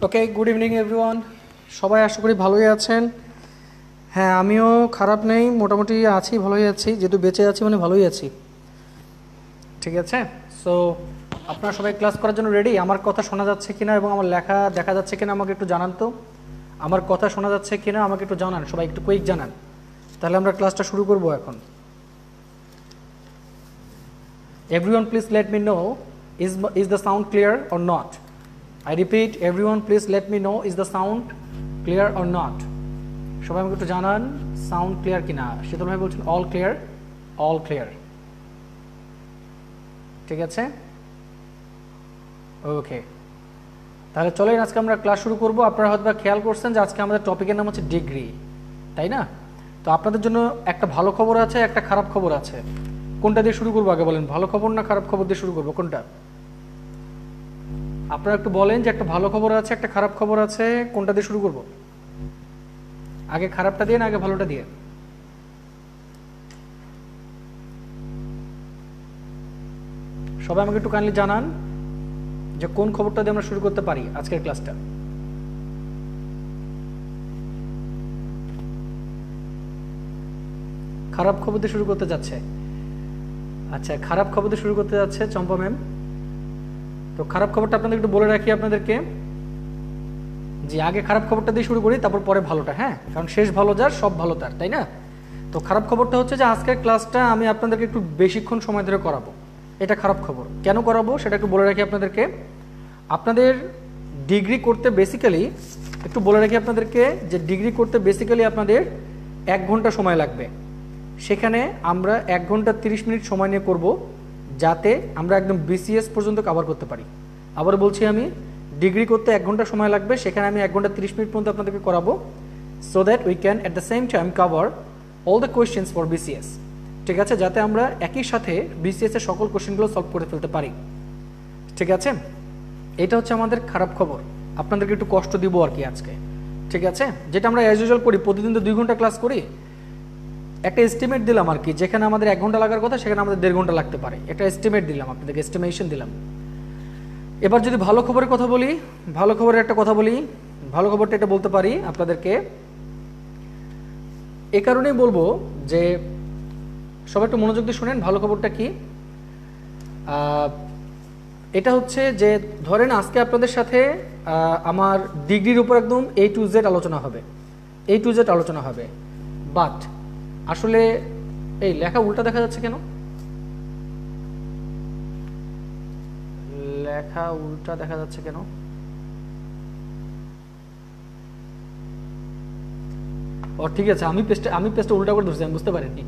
ওকে, good evening everyone. সবাই আশা করি ভালোই আছেন। হ্যাঁ, আমিও খারাপ নেই, মোটামুটি আছি, ভালোই আছি, যেহেতু বেঁচে আছি মানে ভালোই আছি। ঠিক আছে, সো আপনারা সবাই ক্লাস করার জন্য রেডি? আমার কথা শোনা যাচ্ছে কিনা এবং আমার লেখা দেখা যাচ্ছে কিনা আমাকে একটু জানান তো। আমার কথা শোনা যাচ্ছে কিনা আমাকে একটু জানান, সবাই একটু কুইক জানান, তাহলে আমরা ক্লাসটা শুরু করব এখন। Everyone please let me know, is the sound clear or not? I repeat, everyone please let me know, is the sound clear or not? সবাই আমাকে একটু জানান সাউন্ড ক্লিয়ার কিনা। শীতল ভাই বলছেন অল ক্লিয়ার, অল ক্লিয়ার। ঠিক আছে, ওকে, তাহলে চলেন আজকে আমরা ক্লাস শুরু করব। আপনারা হয়তো খেয়াল করছেন যে আজকে আমাদের টপিকের নাম হচ্ছে ডিগ্রি, তাই না? তো আপনাদের জন্য একটা ভালো খবর আছে, একটা খারাপ খবর আছে। কোনটা দিয়ে শুরু করবো আগে বলেন? ভালো খবর না খারাপ খবর দিয়ে শুরু করবো, কোনটা? আপনারা একটু বলেন যে একটা ভালো খবর আছে, একটা খারাপ খবর আছে, কোনটা দিয়ে শুরু করব? আগে খারাপটা দিয়ে না আগে ভালোটা দিয়ে? সবাই আমাকে একটু কাইন্ডলি জানান যে কোন খবরটা দিয়ে আমরা শুরু করতে পারি আজকের ক্লাসটা। খারাপ খবর দিয়ে শুরু করতে যাচ্ছে। আচ্ছা, খারাপ খবর দিয়ে শুরু করতে যাচ্ছে চম্পা ম্যাম। তো খারাপ খবরটা আপনাদের একটু বলে রাখি আপনাদেরকে, যে আগে খারাপ খবরটা দিয়ে শুরু করি, তারপর পরে ভালোটা। হ্যাঁ, কারণ শেষ ভালো যার সব ভালো তার, তাই না? তো খারাপ খবরটা হচ্ছে যে আজকের ক্লাসটা আমি আপনাদেরকে একটু বেশিক্ষণ সময় ধরে করাবো। এটা খারাপ খবর। কেন করাবো সেটা একটু বলে রাখি আপনাদেরকে। আপনাদের ডিগ্রি করতে বেসিক্যালি একটু বলে রাখি আপনাদেরকে যে ডিগ্রি করতে বেসিক্যালি আপনাদের 1 ঘন্টা সময় লাগবে। সেখানে আমরা 1 ঘন্টা 30 মিনিট সময় নিয়ে করব, যাতে আমরা একদম বিসিএস পর্যন্ত কভার করতে পারি। আবার বলছি, আমি ডিগ্রি করতে 1 ঘন্টা সময় লাগবে, সেখানে আমি 1 ঘন্টা 30 মিনিট পর্যন্ত আপনাদেরকে করাবো, so that we can at the same time cover all the questions for BCS. ঠিক আছে, যাতে আমরা একই সাথে বিসিএস এর সকল কোয়েশ্চেনগুলো সলভ করে ফেলতে পারি। ঠিক আছে, এটা হচ্ছে আমাদের খারাপ খবর। আপনাদেরকে একটু কষ্ট দিব আর কি আজকে। ঠিক আছে, যেটা আমরা অ্যাজ ইউজুয়াল করি, প্রতিদিন তো 2 ঘন্টা ক্লাস করি। একটা এস্টিমেট দিলাম আর কি, যেখানে আমাদের 1 ঘন্টা লাগার কথা সেখানে আমাদের 1.5 ঘন্টা লাগতে পারে। একটা এস্টিমেট দিলাম আপনাদেরকে, এস্টিমেশন দিলাম। এবার যদি ভালো খবরের কথা বলি, ভালো খবরের একটা কথা বলি। ভালো খবরটা এটা বলতে পারি আপনাদেরকে, এ কারণেই বলবো যে সবাই একটু মনোযোগ দিয়ে শুনেন। ভালো খবরটা কি? এটা হচ্ছে যে ধরেন আজকে আপনাদের সাথে আমার ডিগ্রির উপর একদম A to Z আলোচনা হবে, A to Z আলোচনা হবে। বাট আসলে এই লেখা উল্টা দেখা যাচ্ছে কেন? লেখা উল্টা দেখা যাচ্ছে কেন? ও ঠিক আছে, আমি পেজটা উল্টা করে ধরছি, আমি বুঝতে পারিনি।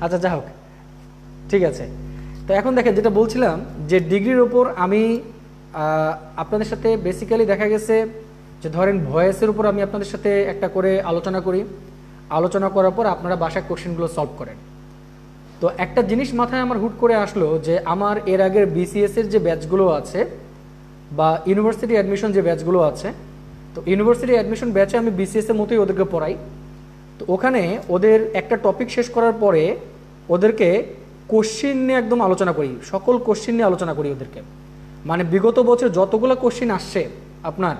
আচ্ছা, যা হোক, ঠিক আছে। তো এখন দেখেন, যেটা বলছিলাম যে ডিগ্রির ওপর আমি আপনাদের সাথে বেসিক্যালি দেখা গেছে যে ধরেন ভয়েসের উপর আমি আপনাদের সাথে একটা করে আলোচনা করি। আলোচনা করার পর আপনারা বাসায় কোশ্চেনগুলো সলভ করেন। তো একটা জিনিস মাথায় আমার হুট করে আসলো যে আমার এর আগের বিসিএস এর যে ব্যাচগুলো আছে বা ইউনিভার্সিটি অ্যাডমিশন যে ব্যাচগুলো আছে, তো ইউনিভার্সিটি অ্যাডমিশন ব্যাচে আমি বিসিএস এর মতোই ওদেরকে পড়াই। তো ওখানে ওদের একটা টপিক শেষ করার পরে ওদেরকে কোশ্চিন নিয়ে একদম আলোচনা করি, সকল কোশ্চিন নিয়ে আলোচনা করি ওদেরকে। মানে বিগত বছর যতগুলো কোশ্চিন আসছে আপনার,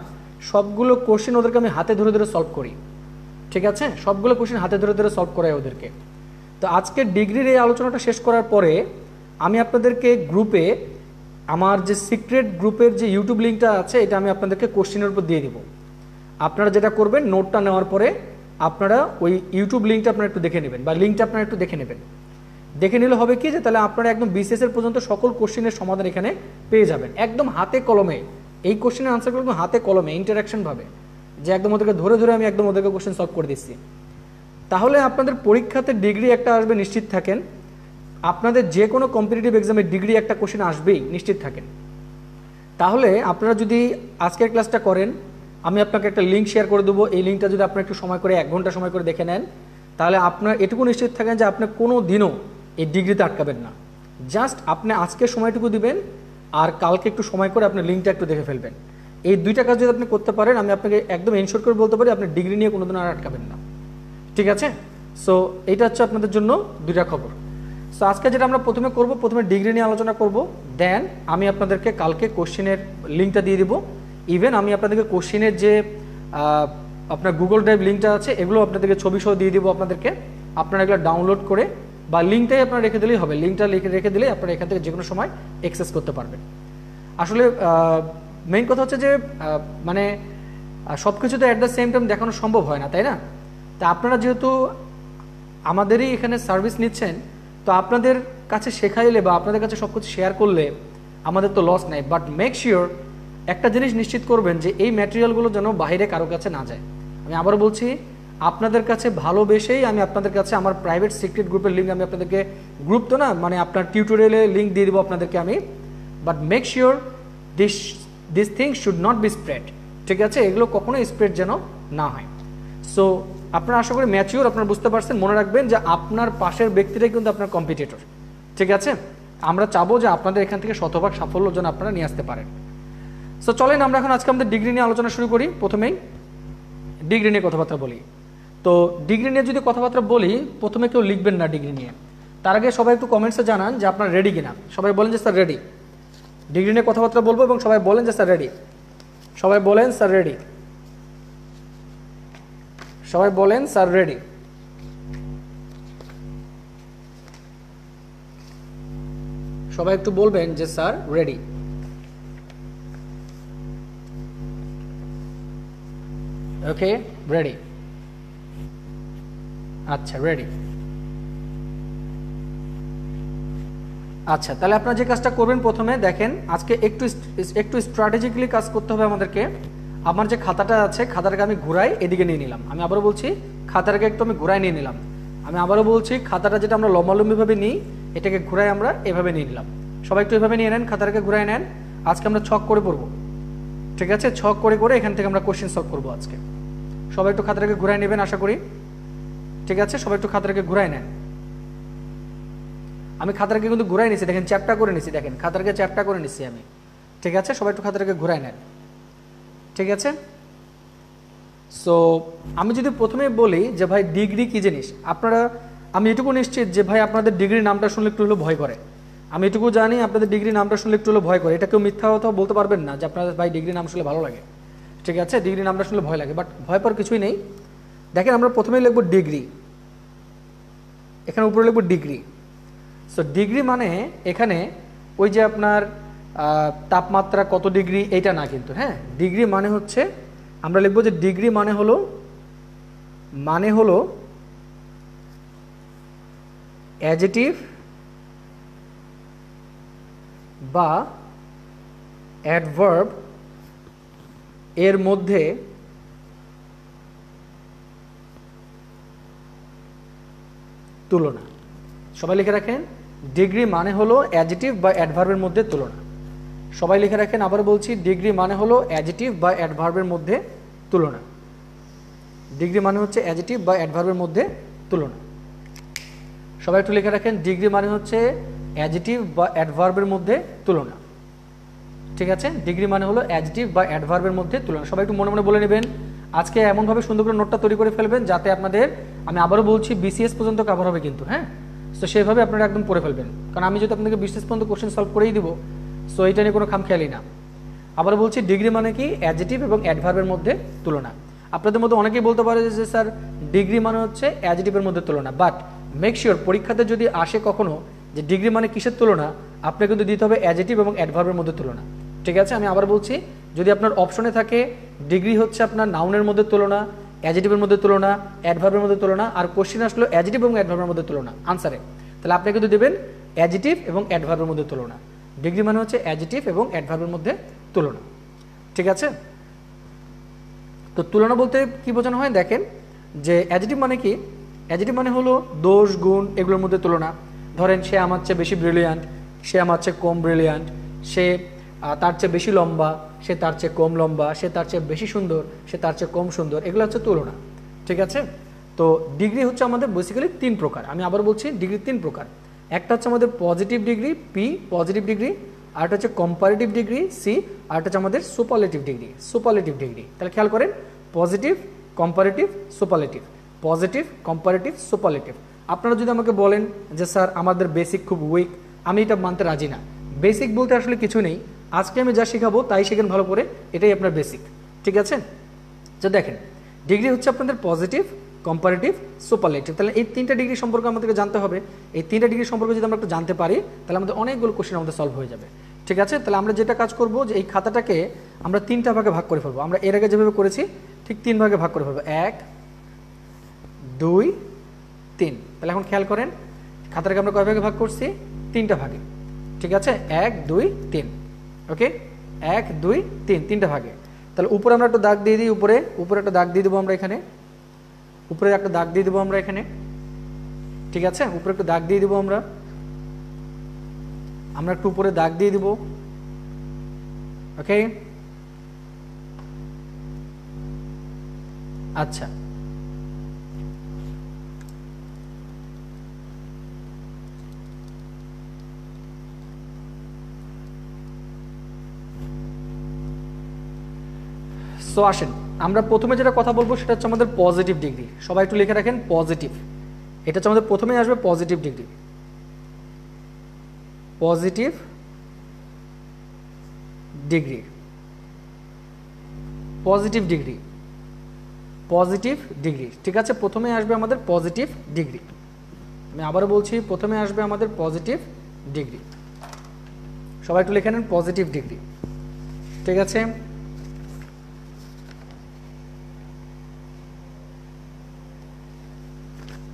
সবগুলো কোশ্চিন ওদেরকে আমি হাতে ধরে ধরে সলভ করি। ঠিক আছে, সবগুলো কোশ্চিন হাতে ধরে ধরে সলভ করাই ওদেরকে। তো আজকে ডিগ্রির এই আলোচনাটা শেষ করার পরে আমি আপনাদেরকে গ্রুপে, আমার যে সিক্রেট গ্রুপের যে ইউটিউব লিঙ্কটা আছে, এটা আমি আপনাদেরকে কোশ্চিনের উপর দিয়ে দিব। আপনারা যেটা করবেন, নোটটা নেওয়ার পরে আপনারা ওই ইউটিউব লিঙ্কটা আপনারা একটু দেখে নেবেন, বা লিঙ্কটা আপনারা একটু দেখে নেবেন। দেখে নিলে হবে কি, যে তাহলে আপনারা একদম বিসিএস এর পর্যন্ত সকল কোশ্চেনের সমাধান এখানে পেয়ে যাবেন একদম হাতে কলমে। এই কোশ্চেনের আনসারগুলো একদম হাতে কলমে, ইন্টারাকশন ভাবে, যে একদম ওদেরকে ধরে ধরে আমি একদম ওদেরকে কোশ্চেন সলভ করে দিচ্ছি। তাহলে আপনাদের পরীক্ষাতে ডিগ্রি একটা আসবে, নিশ্চিত থাকেন। আপনাদের যে কোনো কম্পিটিটিভ এক্সামে ডিগ্রি একটা কোশ্চেন আসবেই, নিশ্চিত থাকেন। তাহলে আপনারা যদি আজকের ক্লাসটা করেন, আমি আপনাকে একটা লিঙ্ক শেয়ার করে দেবো। এই লিঙ্কটা যদি আপনারা একটু সময় করে 1 ঘন্টা সময় করে দেখে নেন, তাহলে আপনার এটুকু নিশ্চিত থাকেন যে আপনি কোনো দিনও এই ডিগ্রিতে আটকাবেন না। জাস্ট আপনি আজকে সময়টুকু দিবেন, আর কালকে একটু সময় করে আপনি লিঙ্কটা একটু দেখে ফেলবেন। এই 2টা কাজ যদি আপনি করতে পারেন, আমি আপনাকে একদম এনশিওর করে বলতে পারি আপনি ডিগ্রি নিয়ে কোনোদিন আর আটকাবেন না। ঠিক আছে, সো এইটা হচ্ছে আপনাদের জন্য 2টা খবর। সো আজকে যেটা আমরা প্রথমে করব, প্রথমে ডিগ্রি নিয়ে আলোচনা করব, দেন আমি আপনাদেরকে কালকে কোশ্চেনের লিঙ্কটা দিয়ে দিব। ইভেন আমি আপনাদেরকে কোশ্চেনের যে আপনার গুগল ড্রাইভ লিঙ্কটা আছে এগুলো আপনাদেরকে ছবি সহ দিয়ে দিব আপনাদেরকে, আপনারা এগুলো ডাউনলোড করে বা লিঙ্কটাই আপনারা রেখে দিলেই হবে, লিঙ্কটা রেখে দিলেই আপনারা এখান থেকে যে কোনো সময় অ্যাক্সেস করতে পারবেন। আসলে মেইন কথা হচ্ছে যে মানে সব কিছু তো অ্যাট দ্য সেম টাইম দেখানো সম্ভব হয় না, তাই না? তা আপনারা যেহেতু আমাদেরই এখানে সার্ভিস নিচ্ছেন, তো আপনাদের কাছে শেখাইলে বা আপনাদের কাছে সব কিছু শেয়ার করলে আমাদের তো লস নাই, বাট মেক শিওর একটা জিনিস নিশ্চিত করবেন যে এই ম্যাটেরিয়ালগুলো যেন বাইরে কারো কাছে না যায়। আমি আবার বলছি, আপনাদের কাছে ভালোবেসেই আমি আপনাদের কাছে আমার প্রাইভেট সিক্রেট গ্রুপের লিঙ্ক আমি আপনাদেরকে, গ্রুপ তো না মানে আপনার টিউটোরিয়ালে লিঙ্ক দিয়ে দেবো আপনাদেরকে আমি, but make sure this things should not be spread, ঠিক আছে? এগুলো কখনোই স্প্রেড যেন না হয়। সো আপনারা আশা করি ম্যাচিওর, আপনারা বুঝতে পারছেন। মনে রাখবেন যে আপনার পাশের ব্যক্তিটাই কিন্তু আপনার কম্পিটিটর, ঠিক আছে? আমরা চাবো যে আপনাদের এখান থেকে শতভাগ সাফল্য যেন আপনারা নিয়ে আসতে পারেন। সো চলেন আমরা এখন আজকে আমাদের ডিগ্রি নিয়ে আলোচনা শুরু করি। প্রথমেই ডিগ্রি নিয়ে কথাবার্তা বলি। তো ডিগ্রি নিয়ে যদি কথাবার্তা বলি, প্রথমে কেউ লিখবেন না ডিগ্রি নিয়ে, তার আগে সবাই একটু কমেন্টসে জানান যে আপনার রেডি কিনা। সবাই বলেন যে স্যার রেডি। ডিগ্রি নিয়ে কথাবার্তা বলবো এবং সবাই বলেন যে স্যার রেডি। সবাই বলেন স্যার রেডি। সবাই বলেন স্যার রেডি। সবাই একটু বলবেন যে স্যার রেডি। ওকে, রেডি। আচ্ছা, রেডি। আচ্ছা, তাহলে আপনারা যে কাজটা করবেন, প্রথমে দেখেন আজকে একটু স্ট্র্যাটেজিক্যালি কাজ করতে হবে আমাদেরকে। আমার যে খাতাটা আছে, খাতাটাকে আমি ঘুরাই এদিকে নিয়ে নিলাম। আমি আবারও বলছি, খাতাটাকে একটু আমি ঘুরাই নিয়ে নিলাম। আমি আবারও বলছি, খাতাটা যেটা আমরা লম্বালম্বিভাবে নিই, এটাকে ঘুরাই আমরা এভাবে নিয়ে নিলাম। সবাই একটু এভাবে নিয়ে নেন, খাতাটাকে ঘুরাই নেন। আজকে আমরা ছক করে পড়বো, ঠিক আছে? ছক করে করে এখান থেকে আমরা কোশ্চেন সলভ করবো আজকে। সবাই একটু খাতাটাকে ঘুরাই নেবেন আশা করি, ঠিক আছে? সবাই একটু খাতাটাকে ঘুরাই নেন। আমি খাতাটাকে কিন্তু ঘুরাই নিছি, দেখেন চ্যাপ্টা করে নিছি, দেখেন খাতাটাকে চ্যাপ্টা করে নিছি আমি, ঠিক আছে? সবাই একটু খাতাটাকে ঘুরাই নেন, ঠিক আছে? সো আমি যদি প্রথমে বলি যে ভাই ডিগ্রি কি জিনিস, আপনারা, আমি এটুকু নিশ্চিত যে ভাই আপনাদের ডিগ্রি নামটা শুনলে একটু হলেও ভয় করে। আমি এটুকু জানি আপনাদের ডিগ্রি নামটা শুনলে একটু হলেও ভয় করে। এটা কেউ মিথ্যা কথা বলতে পারবেন না যে আপনাদের ভাই ডিগ্রি নাম শুনলে ভালো লাগে, ঠিক আছে? ডিগ্রি নামটা শুনলে ভয় লাগে, বাট ভয় পাওয়ার কিছুই নেই। দেখেন আমরা প্রথমেই লিখবো ডিগ্রি, এখানে উপরে লিখবো ডিগ্রি। সো ডিগ্রি মানে এখানে ওই যে আপনার তাপমাত্রা কত ডিগ্রি এইটা না কিন্তু, হ্যাঁ? ডিগ্রি মানে হচ্ছে, আমরা লিখবো যে ডিগ্রি মানে হলো অ্যাডজেটিভ বা অ্যাডভার্ব এর মধ্যে তুলনা। সবাই লিখে রাখেন, ডিগ্রি মানে হলো অ্যাডজেটিভ বা অ্যাডভার্বের মধ্যে তুলনা। সবাই লিখে রাখেন, আবার বলছি, ডিগ্রি মানে হলো অ্যাডজেটিভ বা অ্যাডভার্বের মধ্যে তুলনা। ডিগ্রি মানে হচ্ছে অ্যাডজেটিভ বা অ্যাডভার্বের মধ্যে তুলনা। সবাই একটু লিখে রাখেন, ডিগ্রি মানে হচ্ছে অ্যাডজেটিভ বা অ্যাডভার্বের মধ্যে তুলনা, ঠিক আছে? ডিগ্রি মানে হলো অ্যাডজেটিভ বা অ্যাডভার্বের মধ্যে তুলনা। সবাই একটু মনে মনে বলে নেবেন। আজকে এমনভাবে সুন্দর করে নোটটা তৈরি করে ফেলবেন যাতে আপনাদের, আমি আবারও বলছি, বিসিএস পর্যন্ত কভার হবে কিন্তু, হ্যাঁ? সো সেভাবে আপনারা একদম পড়ে ফেলবেন, কারণ আমি যদি আপনাদেরকে বিসিএস পর্যন্ত কোশ্চেন সলভ করেই দিব, সো এইটা নিয়ে কোনো খামখেয়ালি না। আবার বলছি, ডিগ্রি মানে কি? অ্যাডজেটিভ এবং অ্যাডভার্বের মধ্যে তুলনা। আপনাদের মধ্যে অনেকেই বলতে পারে যে স্যার ডিগ্রি মানে হচ্ছে অ্যাডজেটিভের মধ্যে তুলনা, বাট মেক শিওর পরীক্ষাতে যদি আসে কখনো যে ডিগ্রি মানে কিসের তুলনা, আপনাকে কিন্তু দিতে হবে অ্যাডজেটিভ এবং অ্যাডভার্বের মধ্যে তুলনা, ঠিক আছে? আমি আবার বলছি, যদি আপনার অপশনে থাকে ডিগ্রি হচ্ছে আপনার নাউনের মধ্যে তুলনা, অ্যাডজেটিভের মধ্যে তুলনা, অ্যাডভার্বের মধ্যে তুলনা, আর কোশ্চেন আসলো অ্যাডজেটিভ এবং অ্যাডভার্বের মধ্যে তুলনা আনসারে, তাহলে আপনি কিন্তু দেবেন অ্যাডজেটিভ এবং অ্যাডভার্বের মধ্যে তুলনা। ডিগ্রি মানে হচ্ছে অ্যাডজেটিভ এবং অ্যাডভার্বের মধ্যে তুলনা, ঠিক আছে? তো তুলনা বলতে কি বোঝানো হয়, দেখেন যে অ্যাডজেটিভ মানে কি? অ্যাডজেটিভ মানে হলো দোষ গুণ এগুলোর মধ্যে তুলনা। ধরেন সে আমার চেয়ে বেশি ব্রিলিয়ান্ট, সে আমার চেয়ে কম ব্রিলিয়ান্ট, সে তার চেয়ে বেশি লম্বা, সে তার চেয়ে কম লম্বা, সে তার চেয়ে বেশি সুন্দর, সে তার চেয়ে কম সুন্দর, এগুলো হচ্ছে তুলনা, ঠিক আছে? তো ডিগ্রি হচ্ছে আমাদের বেসিক্যালি 3 প্রকার। আমি আবার বলছি, ডিগ্রি 3 প্রকার। একটা হচ্ছে আমাদের positive degree, P positive degree, আরেকটা হচ্ছে কম্পারেটিভ ডিগ্রি, সি, আরেকটা হচ্ছে আমাদের সুপারলেটিভ ডিগ্রি, সুপারলেটিভ ডিগ্রি। তাহলে খেয়াল করেন, positive, comparative, superlative, positive, comparative, superlative. আপনারা যদি আমাকে বলেন যে স্যার আমাদের বেসিক খুব উইক, আমি এটা মানতে রাজি না। বেসিক বলতে আসলে কিছু নেই, আজকে আমি যা শেখাবো তাই শেখেন ভালো করে, এটাই আপনার বেসিক। ঠিক আছে, তো দেখেন ডিগ্রি হচ্ছে আপনাদের পজিটিভ, কম্পারেটিভ, সুপারলেটিভ। তাহলে এই 3টা ডিগ্রি সম্পর্কে আমাদেরকে জানতে হবে। এই 3টা ডিগ্রি সম্পর্কে যদি আমরা একটু জানতে পারি তাহলে আমাদের অনেকগুলো কোশ্চেন আমাদের সলভ হয়ে যাবে। ঠিক আছে, তাহলে আমরা যেটা কাজ করব যে এই খাতাটাকে আমরা 3টা ভাগে ভাগ করে ফেলবো। আমরা এর আগে যেভাবে করেছি ঠিক 3 ভাগে ভাগ করে ফেলবো, 1 2 3। তাহলে এখন খেয়াল করেন খাতাটাকে আমরা কয় ভাগে ভাগ করছি? 3টা ভাগে। ঠিক আছে, 1 2 3। ওকে, 1 2 3, 3টা ভাগে। তাহলে উপরে আমরা একটা দাগ দিয়ে দিই, উপরে একটা দাগ দিয়ে দেবো আমরা এখানে, উপরে একটা দাগ দিয়ে দেবো আমরা এখানে। ঠিক আছে, উপরে একটু দাগ দিয়ে দেবো আমরা একটু উপরে দাগ দিয়ে দিব। ওকে, আচ্ছা সো আসেন আমরা প্রথমে যেটা কথা বলবো সেটা হচ্ছে আমাদের পজিটিভ ডিগ্রি। সবাই একটু লিখে রাখেন পজিটিভ। এটা হচ্ছে আমাদের প্রথমেই আসবে positive degree. Positive degree, positive degree, positive degree. ঠিক আছে, প্রথমে আসবে আমাদের পজিটিভ ডিগ্রি। আমি আবারও বলছি প্রথমে আসবে আমাদের পজিটিভ ডিগ্রি। সবাই একটু লিখে নেন পজিটিভ ডিগ্রি। ঠিক আছে,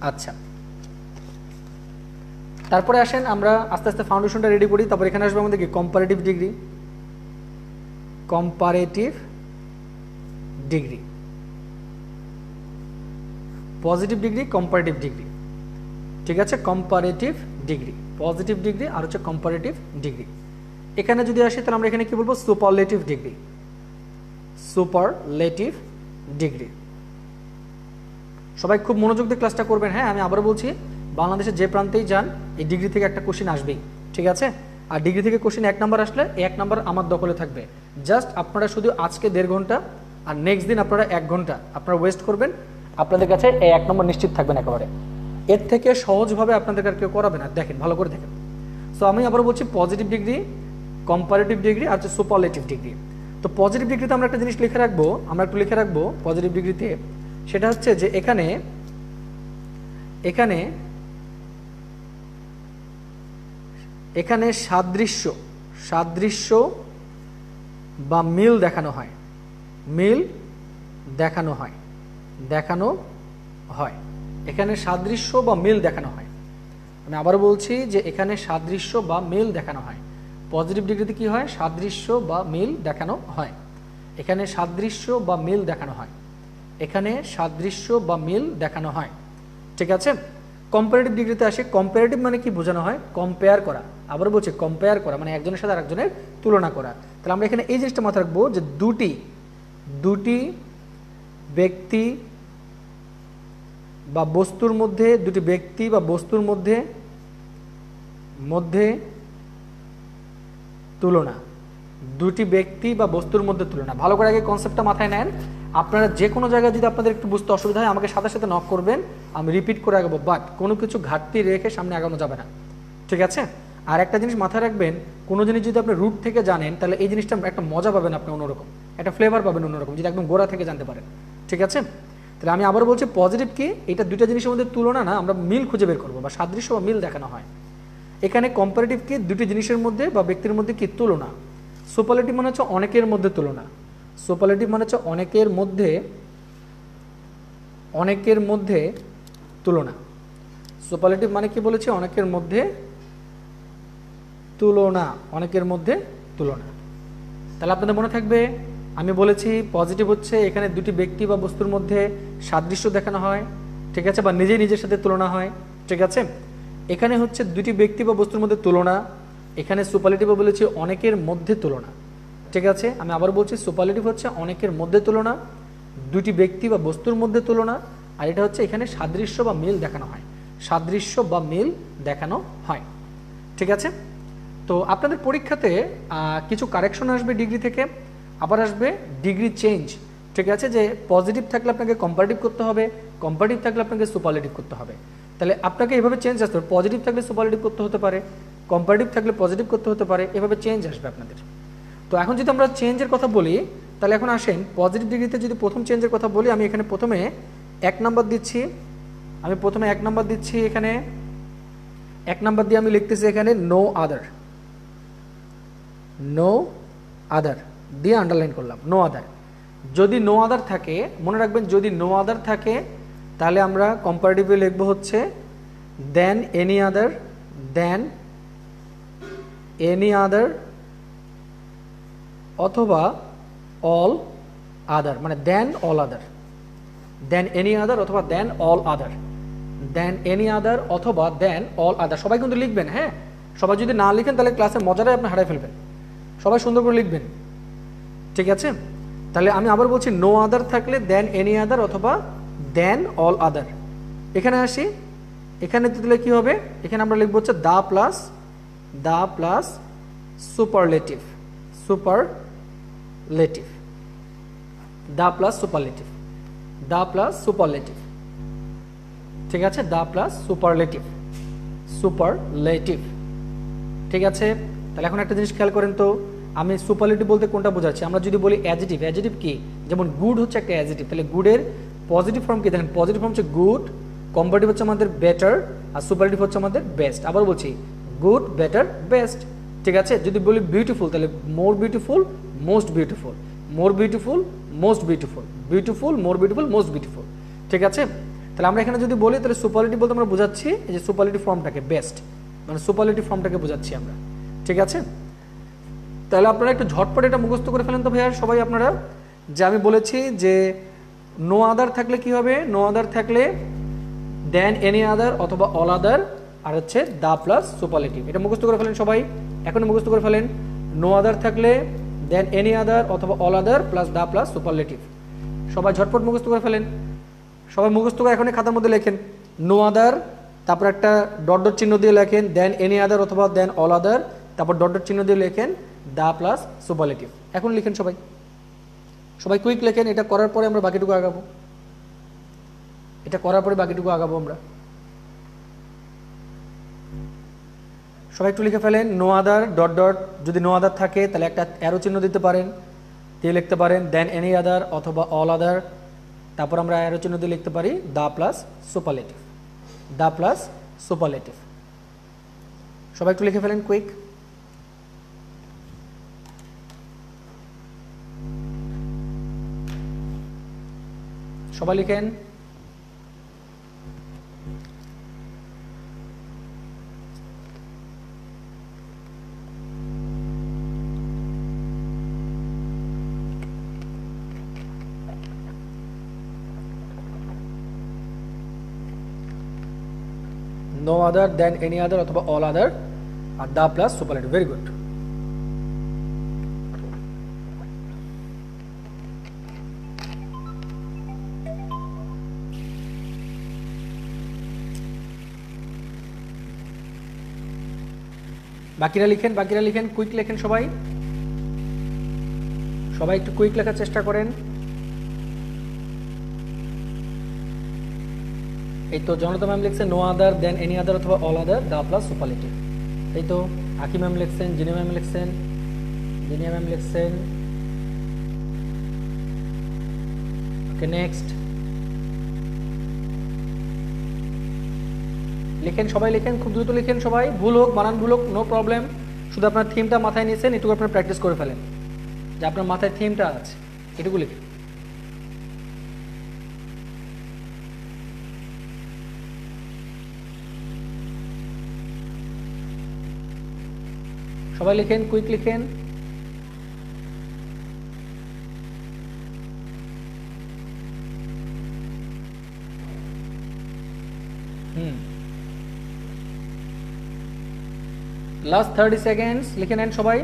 আচ্ছা তারপরে আসেন আমরা আস্তে আস্তে ফাউন্ডেশনটা রেডি করি। তারপর এখানে আসবে আমাদের কি comparative degree, comparative degree, positive degree, comparative degree. ঠিক আছে, কম্পারেটিভ ডিগ্রি, পজিটিভ ডিগ্রি আর হচ্ছে কম্পারেটিভ ডিগ্রি। এখানে যদি আসি তাহলে আমরা এখানে কি বলবো? Superlative degree, superlative degree. সবাই খুব মনোযোগ দিয়ে ক্লাসটা করবেন। হ্যাঁ, আমি আবার বলছি বাংলাদেশের যে প্রান্তেই যান এই ডিগ্রি থেকে একটা কোশ্চেন আসবেই। ঠিক আছে, আর ডিগ্রি থেকে কোশ্চেন 1 নাম্বার আসলে 1 নাম্বার আমার দখলে থাকবে। জাস্ট আপনারা শুধু আজকে 1.5 ঘন্টা আর নেক্সট দিন আপনারা 1 ঘন্টা আপনারা ওয়েস্ট করবেন, আপনাদের কাছে এই 1 নম্বর নিশ্চিত থাকবেন একেবারে। এর থেকে সহজভাবে আপনাদের আর কেউ করাবে না। দেখেন ভালো করে দেখেন। সো আমি আবার বলছি পজিটিভ ডিগ্রি, কম্পারেটিভ ডিগ্রি আর হচ্ছে সুপারলেটিভ ডিগ্রি। তো পজিটিভ ডিগ্রিতে আমরা একটা জিনিস লিখে রাখবো, আমরা একটু লিখে রাখবো পজিটিভ ডিগ্রিতে, সেটা হচ্ছে যে এখানে এখানে এখানে সাদৃশ্য, সাদৃশ্য বা মিল দেখানো হয়, মিল দেখানো হয়, দেখানো হয়। এখানে সাদৃশ্য বা মিল দেখানো হয়। আমি আবার বলছি যে এখানে সাদৃশ্য বা মিল দেখানো হয়। পজিটিভ ডিগ্রিতে কি হয়? সাদৃশ্য বা মিল দেখানো হয়। এখানে সাদৃশ্য বা মিল দেখানো হয়, এখানে সাদৃশ্য বা মিল দেখানো হয়। ঠিক আছে, কম্পারেটিভ ডিগ্রিতে আসে। কম্পারেটিভ মানে কি বোঝানো হয়? কম্পেয়ার করা। আবার বলছি কম্পেয়ার করা মানে একজনের সাথে আরেকজনের তুলনা করা। তাহলে আমরা এখানে এই জিনিসটা মাথায় রাখবো যে দুটি ব্যক্তি বা বস্তুর মধ্যে, দুটি ব্যক্তি বা বস্তুর মধ্যে মধ্যে তুলনা, দুটি ব্যক্তি বা বস্তুর মধ্যে তুলনা। ভালো করে আগে কনসেপ্টটা মাথায় নেন। আপনারা যে কোনো জায়গায় যদি আপনাদের একটু বুঝতে অসুবিধা হয় আমাকে সাথে সাথে নক করবেন, আমি রিপিট করে আগাবো, বাট কোনো কিছু ঘাটতি রেখে সামনে আগানো যাবে না। ঠিক আছে, আর একটা জিনিস মাথায় রাখবেন, কোনো জিনিস যদি আপনি রুট থেকে জানেন তাহলে এই জিনিসটা একটা মজা পাবেন, আপনি অন্যরকম একটা ফ্লেভার পাবেন অন্যরকম, যদি একদম গোড়া থেকে জানতে পারেন। ঠিক আছে, তাহলে আমি আবার বলছি পজিটিভ কি? এটা দুইটা জিনিসের মধ্যে তুলনা না, আমরা মিল খুঁজে বের করবো বা সাদৃশ্য বা মিল দেখানো হয়। এখানে কম্পারেটিভ কি? দুটি জিনিসের মধ্যে বা ব্যক্তির মধ্যে কি? তুলনা। সুপারলেটিভ মানে হচ্ছে অনেকের মধ্যে তুলনা। সুপারলেটিভ মানে হচ্ছে অনেকের মধ্যে, অনেকের মধ্যে তুলনা। সুপারলেটিভ মানে কি বলেছি? অনেকের মধ্যে তুলনা, অনেকের মধ্যে তুলনা। তাহলে আপনাদের মনে থাকবে আমি বলেছি পজিটিভ হচ্ছে এখানে দুটি ব্যক্তি বা বস্তুর মধ্যে সাদৃশ্য দেখানো হয়। ঠিক আছে, বা নিজেই নিজের সাথে তুলনা হয়। ঠিক আছে, এখানে হচ্ছে দুটি ব্যক্তি বা বস্তুর মধ্যে তুলনা। এখানে সুপারলেটিভ বলেছি অনেকের মধ্যে তুলনা। ঠিক আছে, আমি আবার বলছি সুপারলেটিভ হচ্ছে অনেকের মধ্যে তুলনা, দুটি ব্যক্তি বা বস্তুর মধ্যে তুলনা, আর এটা হচ্ছে এখানে সাদৃশ্য বা মিল দেখানো হয়, সাদৃশ্য বা মিল দেখানো হয়। ঠিক আছে, তো আপনাদের পরীক্ষাতে কিছু কারেকশন আসবে ডিগ্রি থেকে, আবার আসবে ডিগ্রি চেঞ্জ। ঠিক আছে, যে পজিটিভ থাকলে আপনাকে কম্পারেটিভ করতে হবে, কম্পারেটিভ থাকলে আপনাকে সুপারলেটিভ করতে হবে। তাহলে আপনাকে এভাবে চেঞ্জ আসতে হবে, পজিটিভ থাকলে সুপারলেটিভ করতে হতে পারে, কম্পারেটিভ থাকলে পজিটিভ করতে হতে পারে, এভাবে চেঞ্জ আসবে আপনাদের। তো এখন যদি আমরা চেঞ্জের কথা বলি, তাহলে এখন আসেন পজিটিভ ডিগ্রিতে যদি প্রথম চেঞ্জের কথা বলি, আমি এখানে প্রথমে 1 নাম্বার দিচ্ছি। আমি প্রথমে 1 নাম্বার দিচ্ছি, এখানে 1 নাম্বার দিয়ে আমি লিখতেছি এখানে নো আদার, নো আদার দিয়ে আন্ডারলাইন করলাম, নো আদার। যদি নো আদার থাকে, মনে রাখবেন যদি নো আদার থাকে তাহলে আমরা কম্পারেটিভলি লিখবো হচ্ছে দেন এনি আদার, দেন এনি আদার অথবা অল আদার, মানে দেন all other, than any other অথবা দেন all other, than any other অথবা দেন অল আদার। সবাই কিন্তু লিখবেন, হ্যাঁ, সবাই যদি না লিখেন তাহলে ক্লাসের মজাটাই আপনি হারাই ফেলবেন। সবাই সুন্দর করে লিখবেন, ঠিক আছে? তাহলে আমি আবার বলছি নো আদার থাকলে দেন এনি আদার অথবা দেন অল আদার। এখানে আসি, এখানে দিলে কি হবে, এখানে আমরা লিখবো হচ্ছে the plus superlative, superlative, the plus superlative, the plus superlative, ঠিক আছে? দা প্লাস সুপারলেটিভ, সুপারলেটিভ, ঠিক আছে? তাহলে এখন একটা জিনিস খেয়াল করেন তো, আমি সুপারলেটিভ বলতে কোনটা বোঝাচ্ছি? আমরা যদি বলি অ্যাডজেটিভ, অ্যাডজেটিভ কি? যেমন গুড হচ্ছে একটা অ্যাডজেটিভ, তাহলে গুডের পজিটিভ ফর্ম কি? দেখেন পজিটিভ ফর্ম হচ্ছে গুড, কম্পারেটিভ হচ্ছে আমাদের বেটার, আর সুপারলেটিভ হচ্ছে আমাদের বেস্ট। আবার বলছি গুড, বেটার, বেস্ট, ঠিক আছে? যদি বলি বিউটিফুল তাহলে more beautiful, most beautiful, more beautiful, most beautiful, beautiful, more beautiful, most beautiful, ঠিক আছে? তাহলে আমরা এখানে যদি বলি তাহলে সুপারলেটিভ বলতে আমরা বোঝাচ্ছি এই যে সুপারলেটিভ ফর্মটাকে, বেস্ট, মানে সুপারলেটিভ ফর্মটাকে বোঝাচ্ছি আমরা, ঠিক আছে? তাহলে আপনারা একটু ঝটপট এটা মুখস্থ করে ফেলেন তো ভাইয়া সবাই আপনারা, যে আমি বলেছি যে নো আদার থাকলে কি হবে? নো আদার থাকলে দেন এনি আদার অথবা অল আদার, আর হচ্ছে দা প্লাস সুপারলেটিভ। এটা মুখস্থ করে ফেলেন সবাই, এখন মুখস্থ করে ফেলেন। নো আদার থাকলে দেন এনি আদার অথবা all other plus the plus superlative. সবাই ঝটপট মুখস্থ করে ফেলেন, সবাই মুখস্থ করে এখনই খাতার মধ্যে লেখেন নো আদার, তারপর একটা ডট ডট চিহ্ন দিয়ে লেখেন দেন এনি আদার অথবা দেন অল আদার, তারপর ডট ডট চিহ্ন দিয়ে লেখেন দা প্লাস সুপারলেটিভ। এখন লিখেন সবাই, সবাই কুইক লেখেন। এটা করার পরে আমরা বাকিটুকু আগাবো, এটা করার পরে বাকিটুকু আগাবো আমরা। সবাই একটু লিখে ফেলেন নো আদার ডট ডট, যদি নো আদার থাকে তাহলে একটা অ্যারো চিহ্ন দিতে পারেন, দিয়ে লিখতে পারেন দেন এনি আদার অথবা অল আদার, তারপর আমরা অ্যারো চিহ্ন দিয়ে লিখতে পারি the plus superlative, the plus superlative. সবাই একটু লিখে ফেলেন কুইক। সবাই লিখেন। No other than any other অথবা অল আদার আর the plus superlative. Very good. বাকিরা লিখেন, বাকিরা লিখেন, কুইক লেখেন সবাই, সবাই একটু কুইক লেখার চেষ্টা করেন। এই তো জনতা ম্যাম লিখছেন no other than any other অথবা all other the plus superlative. এই তো আকি ম্যাম লিখছেন, জিনি ম্যাম লিখছেন, জিনিয়া ম্যাম লিখছেন। ওকে নেক্সট লিখেন, সবাই লিখেন, খুব দ্রুত লিখেন সবাই, ভুল হোক বানান ভুল হোক নো প্রবলেম, শুধু আপনার থিমটা মাথায় নিয়েছেন এটুকু আপনার প্র্যাকটিস করে ফেলেন, যে আপনার মাথায় থিমটা আছে এটুকু লিখেন। সবাই লিখেন, কুইক লিখেন। লাস্ট 30 সেকেন্ডস, লিখে নেন সবাই।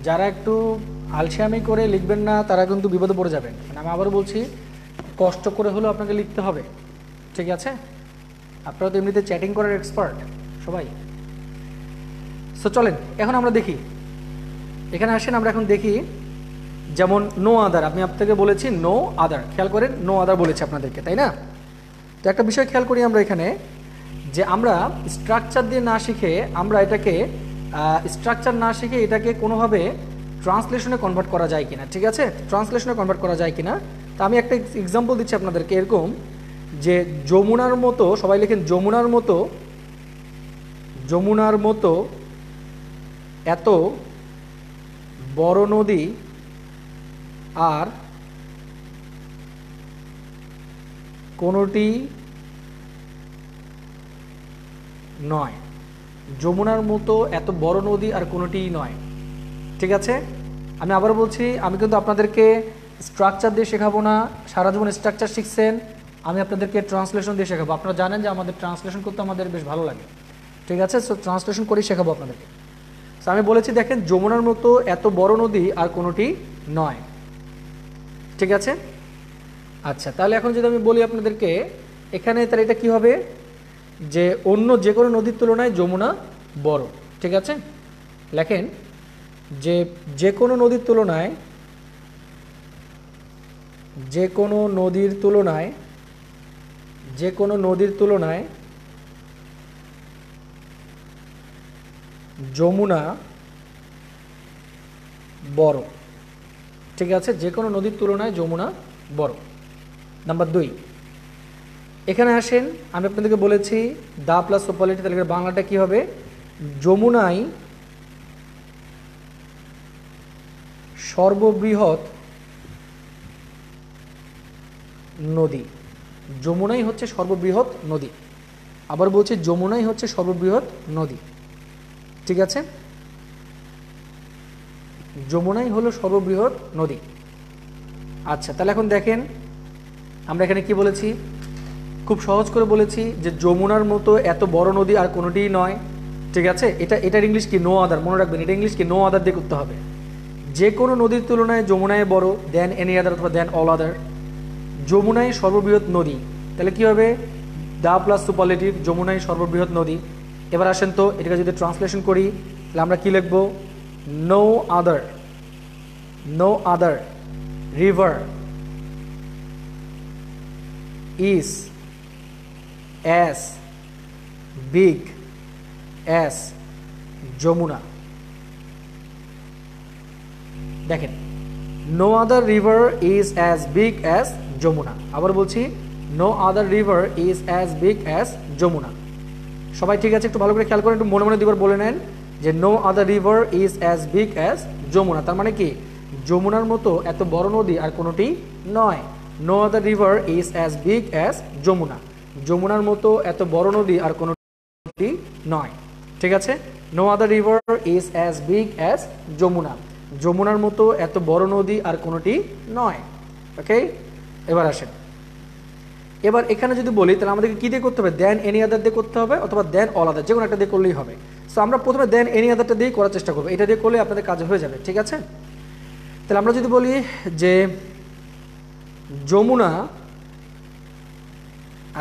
যারা একটু আলসেমি করে লিখবেন না তারা কিন্তু বিপদে পড়ে যাবেন। মানে আমি আবারও বলছি, কষ্ট করে হলেও আপনাকে লিখতে হবে, ঠিক আছে? আপনারা তো এমনিতে চ্যাটিং করার এক্সপার্ট সবাই। সো চলেন এখন আমরা দেখি, এখানে আসেন আমরা এখন দেখি, যেমন নো আদার, আমি আপনাকে বলেছি নো আদার, খেয়াল করেন নো আদার বলেছি আপনাদেরকে, তাই না? তো একটা বিষয় খেয়াল করি আমরা এখানে, যে আমরা স্ট্রাকচার দিয়ে না শিখে আমরা এটাকে স্ট্রাকচার না শিখে এটাকে কোনোভাবে ট্রান্সলেশনে কনভার্ট করা যায় কিনা, ঠিক আছে? ট্রান্সলেশনে কনভার্ট করা যায় কিনা। তা আমি একটা এক্সাম্পল দিচ্ছি আপনাদেরকে, এরকম যে যমুনার মতো, সবাই লেখেন যমুনার মতো, যমুনার মতো এত বড় নদী আর কোনোটি নয়। যমুনার মতো এত বড় নদী আর কোনোটিই নয়, ঠিক আছে? আমি আবার বলছি, আমি কিন্তু আপনাদেরকে স্ট্রাকচার দিয়ে শেখাবো না, সারা জীবন স্ট্রাকচার শিখছেন, আমি আপনাদেরকে ট্রান্সলেশন দিয়ে শেখাবো। আপনারা জানেন যে আমাদের ট্রান্সলেশন করতে আমাদের বেশ ভালো লাগে, ঠিক আছে? সো ট্রান্সলেশন করেই শেখাবো আপনাদেরকে। সো আমি বলেছি দেখেন যমুনার মতো এত বড় নদী আর কোনোটি নয়, ঠিক আছে? আচ্ছা, তাহলে এখন যদি আমি বলি আপনাদেরকে এখানে, তাহলে এটা কি হবে, যে অন্য যে কোনো নদীর তুলনায় যমুনা বড়, ঠিক আছে? লেখেন যে যে কোনো নদীর তুলনায়, যে কোনো নদীর তুলনায়, যে কোনো নদীর তুলনায় যমুনা বড়, ঠিক আছে? যে কোনো নদীর তুলনায় যমুনা বড়। নাম্বার 2, এখানে আসেন, আমি আপনাদেরকে বলেছি দা প্লাস সুপারলেটিভ, তাহলে বাংলাটা কি হবে, যমুনাই সর্ববৃহৎ নদী। যমুনাই হচ্ছে সর্ববৃহৎ নদী, আবার বলছি যমুনাই হচ্ছে সর্ববৃহৎ নদী, ঠিক আছে? যমুনাই হলো সর্ববৃহৎ নদী। আচ্ছা, তাহলে এখন দেখেন আমরা এখানে কি বলেছি, খুব সহজ করে বলেছি যে যমুনার মতো এত বড় নদী আর কোনোটিই নয়, ঠিক আছে? এটার ইংলিশ কি, নো আদার, মনে রাখবেন এটা ইংলিশ কি, নো আদার দিয়ে করতে হবে। যে কোনো নদীর তুলনায় যমুনায় বড়, দেন এনি আদার অথবা দেন অল আদার। যমুনাই সর্ববৃহৎ নদী, তাহলে কি হবে, দা প্লাস সুপারলেটিভ, যমুনাই সর্ববৃহৎ নদী। এবার আসেন তো এটাকে যদি ট্রান্সলেশন করি, তাহলে আমরা কি লিখব, no other, no other river is as big as Jamuna. দেখেন no other river is as big as Jamuna, আবার বলছি no other river is as big as Jamuna. সবাই ঠিক আছে? একটু ভালো করে খেয়াল করেন, একটু মনে মনে দুবার বলে নেন যে no other river is as big as Jamuna. তার মানে কি, যমুনার মতো এত বড় নদী আর কোনোটি নয়। No other river is as big as Jamuna. যমুনার মতো এত বড় নদী আর কোনোটি নয়, ঠিক আছে? No other river is as big as Jamuna. যমুনার মতো এত বড় নদী আর কোনোটি নয়, ওকে? এবার আসেন, এবার এখানে যদি বলি তাহলে আমাদেরকে কি দিয়ে করতে হবে, দেন এনি আদার দিয়ে করতে হবে অথবা দেন অল আদার, যে কোনো একটা দিয়ে করলেই হবে। সো আমরা প্রথমে দেন এনি আদারটা দিয়েই করার চেষ্টা করবো, এটা দিয়ে করলে আপনাদের কাজ হয়ে যাবে, ঠিক আছে? তাহলে আমরা যদি বলি যে যমুনা,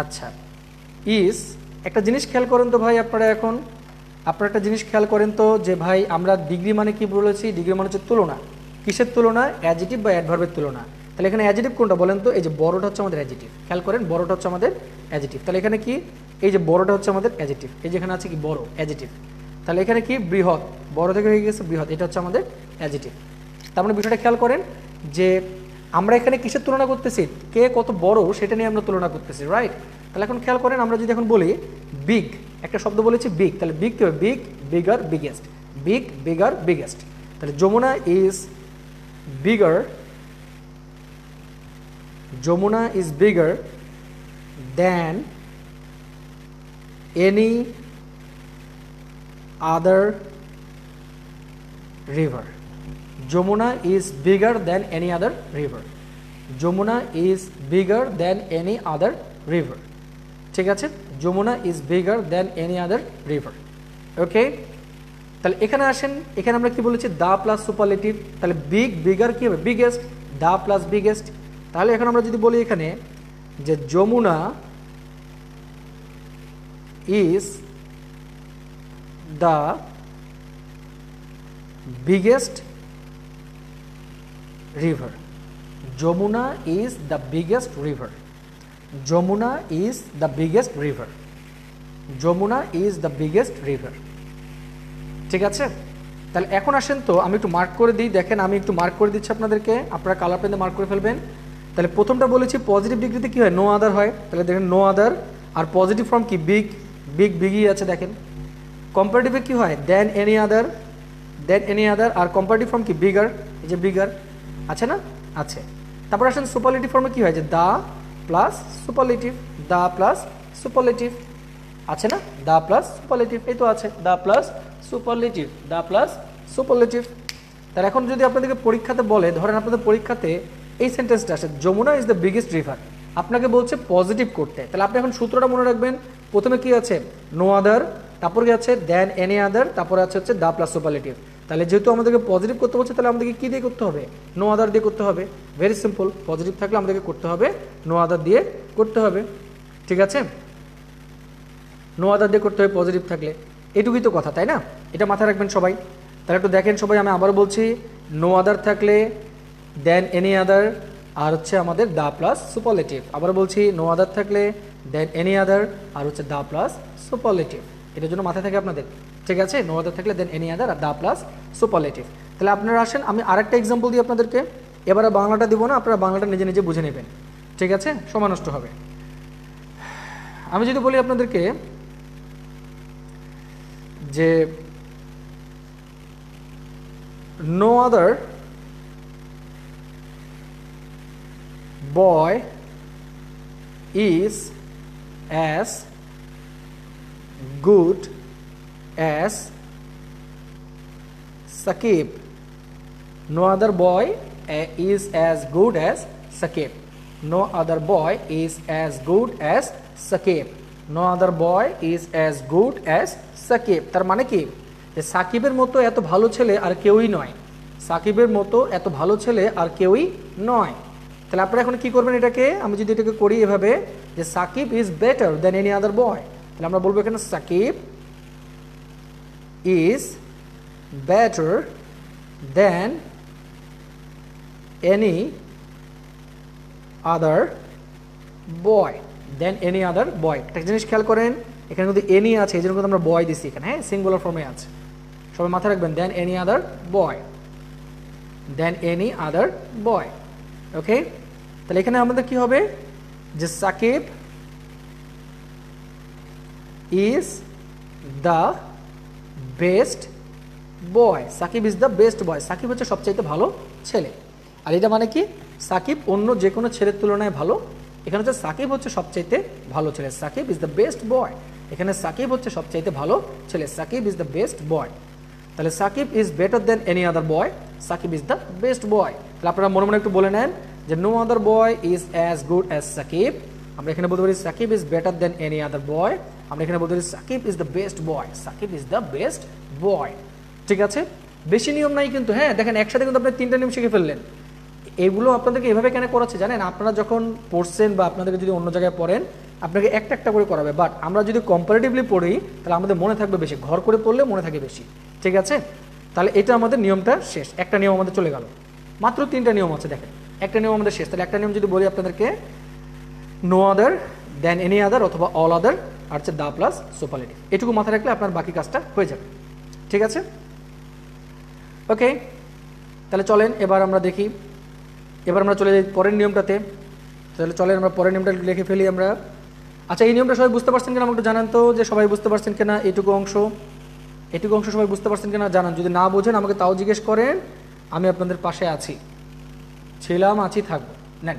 আচ্ছা, ইজ, একটা জিনিস খেয়াল করেন তো ভাই, আপনারা একটা জিনিস খেয়াল করেন তো, যে ভাই আমরা ডিগ্রি মানে কি বলেছি, ডিগ্রি মানে হচ্ছে তুলনা। কিসের তুলনা, অ্যাডজেটিভ বা অ্যাডভার্বের তুলনা। তাহলে এখানে অ্যাডজেটিভ কোনটা বলেন তো, এই যে বড়টা হচ্ছে আমাদের অ্যাডজেটিভ, খেয়াল করেন বড়টা হচ্ছে আমাদের অ্যাডজেটিভ। তাহলে এখানে কি, এই যে বড়টা হচ্ছে আমাদের অ্যাডজেটিভ, এই যেখানে আছে কি বড়, অ্যাডজেটিভ। তাহলে এখানে কি, বৃহৎ, বড় থেকে হয়ে গেছে বৃহৎ, এটা হচ্ছে আমাদের অ্যাডজেটিভ। তার মানে বিষয়টা খেয়াল করেন যে আমরা এখানে কিসের তুলনা করতেছি, কে কত বড় সেটা নিয়ে আমরা তুলনা করতেছি, রাইট? তাহলে এখন খেয়াল করেন, আমরা যদি এখন বলি বিগ, একটা শব্দ বলেছি বিগ, তাহলে বিগ কি হবে, big, bigger, biggest, big, bigger, biggest. তাহলে Jamuna is bigger, Jamuna is bigger than any other river. Jamuna is bigger than any other river. Jamuna is bigger than any other river, ঠিক আছে? Jamuna is bigger than any other river, okay? তাহলে এখানে আসেন, এখানে আমরা কি বলেছি, দা প্লাস সুপারলেটিভ, তাহলে বিগ, বিগার কি হবে, বিগেস্ট, দা প্লাস বিগেস্ট। তাহলে এখন আমরা যদি বলি এখানে যে Jamuna is the biggest river. Jamuna is the biggest river. Jamuna is the biggest river. Jamuna is the biggest river. ঠিক আছে, তাহলে এখন আসেন তো আমি একটু মার্ক করে দিই। দেখেন আমি একটু মার্ক করে দিচ্ছি আপনাদেরকে, আপনারা কালার পেনে মার্ক করে ফেলবেন। তাহলে প্রথমটা বলেছি পজিটিভ ডিগ্রিতে কি হয়, নো আদার হয়। তাহলে দেখেন নো আদার, আর পজিটিভ ফর্ম কি বিগ, বিগই আছে। দেখেন কম্পারেটিভে কি হয়, দেন এনি আদার, আর কম্পারেটিভ ফর্ম কি বিগার, এই যে বিগার আছে না, আছে। তারপর আসেন সুপারলেটিভ ফর্মে কি হয়, যে the plus superlative, the plus superlative আছে না, দা প্লাস সুপারলেটিভ, এই তো আছে the plus superlative, the plus superlative. তাহলে এখন যদি আপনাদেরকে পরীক্ষাতে বলে, ধরেন আপনাদের পরীক্ষাতে এই সেন্টেন্সটা আসে, Jamuna is the biggest river, আপনাকে বলছে পজিটিভ করতে। তাহলে আপনি এখন সূত্রটা মনে রাখবেন, প্রথমে কি আছে, নো আদার, তারপর কি আছে, দেন এনি আদার, তারপরে আছে হচ্ছে দা প্লাস সুপারলেটিভ। তাহলে যেহেতু আমাদেরকে পজিটিভ করতে বলছে, তাহলে আমাদেরকে কী দিয়ে করতে হবে, নো আদার দিয়ে করতে হবে। ভেরি সিম্পল, পজিটিভ থাকলে আমাদেরকে করতে হবে নো আদার দিয়ে করতে হবে। ঠিক আছে, নো আদার দিয়ে করতে হবে পজিটিভ থাকলে, এটুকুই তো কথা, তাই না? এটা মাথায় রাখবেন সবাই। তাহলে একটু দেখেন সবাই, আমি আবার বলছি, নো আদার থাকলে দেন এনি আদার, আর হচ্ছে আমাদের দা প্লাস সুপারলেটিভ। আবার বলছি, নো আদার থাকলে দেন এনি আদার, আর হচ্ছে দা প্লাস সুপারলেটিভ। এটার জন্য মাথায় থাকে আপনাদের, ঠিক আছে? নো আদার থাকলে দেন এনি আদার আর দা প্লাস সুপারলেটিভ। তাহলে আপনারা আসেন, আমি আরেকটা এক্সাম্পল দিই আপনাদেরকে। এবারে বাংলাটা দিব না, আপনারা বাংলাটা নিজে নিজে বুঝে নেবেন, ঠিক আছে? সময় নষ্ট হবে। আমি যদি বলি আপনাদেরকে যে no other boy is as good as Saqib. No other boy is as good as Saqib. No other boy is as good as Saqib. No other boy is as good as Saqib. তার মানে কি, যে সাকিবের মতো এত ভালো ছেলে আর কেউই নয়, সাকিবের মতো এত ভালো ছেলে আর কেউই নয়। তাহলে আপনারা এখন কি করবেন, এটাকে আমি যদি এটাকে করি এভাবে, যে Shakib is better than any other boy, তাহলে আমরা বলবো এখানে Shakib is better than any other boy, than any other boy. একটা জিনিস খেয়াল করেন, এখানে কিন্তু এনি আছে, এই জন্য কিন্তু আমরা বয় দিচ্ছি এখানে, হ্যাঁ, সিঙ্গুলার ফর্মে আছে, সবাই মাথায় রাখবেন, দেন any other boy, than any other বয়। ওকে, তাহলে এখানে আমাদের কি হবে, যে Shakib is the best boy, Shakib is the best boy, Shakib হচ্ছে সবচাইতে ভালো ছেলে। আর এটা মানে কি, সাকিব অন্য যে কোনো ছেলের তুলনায় ভালো, এখানে হচ্ছে সাকিব হচ্ছে সবচাইতে ভালো ছেলে, Shakib is the best boy, এখানে সাকিব হচ্ছে সবচাইতে ভালো ছেলে, Shakib is the best boy. তাহলে Shakib is better than any other boy, Shakib is the best boy. তাহলে আপনারা মনে মনে একটু বলে নেন যে no other boy is as good as Shakib, আমরা এখানে বলতে পারি Shakib is better than any other boy, আমরা এখানে বলতে পারি Shakib is the best boy, Shakib is the best বয়। ঠিক আছে, বেশি নিয়ম নাই কিন্তু, হ্যাঁ, দেখেন একসাথে কিন্তু আপনি 3টা নিয়ম শিখে ফেললেন। এগুলো আপনাদেরকে এভাবে কেন করাচ্ছে জানেন, আপনারা যখন পড়ছেন বা আপনাদেরকে যদি অন্য জায়গায় পড়েন, আপনাকে একটা একটা করে করাবে, বাট আমরা যদি কম্পারেটিভলি পড়ি তাহলে আমাদের মনে থাকবে বেশি, ঘর করে পড়লে মনে থাকে বেশি। ঠিক আছে, তাহলে এটা আমাদের নিয়মটা শেষ, একটা নিয়ম আমাদের চলে গেল, মাত্র 3টা নিয়ম আছে। দেখেন একটা নিয়ম আমাদের শেষ। তাহলে একটা নিয়ম যদি বলি আপনাদেরকে, no other than any other অথবা অল আদার, আর হচ্ছে দা প্লাস সুপারলেটিভ, এটুকু মাথায় রাখলে আপনার বাকি কাজটা হয়ে যাবে। ঠিক আছে, ওকে, তাহলে চলেন এবার আমরা দেখি, এবার আমরা চলে যাই পরের নিয়মটাতে। তাহলে চলেন আমরা পরের নিয়মটা লিখে ফেলি আমরা। আচ্ছা, এই নিয়মটা সবাই বুঝতে পারছেন কিনা আমাকে একটু জানান তো, যে সবাই বুঝতে পারছেন কিনা এটুকু অংশ সবাই বুঝতে পারছেন কিনা জানান। যদি না বোঝেন আমাকে তাও জিজ্ঞেস করেন, আমি আপনাদের পাশে আছি, ছিলাম, আছি, থাকবো। নেন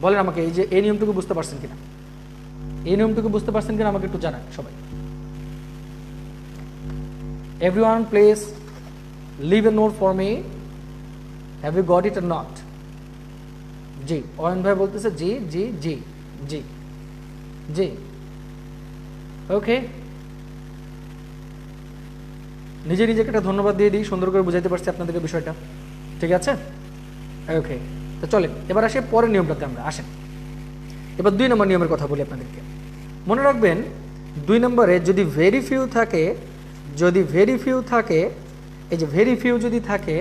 বলেন আমাকে, এই যে এই নিয়মটুকু বুঝতে পারছেন কিনা, এই নিয়মটুকু বুঝতে পারছেন কিনা আমাকে একটু জানান সবাই। Everyone please leave a note for me. Have you got it or not? জি, অয়ন ভাই বলতেছে জি জি জি জি জি। ওকে, নিজে নিজেকে একটা ধন্যবাদ দিয়ে দিই, সুন্দর করে বুঝাইতে পারছি আপনাদেরকে বিষয়টা। ঠিক আছে, ওকে, তো চলেন এবার আসে পরের নিয়মটাতে আমরা আসেন। এবার 2 নম্বর নিয়মের কথা বলি আপনাদেরকে। মনে রাখবেন 2 নম্বরে যদি ভেরি ফিউ থাকে, এই যে ভেরি ফিউ যদি থাকে,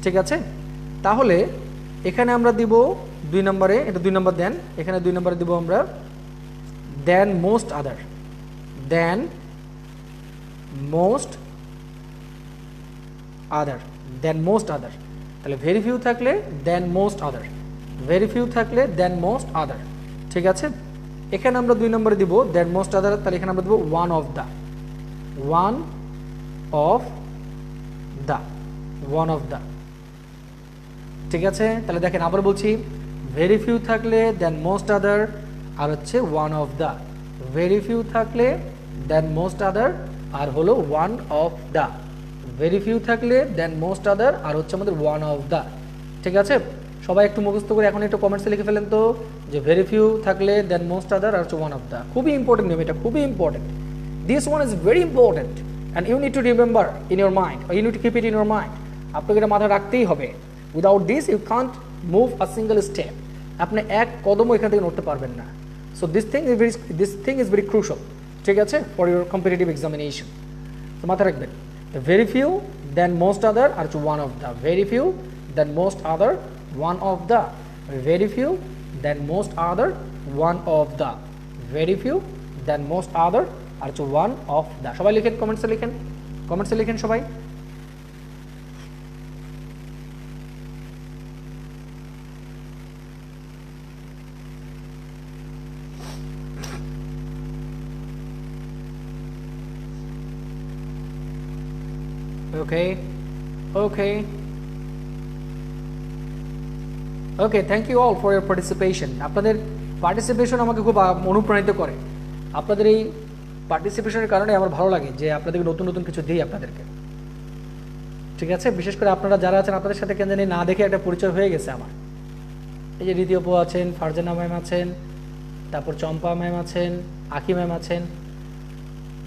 ঠিক আছে, তাহলে এখানে আমরা দিব 2 নম্বরে, এটা 2 নম্বর দেন, এখানে 2 নম্বরে দিব আমরা দেন মোস্ট আদার, দেন মোস্ট আদার, দেন মোস্ট আদার। তাহলে ভেরি ফিউ থাকলে দেন মোস্ট আদার, ভেরি ফিউ থাকলে দেন মোস্ট আদার, ঠিক আছে। এখানে আমরা 2 নম্বরে দিব দেন মোস্ট আদার, তাহলে এখানে আমরা দেব one of the, one of the, one of the, ঠিক আছে। তাহলে দেখেন আবার বলছি, ভেরি ফিউ থাকলে দেন মোস্ট আদার, আর হচ্ছে one of the, very few থাকলে দেন মোস্ট আদার, আর হলো one of the, very few থাকলে দেন মোস্ট আদার, আর হচ্ছে আমাদের ওয়ান অফ দ্য, ঠিক আছে। সবাই একটু মুখস্থ করে এখন একটু কমেন্টসে লিখে ফেলেন তো, যে ভেরি ফিউ থাকলে দেন মোস্ট আদার, আর হচ্ছে ওয়ান অফ দ্য। খুবই ইম্পর্টেন্ট নিয়ম, এটা খুবই important, this one is very important and you need to remember in your mind, you need to keep it in your mind. আপনাকে এটা মাথায় রাখতেই হবে, without this you can't move a single step, আপনি এক কদমও এখান থেকে নড়তে পারবেন না। So this thing is very crucial, ঠিক আছে, ফর ইউর কম্পিটিটিভ এক্সামিনেশন। তো মাথায় রাখবেন, very few than most other, আর হচ্ছে one of the, very few than most other, one of the, very few than most other, one of the, very few than most other, আর হচ্ছে one of the. সবাই লিখেন, কমেন্টসে লিখেন, কমেন্টসে লিখেন সবাই। Okay, okay, okay, thank you all for your participation. আপনাদের পার্টিসিপেশন আমাকে খুব অনুপ্রাণিত করে, আপনাদের এই পার্টিসিপেশনের কারণে আমার ভালো লাগে যে আপনাদেরকে নতুন নতুন কিছু দিই আপনাদেরকে, ঠিক আছে। বিশেষ করে আপনারা যারা আছেন, আপনাদের সাথে কেন জানি না দেখে একটা পরিচয় হয়ে গেছে আমার। এই যে রীতি আপু আছেন, ফারজানা ম্যাম আছেন, তারপর চম্পা ম্যাম আছেন, আকি ম্যাম আছেন,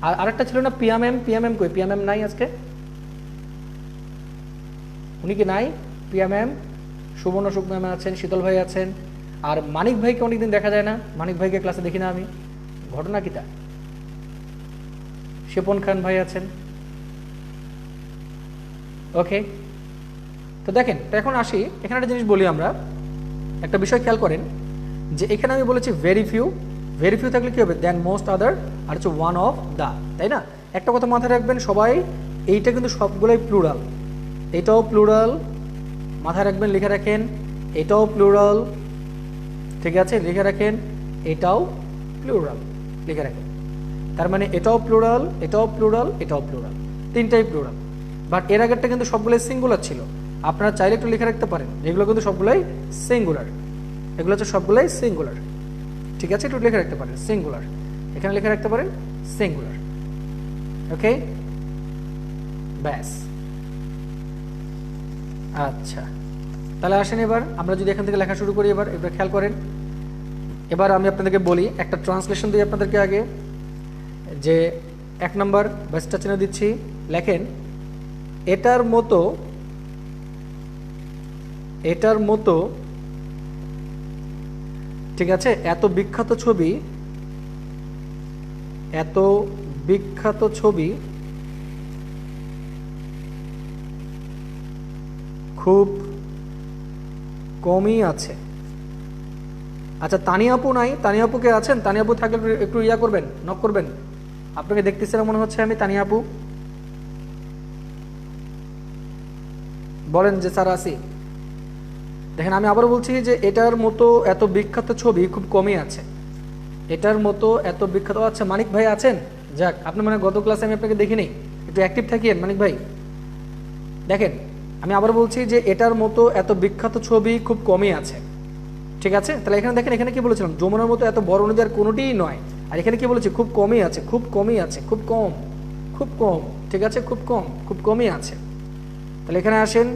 আর আরেকটা ছিল না পিয়া ম্যাম, পিয়া ম্যাম কই? পিয়া ম্যাম নাই আজকে, উনি কি নাই? পিয়া ম্যাম, সুবর্ণ সুখ ম্যাম আছেন, শীতল ভাই আছেন, আর মানিক ভাইকে অনেকদিন দেখা যায় না, মানিক ভাইকে ক্লাসে দেখি না আমি, ঘটনা কি তা? শিপন খান ভাই আছেন, ওকে। তো দেখেন, তো এখন আসি, এখানে একটা জিনিস বলি আমরা, একটা বিষয় খেয়াল করেন যে এখানে আমি বলেছি ভেরি ফিউ, ভেরি ফিউ থাকলে কী হবে? দেন মোস্ট আদার, আর হচ্ছে ওয়ান অফ দ্য, তাই না? একটা কথা মাথায় রাখবেন সবাই, এইটা কিন্তু সবগুলোই প্লুরাল, এটাও প্লুরাল, মাথায় রাখবেন, লিখে রাখেন, এটাও প্লুরাল, ঠিক আছে, লিখে রাখেন, এটাও প্লুরাল, লিখে রাখেন। তার মানে এটাও প্লুরাল, এটাও প্লুরাল, এটাও প্লুরাল, তিনটাই প্লুরাল। বাট এর আগেরটা কিন্তু সবগুলোই সিঙ্গুলার ছিল, আপনারা চাইলে একটু লিখে রাখতে পারেন, এগুলো কিন্তু সবগুলোই সিঙ্গুলার, এগুলো হচ্ছে সবগুলোই সিঙ্গুলার, ঠিক আছে, একটু লিখে রাখতে পারেন সিঙ্গুলার, এখানে লিখে রাখতে পারেন সিঙ্গুলার, ওকে, ব্যাস। আচ্ছা, তাহলে আসেন এবার আমরা যদি এখান থেকে লেখা শুরু করি, এবার খেয়াল করেন, এবার আমি আপনাদেরকে বলি, একটা ট্রান্সলেশন দিই আপনাদেরকে আগে, যে 1 নম্বর বেস্টটা চিহ্ন দিচ্ছি, লেখেন এটার মতো, এটার মতো, ঠিক আছে, এত বিখ্যাত ছবি, এত বিখ্যাত ছবি খুব কমই আছে। আচ্ছা, তানিয়া আপু নাই? তানিয়া আপু কে আছেন? তানিয়া আপু থাকলে একটু ইয়া করবেন, নক করবেন, আপনাকে দেখতেছিলাম মনে হচ্ছে আমি। তানিয়া আপু বলেন যে স্যার আসি। দেখেন আমি আবারও বলছি যে এটার মতো এত বিখ্যাত ছবি খুব কমই আছে, এটার মতো এত বিখ্যাত। আচ্ছা, মানিক ভাই আছেন? যাক, আপনি মানে গত ক্লাসে আমি আপনাকে দেখিনি, একটু অ্যাক্টিভ থাকিয়েন মানিক ভাই। দেখেন আমি আবার বলছি যে এটার মতো এত বিখ্যাত ছবি খুব কমই আছে, ঠিক আছে। তাহলে এখানে দেখেন, এখানে কি বলেছিলাম? যমুনার মতো এত বড় নদী আর কোনোটিই নয়, আর এখানে কি বলেছি? খুব কমই আছে, খুব কমই আছে, খুব কম, খুব কম, ঠিক আছে, খুব কম, খুব কমই আছে। তাহলে এখানে আসেন,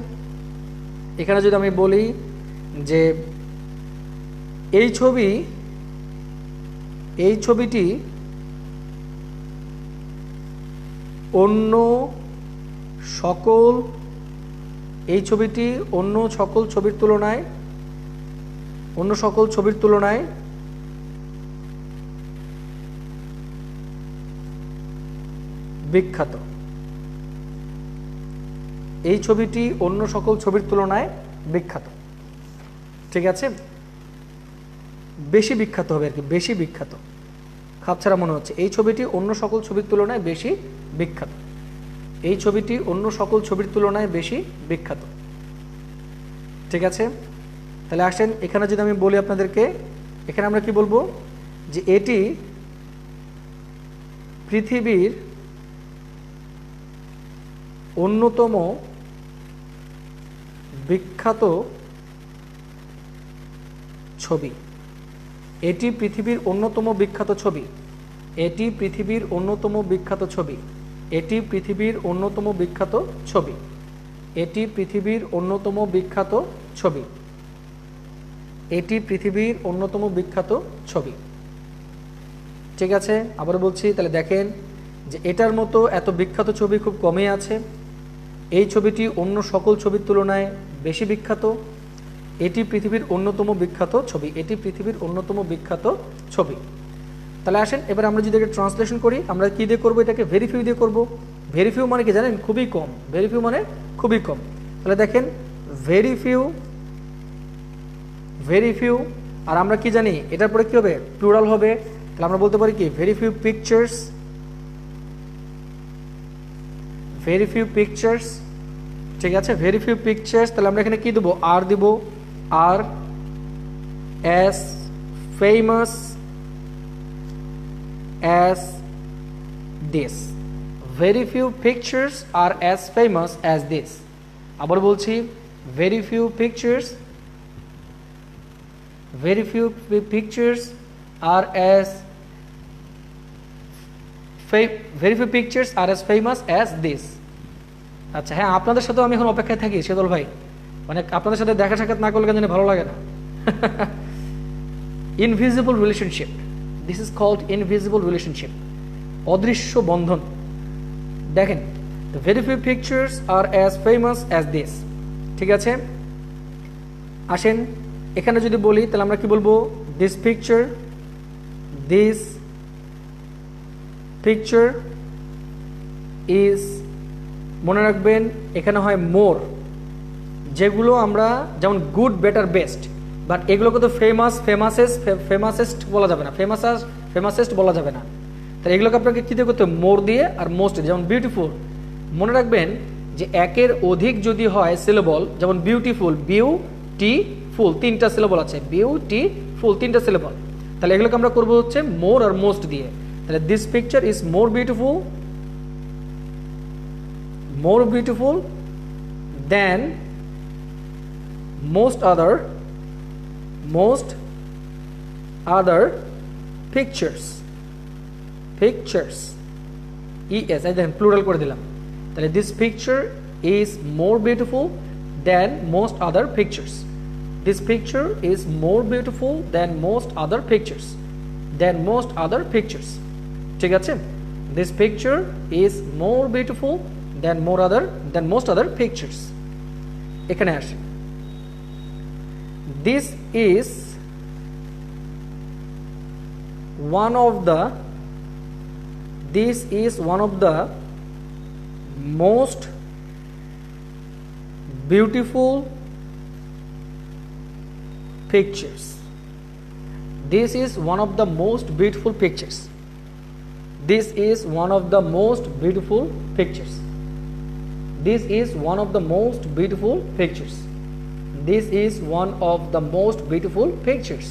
এখানে যদি আমি বলি যে এই ছবিটি অন্য সকল, এই ছবিটি অন্য সকল ছবির তুলনায়, অন্য সকল ছবির তুলনায় বিখ্যাত, এই ছবিটি অন্য সকল ছবির তুলনায় বিখ্যাত। ঠিক আছে, বেশি বিখ্যাত হবে আর কি, বেশি বিখ্যাত, খাপছাড়া মনে হচ্ছে। এই ছবিটি অন্য সকল ছবির তুলনায় বেশি বিখ্যাত, এই ছবিটি অন্য সকল ছবির তুলনায় বেশি বিখ্যাত। ঠিক আছে, তাহলে আসেন এখানে যদি আমি বলি আপনাদেরকে, এখানে আমরা কি বলবো যে এটি পৃথিবীর অন্যতম বিখ্যাত ছবি, এটি পৃথিবীর অন্যতম বিখ্যাত ছবি, এটি পৃথিবীর অন্যতম বিখ্যাত ছবি, এটি পৃথিবীর অন্যতম বিখ্যাত ছবি, এটি পৃথিবীর অন্যতম বিখ্যাত ছবি, এটি পৃথিবীর অন্যতম বিখ্যাত ছবি। ঠিক আছে, আবার বলছি, তাহলে দেখেন যে এটার মতো এত বিখ্যাত ছবি খুব কমই আছে, এই ছবিটি অন্য সকল ছবির তুলনায় বেশি বিখ্যাত, এটি পৃথিবীর অন্যতম বিখ্যাত ছবি, এটি পৃথিবীর অন্যতম বিখ্যাত ছবি। তাহলে আসেন এবার আমরা যদি এটা ট্রান্সলেশন করি, আমরা কি দিয়ে করব, এটাকে ভেরি ফিউ দিয়ে করব। ভেরি ফিউ মানে কি জানেন, খুবই কম, ভেরি ফিউ মানে খুবই কম। তাহলে দেখেন ভেরি ফিউ, ভেরি ফিউ, আর আমরা কি জানি এটার পরে কি হবে, প্লুরাল হবে। তাহলে আমরা বলতে পারি কি very few pictures, very few pictures. ঠিক আছে, ভেরি ফিউ পিকচার্স। তাহলে আমরা এখানে কি দেবো, আর দিব, are as famous as this, very few pictures are as famous as this. আবার বলছি, very few pictures, very few pictures are as very few pictures are as famous as this. আচ্ছা হ্যাঁ, আপনাদের সাথেও আমি এখন অপেক্ষায় থাকি সেদল ভাই, মানে আপনাদের সাথে দেখা সাক্ষাৎ না করলে কেন ভালো লাগে না। Invisible relationship, this is called invisible relationship, অদৃশ্য বন্ধন। দেখেন, the very few pictures are as famous as this। ঠিক আছে, আসেন এখানে যদি বলি তাহলে আমরা কি বলবো, this picture, this picture is, মনে রাখবেন এখানে হয় মোর, যেগুলো আমরা যেমন গুড, বেটার, বেস্ট, বাট এগুলোকে তো ফেমাস, ফেমাসেস্ট বলা যাবে না, ফেমাসেস্ট বলা যাবে না। তাহলে এগুলোকে আপনাকে কী দিয়ে করতে হবে, মোর দিয়ে আর মোস্ট, যেমন বিউটিফুল, মনে রাখবেন যে একের অধিক যদি হয় সিলেবল, যেমন বিউটিফুল, বিউটিফুল তিনটা সিলেবল আছে, বিউটিফুল তিনটা সিলেবল, তাহলে এগুলোকে আমরা করবো হচ্ছে মোর আর মোস্ট দিয়ে। তাহলে this picture is more beautiful, more beautiful than most other pictures, es I দেখেন প্লুরাল করে দিলাম। তাহলে this picture is more beautiful than most other pictures, this picture is more beautiful than most other pictures, ঠিক আছে, this picture is more beautiful than most other pictures। এখানে আসে, this is one of the most beautiful pictures, this is one of the most beautiful pictures, this is one of the most beautiful pictures, this is one of the most beautiful pictures, this is one of the most beautiful pictures।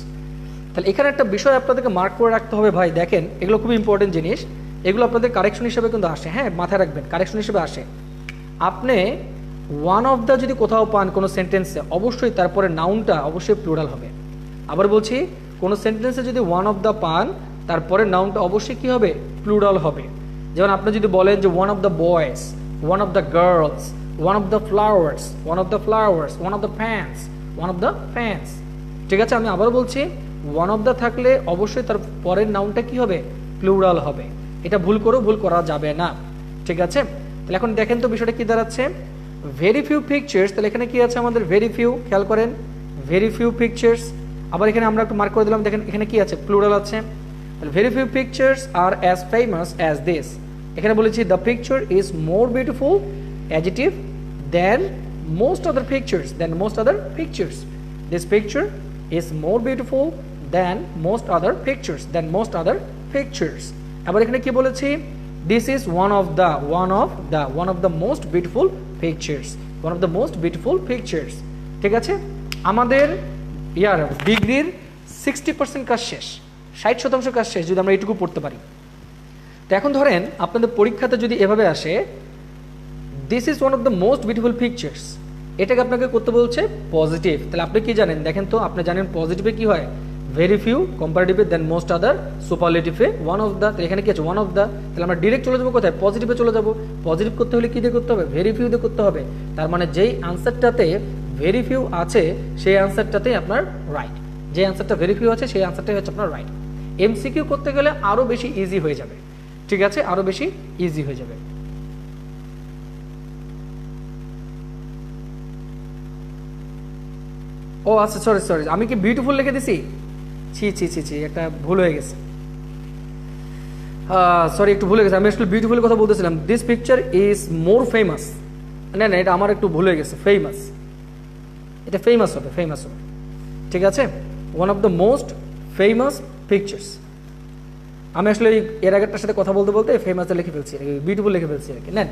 তাহলে এখানে একটা বিষয় আপনাদেরকে mark করে রাখতে হবে ভাই, দেখেন এগুলো খুব ইম্পর্টেন্ট জিনিস, এগুলো আপনাদের কারেকশন হিসেবে কিন্তু আসে, হ্যাঁ মাথায় রাখবেন, কারেকশন হিসেবে আসে। আপনি ওয়ান অফ দ্য যদি কোথাও পান কোনো সেন্টেন্সে, অবশ্যই তারপরে নাউনটা অবশ্যই প্লুরাল হবে। আবার বলছি, কোনো সেন্টেন্সে যদি ওয়ান অফ দ্য পান, তারপরে নাউনটা অবশ্যই কি হবে, প্লুরাল হবে। যেমন আপনি যদি বলেন যে one of the boys, one of the girls, one of the flowers, one of the flowers, one of the fans, one of the fans। ঠিক আছে, আমি আবার বলছি, ওয়ান অফ দ্য থাকলে অবশ্যই তার পরের নাউনটা কি হবে, প্লুরাল হবে। এটা ভুল করা যাবে না, ঠিক আছে। তাহলে এখন দেখেন তো বিষয়টা কি দাঁড়াচ্ছে, ভেরি ফিউ পিকচার্স, তাহলে এখানে কি আছে আমাদের, ভেরি ফিউ, খেয়াল করেন ভেরি ফিউ পিকচার্স। আবার এখানে আমরা একটু মার্ক করে দিলাম, দেখেন এখানে কি আছে, প্লুরাল আছে। তাহলে very few pictures are as famous as this, এখানে বলেছি the picture is more beautiful, adjective than most other pictures, this picture is more beautiful than most other pictures. আবার এখানে কি বলেছি, this is one of the most beautiful pictures, ঠিক আছে। আমাদের ডিগ্রির 60% কাজ শেষ, 60% কাজ শেষ যদি আমরা এইটুকু পড়তে পারি। তো এখন ধরেন আপনাদের পরীক্ষাতে যদি এভাবে আসে, this is one of the most beautiful pictures, এটাকে আপনাকে করতে বলছে পজিটিভ। তাহলে আপনি কি জানেন, দেখেন তো, আপনি জানেন পজিটিভে কি হয়, ভেরি ফিউ, কম্পারেটিভে দেন মোস্ট আদার, সুপারলেটিভে ওয়ান অফ দ্য। তাহলে এখানে কি আছে, ওয়ান অফ দ্য। তাহলে আমরা ডিরেক্ট চলে যাবো কোথায়, পজিটিভে চলে যাবো। পজিটিভ করতে হলে কি দিয়ে করতে হবে, ভেরি ফিউ দিয়ে করতে হবে। তার মানে যেই আনসারটাতে ভেরি ফিউ আছে সেই আনসারটাতেই আপনার রাইট, যে আনসারটা ভেরি ফিউ আছে সেই আনসারটাই হচ্ছে আপনার রাইট। এমসিকিউ করতে গেলে আরও বেশি ইজি হয়ে যাবে, ঠিক আছে, আরও বেশি ইজি হয়ে যাবে। ও আচ্ছা, সরি, আমি কি বিউটিফুল লিখে দিছি, ছি, একটা ভুল হয়ে গেছে, সরি, একটু ভুলে গেছে। আমি আসলে বিউটিফুল কথা বলতেছিলাম, this picture is more famous, না এটা আমার একটু ভুল হয়ে গেছে, ফেমাস, এটা ফেমাস হবে, ঠিক আছে, one of the most famous pictures. আমি আসলে এর আগেরটার সাথে কথা বলতে বলতে ফেমাসটা লিখে ফেলছি, বিউটিফুল লিখে ফেলছি আর কি। নেন,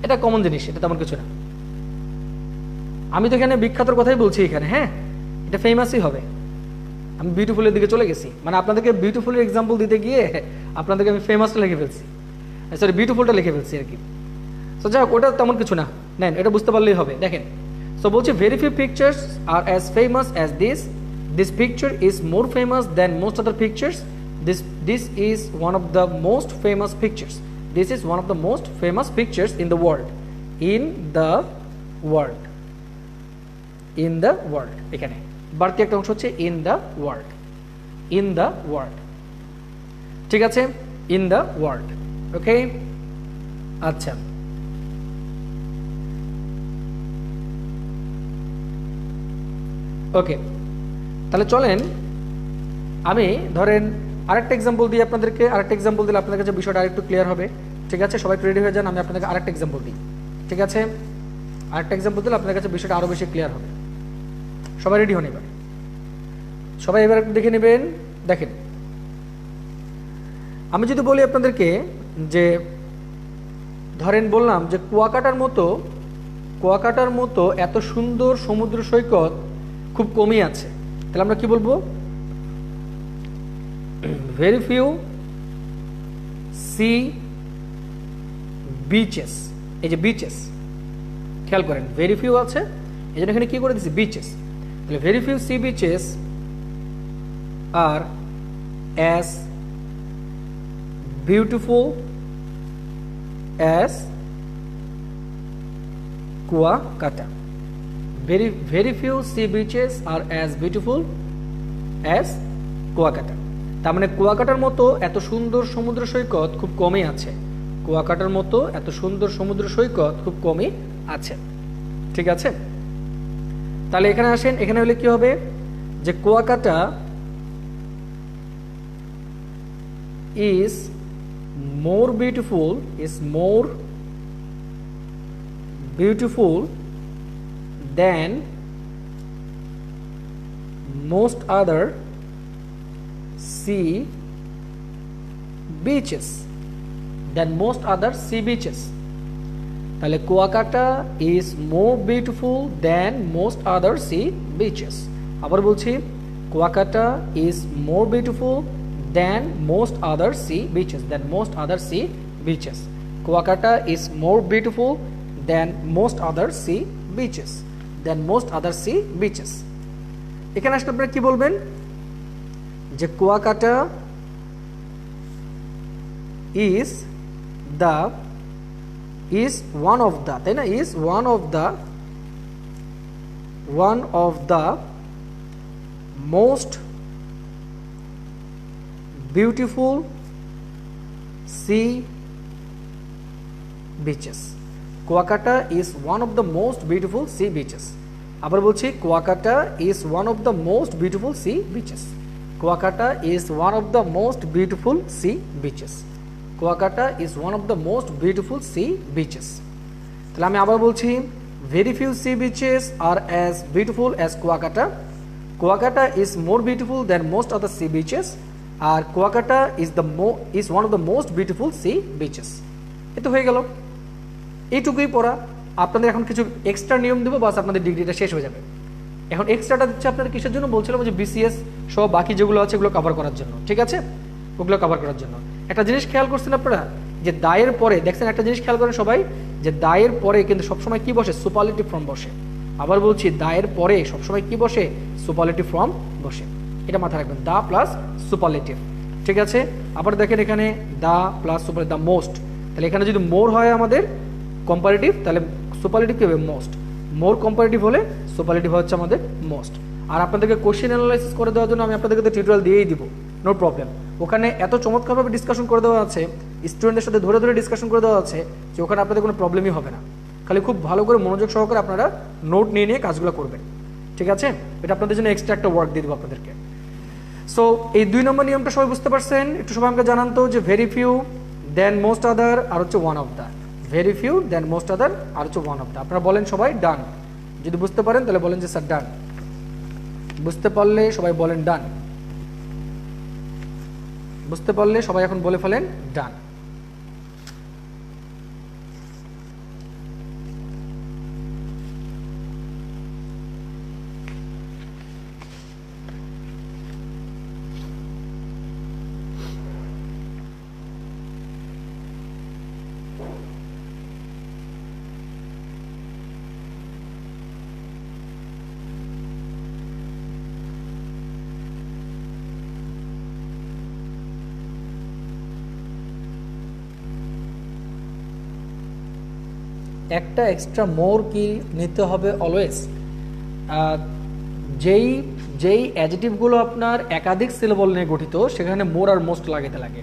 এটা কমন জিনিস, এটা তেমন কিছু না। আমি তো এখানে বিখ্যাতর কথাই বলছি এখানে, হ্যাঁ, এটা ফেমাসই হবে। আমি বিউটিফুলের দিকে চলে গেছি, মানে আপনাদেরকে বিউটিফুলের এক্সাম্পল দিতে গিয়ে আপনাদেরকে আমি ফেমাসটা লিখে ফেলছি, সরি বিউটিফুলটা লিখে ফেলছি আর কি। সো যাই হোক, ওটা তেমন কিছু না, নেন, এটা বুঝতে পারলেই হবে। দেখেন, সো বলছি very few pictures are as famous as this picture is more famous than most other pictures, this is one of the most famous pictures, in the world, এখানে বাড়তি একটা অংশ হচ্ছে in the world, ঠিক আছে, in the world, ওকে। আচ্ছা, okay, তাহলে চলেন আমি ধরেন আরেকটা এক্সাম্পল দিই আপনাদেরকে। আরেকটা এক্সাম্পল দিলে আপনাদের কাছে বিষয়টা আরেকটু ক্লিয়ার হবে, ঠিক আছে। সবাই রেডি হয়ে যান, আমি আপনাদেরকে আরেকটা এক্সাম্পল দিই, ঠিক আছে। আরেকটা এক্সাম্পল দিলে আপনাদের কাছে বিষয়টা আরও বেশি ক্লিয়ার হবে। সবাই রেডি হন এবার, সবাই এবার একটু দেখে নেবেন। দেখেন, আমি যদি বলি আপনাদেরকে যে ধরেন বললাম যে কুয়াকাটার মতো এত সুন্দর সমুদ্র সৈকত খুব কমই আছে, তাহলে আমরা কি বলবো, very few sea beaches, এই যে বিচেস, খেয়াল করেন ভেরি ফিউ আছে, এই জন্য এখানে কি করে দিচ্ছি, বিচেস। তাহলে very few sea beaches are as beautiful as Kuakata, very few sea beaches are as beautiful as Kuakata. তার মানে কুয়াকাটার মতো এত সুন্দর সমুদ্র সৈকত খুব কমই আছে, কুয়াকাটার মতো এত সুন্দর সমুদ্র সৈকত খুব কমই আছে, ঠিক আছে। তাহলে এখানে আসেন, এখানে হলে কি হবে যে Kuakata is more beautiful than most other sea beaches, তাহলে Kuakata is more beautiful than most other sea beaches। আবার বলছি, Kuakata is more beautiful than most other sea beaches, Kuakata is more beautiful than most other sea beaches, এখানে আসলে আপনারা কি বলবেন যে Kuakata is one of the, তাই না, is one of the most beautiful sea beaches, Kuakata is one of the most beautiful sea beaches। আবার বলছি, Kuakata is one of the most beautiful sea beaches, Kuakata is one of the most beautiful sea beaches, Kuakata is one of the most beautiful sea beaches। তাহলে আমি আবার বলছি, very few sea beaches are as beautiful as Kuakata. Kuakata is more beautiful than most other sea beaches. R Kuakata is one of the most beautiful sea beaches. এ তো হয়ে গেল, এইটুকুই পড়া। আপনাদের এখন কিছু এক্সট্রা নিয়ম দেবো, বাস আপনাদের ডিগ্রিটা শেষ হয়ে যাবে। এখন এক্সট্রাটা দিচ্ছে আপনাদের কিসের জন্য বলছিলাম, যে বিসিএস সহ বাকি যেগুলো আছে এগুলো কভার করার জন্য, ঠিক আছে? ওগুলো কভার করার জন্য একটা জিনিস খেয়াল করছেন আপনারা, যে দায়ের পরে দেখছেন, একটা জিনিস খেয়াল করেন সবাই, যে দায়ের পরে কিন্তু সবসময় কি বসে? সুপারলেটিভ ফর্ম বসে। আবার বলছি, দায়ের পরে সবসময় কি বসে? সুপারলেটিভ ফর্ম বসে। এটা মাথায় রাখবেন, দা প্লাস সুপারলেটিভ, ঠিক আছে? আবার দেখেন এখানে the plus superlative, the most, তাহলে এখানে যদি মোর হয় আমাদের কম্পারেটিভ, তাহলে সুপারলেটিভ কি হবে? মোস্ট। মোর কম্পারেটিভ হলে সুপারলেটিভ হচ্ছে আমাদের মোস্ট। আর আপনাদেরকে কোশ্চেন অ্যানালাইসিস করে দেওয়ার জন্য আমি আপনাদেরকে তো টিউটোরিয়াল দিয়েই দিব, নো প্রবলেম। ওখানে এত চমৎকারভাবে ডিসকাশন করে দেওয়া আছে, স্টুডেন্টদের সাথে ধরে ধরে ডিসকাশন করে দেওয়া আছে, যে ওখানে আপনাদের কোনো প্রবলেমই হবে না। খালি খুব ভালো করে মনোযোগ সহকারে আপনারা নোট নিয়ে নিয়ে কাজগুলো করবেন, ঠিক আছে? এটা আপনাদের জন্য এক্সট্রা একটা ওয়ার্ক দিয়ে দেবো আপনাদেরকে। সো এই 2 নম্বর নিয়মটা সবাই বুঝতে পারছেন? একটু সবাই আমাকে জানান তো, যে very few than most other আর হচ্ছে one of the. Very few than most other আর হচ্ছে ওয়ান অফ দ্য। আপনারা বলেন সবাই ডান। যদি বুঝতে পারেন তাহলে বলেন যে স্যার ডান। বুঝতে পারলে সবাই বলেন ডান। বুঝতে পারলে সবাই এখন বলে ফেলেন ডান। একটা এক্সট্রা মোর কি নিতে হবে অলওয়েজ। যেই যেই অ্যাডজেক্টিভগুলো আপনার একাধিক সিলেবল নিয়ে গঠিত, সেখানে মোর আর মোস্ট লাগাতে লাগে।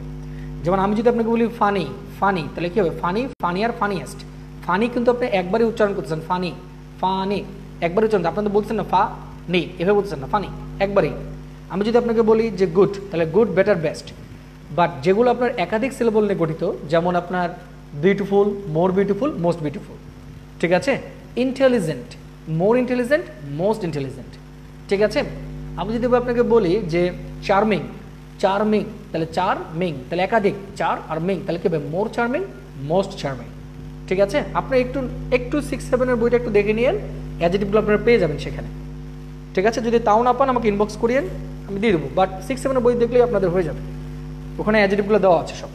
যেমন আমি যদি আপনাকে বলি ফানি, ফানি, তাহলে কী হবে? ফানি, ফানি আর ফানিয়েস্ট। ফানি কিন্তু আপনি একবারই উচ্চারণ করতেছেন, ফানি, ফানি একবারই উচ্চারণ, আপনাদের বলছেন না ফা নি, এভাবে বলতেছেন না, ফানি একবারই। আমি যদি আপনাকে বলি যে গুড, তাহলে গুড, বেটার, বেস্ট। বাট যেগুলো আপনার একাধিক সিলেবল নিয়ে গঠিত, যেমন আপনার beautiful, more beautiful, most beautiful, ঠিক আছে? Intelligent, more intelligent, most intelligent, ঠিক আছে? আমি যদি আপনাকে বলি যে চার্মিং, চার্মিং, তাহলে চার্মিং, তাহলে একাধিক, চার আর মিং, তাহলে কি হবে? মোর চার্মিং, মোস্ট চার্মিং, ঠিক আছে? আপনি একটু একটু 6-7 বইটা একটু দেখে নিন, অ্যাডজেক্টিভগুলো আপনারা পেয়ে যাবেন সেখানে, ঠিক আছে? যদি তাও না পান আমাকে ইনবক্স করিয়েন, আমি দিয়ে দেবো। বাট 6-7 বই দেখলেই আপনাদের হয়ে যাবে, ওখানে অ্যাডজেক্টিভগুলো দেওয়া আছে সব।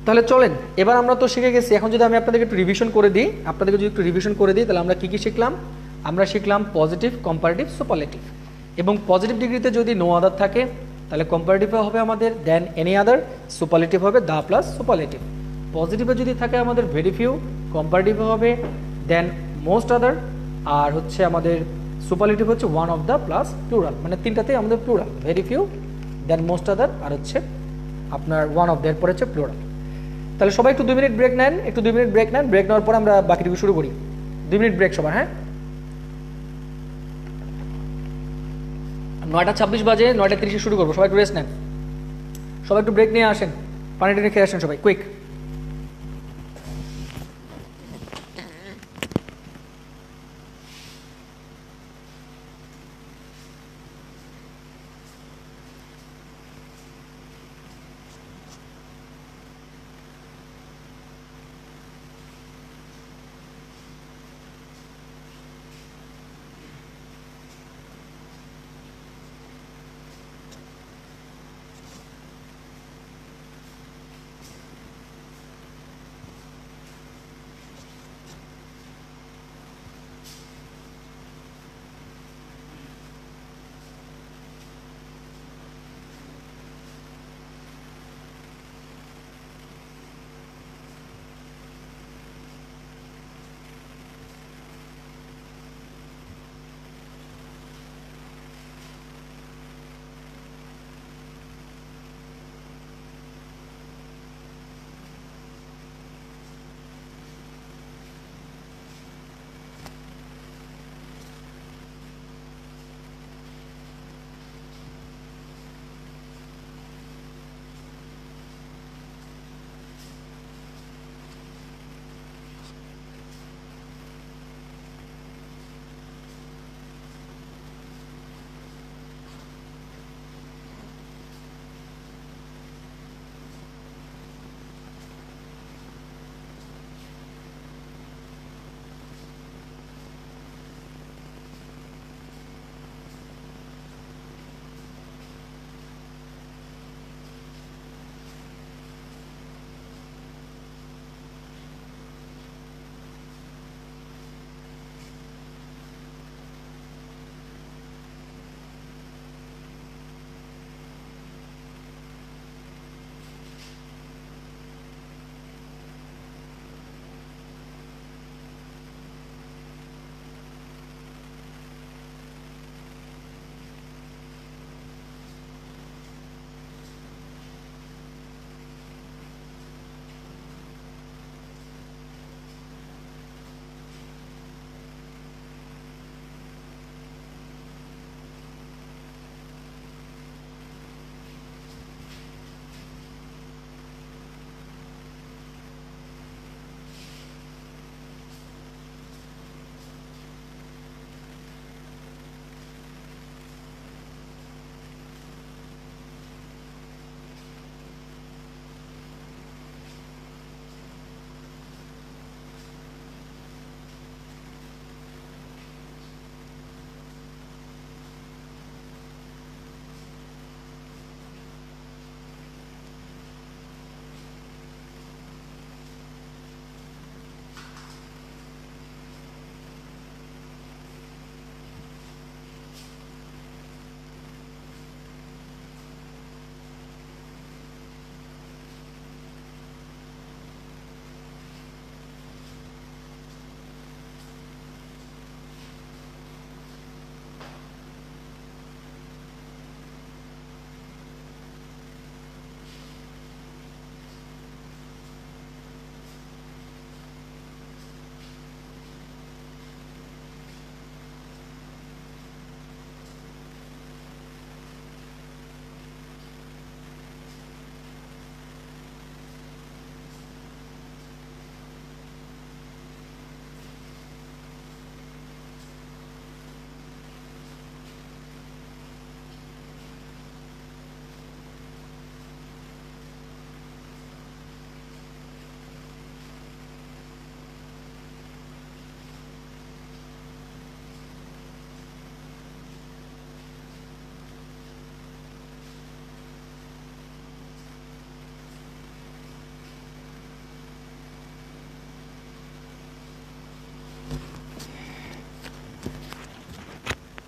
তাহলে চলেন, এবার আমরা তো শিখে গেছি। এখন যদি আমি আপনাদেরকে একটু রিভিশন করে দিই, আপনাদেরকে যদি একটু রিভিশন করে দিই, তাহলে আমরা কী কী শিখলাম? আমরা শিখলাম পজিটিভ, কম্পারেটিভ, সুপারলেটিভ। এবং পজিটিভ ডিগ্রিতে যদি নো আদার থাকে, তাহলে কম্পারেটিভ হবে আমাদের দেন এনি আদার, সুপারলেটিভ হবে দা প্লাস সুপারলেটিভ। পজিটিভে যদি থাকে আমাদের ভেরি ফিউ, কম্পারেটিভ হবে দেন মোস্ট আদার, আর হচ্ছে আমাদের সুপারলেটিভ হচ্ছে one of the plus plural, মানে তিনটাতেই আমাদের plural, very few than most other আর হচ্ছে আপনার ওয়ান অফ দ্য, এরপর হচ্ছে প্লুরাল। তাহলে সবাই একটু 2 মিনিট ব্রেক নেন, একটু 2 মিনিট ব্রেক নেন। ব্রেক নেওয়ার পর আমরা বাকিটুকু শুরু করি। 2 মিনিট ব্রেক সবার, হ্যাঁ? 9:26 বাজে, 9:30 শুরু করবো। সবাই একটু রেস্ট নেন, সবাই একটু ব্রেক নিয়ে আসেন, পানি টানি খেয়ে আসেন সবাই, কুইক।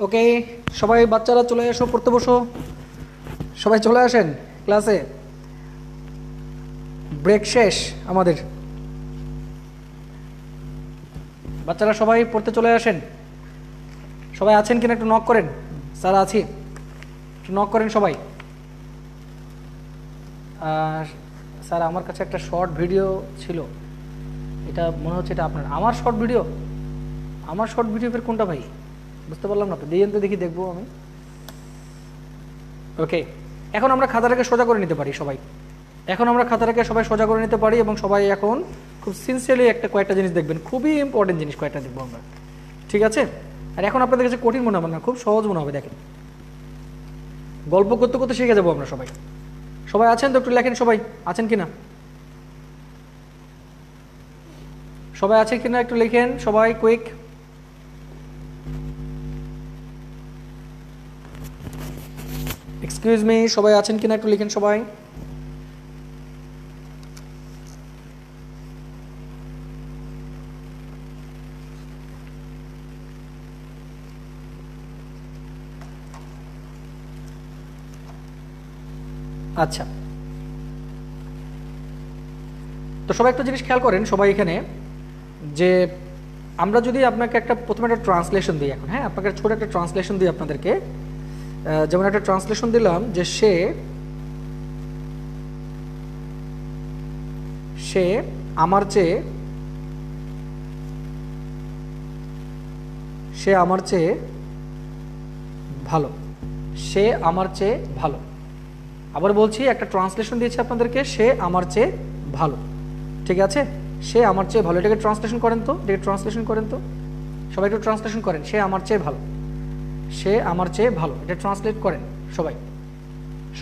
ওকে, সবাই বাচ্চারা চলে এসো, পড়তে বসো, সবাই চলে আসেন ক্লাসে, ব্রেক শেষ আমাদের। বাচ্চারা সবাই পড়তে চলে আসেন। সবাই আছেন কিনা একটু নক করেন। স্যার আছি, একটু নক করেন সবাই। স্যার আমার কাছে একটা শর্ট ভিডিও ছিল, এটা মনে হচ্ছে এটা আপনার। আমার শর্ট ভিডিও, আমার শর্ট ভিডিও ফের কোনটা ভাই বুঝতে পারলাম না তো, দিয়ে তো দেখি, দেখবো আমি। ওকে, এখন আমরা খাতাটাকে সোজা করে নিতে পারি সবাই। এখন আমরা খাতাটাকে সবাই সোজা করে নিতে পারি এবং সবাই এখন খুব সিনসিয়ারলি কয়েকটা জিনিস দেখবেন, খুবই ইম্পর্টেন্ট জিনিস কয়েকটা দেখবো আমরা, ঠিক আছে? আর এখন আপনাদের কাছে কঠিন মনে হবে না, খুব সহজ মনে হবে। দেখেন, গল্প করতে করতে শিখে যাবো আমরা সবাই। সবাই আছেন তো? একটু লেখেন, সবাই আছেন কিনা? সবাই আছেন কিনা একটু লেখেন সবাই, কুইক। এক্সকিউজ মি, সবাই আছেন কিনা একটু লিখেন সবাই। আচ্ছা, তো সবাই একটা জিনিস খেয়াল করেন সবাই এখানে, যে আমরা যদি আপনাকে একটা প্রথমে একটা ট্রান্সলেশন দিই এখন, হ্যাঁ, আপনাকে ছোট একটা ট্রান্সলেশন দিই আপনাদেরকে। যেমন একটা ট্রান্সলেশন দিলাম যে সে আমার চেয়ে ভালো, সে আমার চেয়ে ভালো। আবার বলছি, একটা ট্রান্সলেশন দিয়েছে আপনাদেরকে, সে আমার চেয়ে ভালো, ঠিক আছে? সে আমার চেয়ে ভালো, এটাকে ট্রান্সলেশন করেন তো, এটাকে ট্রান্সলেশন করেন তো, সবাই একটু ট্রান্সলেশন করেন। সে আমার চেয়ে ভালো, সে আমার চেয়ে ভালো, এটা ট্রান্সলেট করেন সবাই,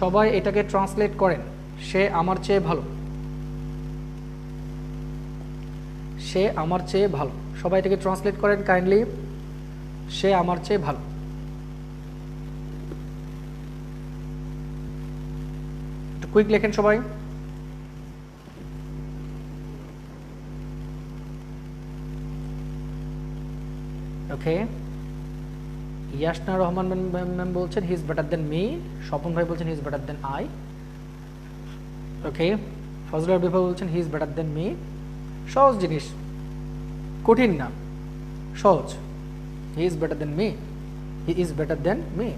সবাই এটাকে ট্রান্সলেট করেন। সে আমার চেয়ে ভালো, সে আমার চেয়ে ভালো, সবাই এটাকে ট্রান্সলেট করেন কাইন্ডলি। সে আমার চেয়ে ভালো। একটু কুইক লেখেন সবাই। ওকে, ইয়াসনা রহমান ম্যাম বলছেন he is better than me. Swapan ভাই বলছেন he is better than I. Okay, Fazlul Bibha বলছেন he is better than me. সহজ জিনিস, কঠিন না, সহজ। He is better than me, he is better than me.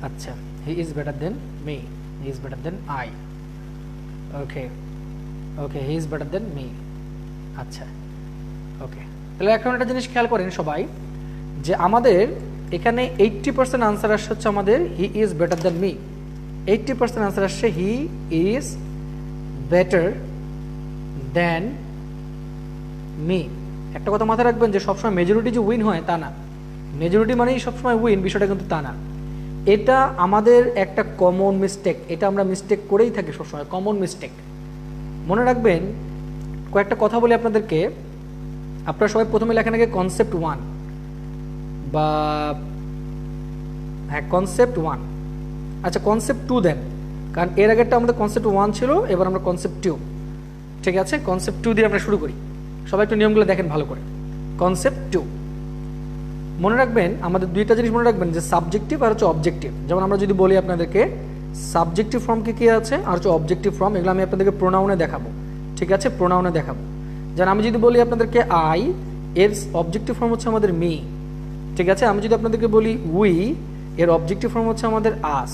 আচ্ছা, he is better than me, he is better than I. Okay okay, he is better than me. আচ্ছা, okay, তাহলে এখন একটা জিনিস খেয়াল করেন সবাই, যে আমাদের এখানে 80% আনসার আসছে হচ্ছে আমাদের he is better than me. 80% answer আসছে he is better than me. একটা কথা মাথায় রাখবেন যে সবসময় মেজরিটি যে উইন হয় তা না, মেজরিটি মানেই সবসময় উইন, বিষয়টা কিন্তু তা না। এটা আমাদের একটা কমন মিস্টেক, এটা আমরা মিস্টেক করেই থাকি সবসময়, কমন মিস্টেক। মনে রাখবেন, কয়েকটা কথা বলি আপনাদেরকে। আপনারা সবাই প্রথমে লেখেন আগে কনসেপ্ট 1 বা হ্যাঁ কনসেপ্ট 1। আচ্ছা, কনসেপ্ট 2 দেন, কারণ এর আগেরটা আমাদের কনসেপ্ট 1 ছিল, এবার আমরা কনসেপ্ট 2, ঠিক আছে? কনসেপ্ট 2 দিয়ে আমরা শুরু করি। সবাই একটু নিয়মগুলো দেখেন ভালো করে। কনসেপ্ট 2 মনে রাখবেন, আমাদের দুইটা জিনিস মনে রাখবেন, যে সাবজেক্টিভ আর হচ্ছে অবজেক্টিভ। যেমন আমরা যদি বলি আপনাদেরকে সাবজেক্টিভ ফর্ম কি আছে আর হচ্ছে অবজেক্টিভ ফর্ম, এগুলো আমি আপনাদেরকে প্রোনাউনে দেখাবো, ঠিক আছে? প্রোনাউনে দেখাবো। যেমন আমি যদি বলি আপনাদেরকে আই, এর অবজেক্টিভ ফর্ম হচ্ছে আমাদের মি, ঠিক আছে? আমি যদি আপনাদেরকে বলি উই, এর অবজেক্টিভ ফর্ম হচ্ছে আমাদের আস।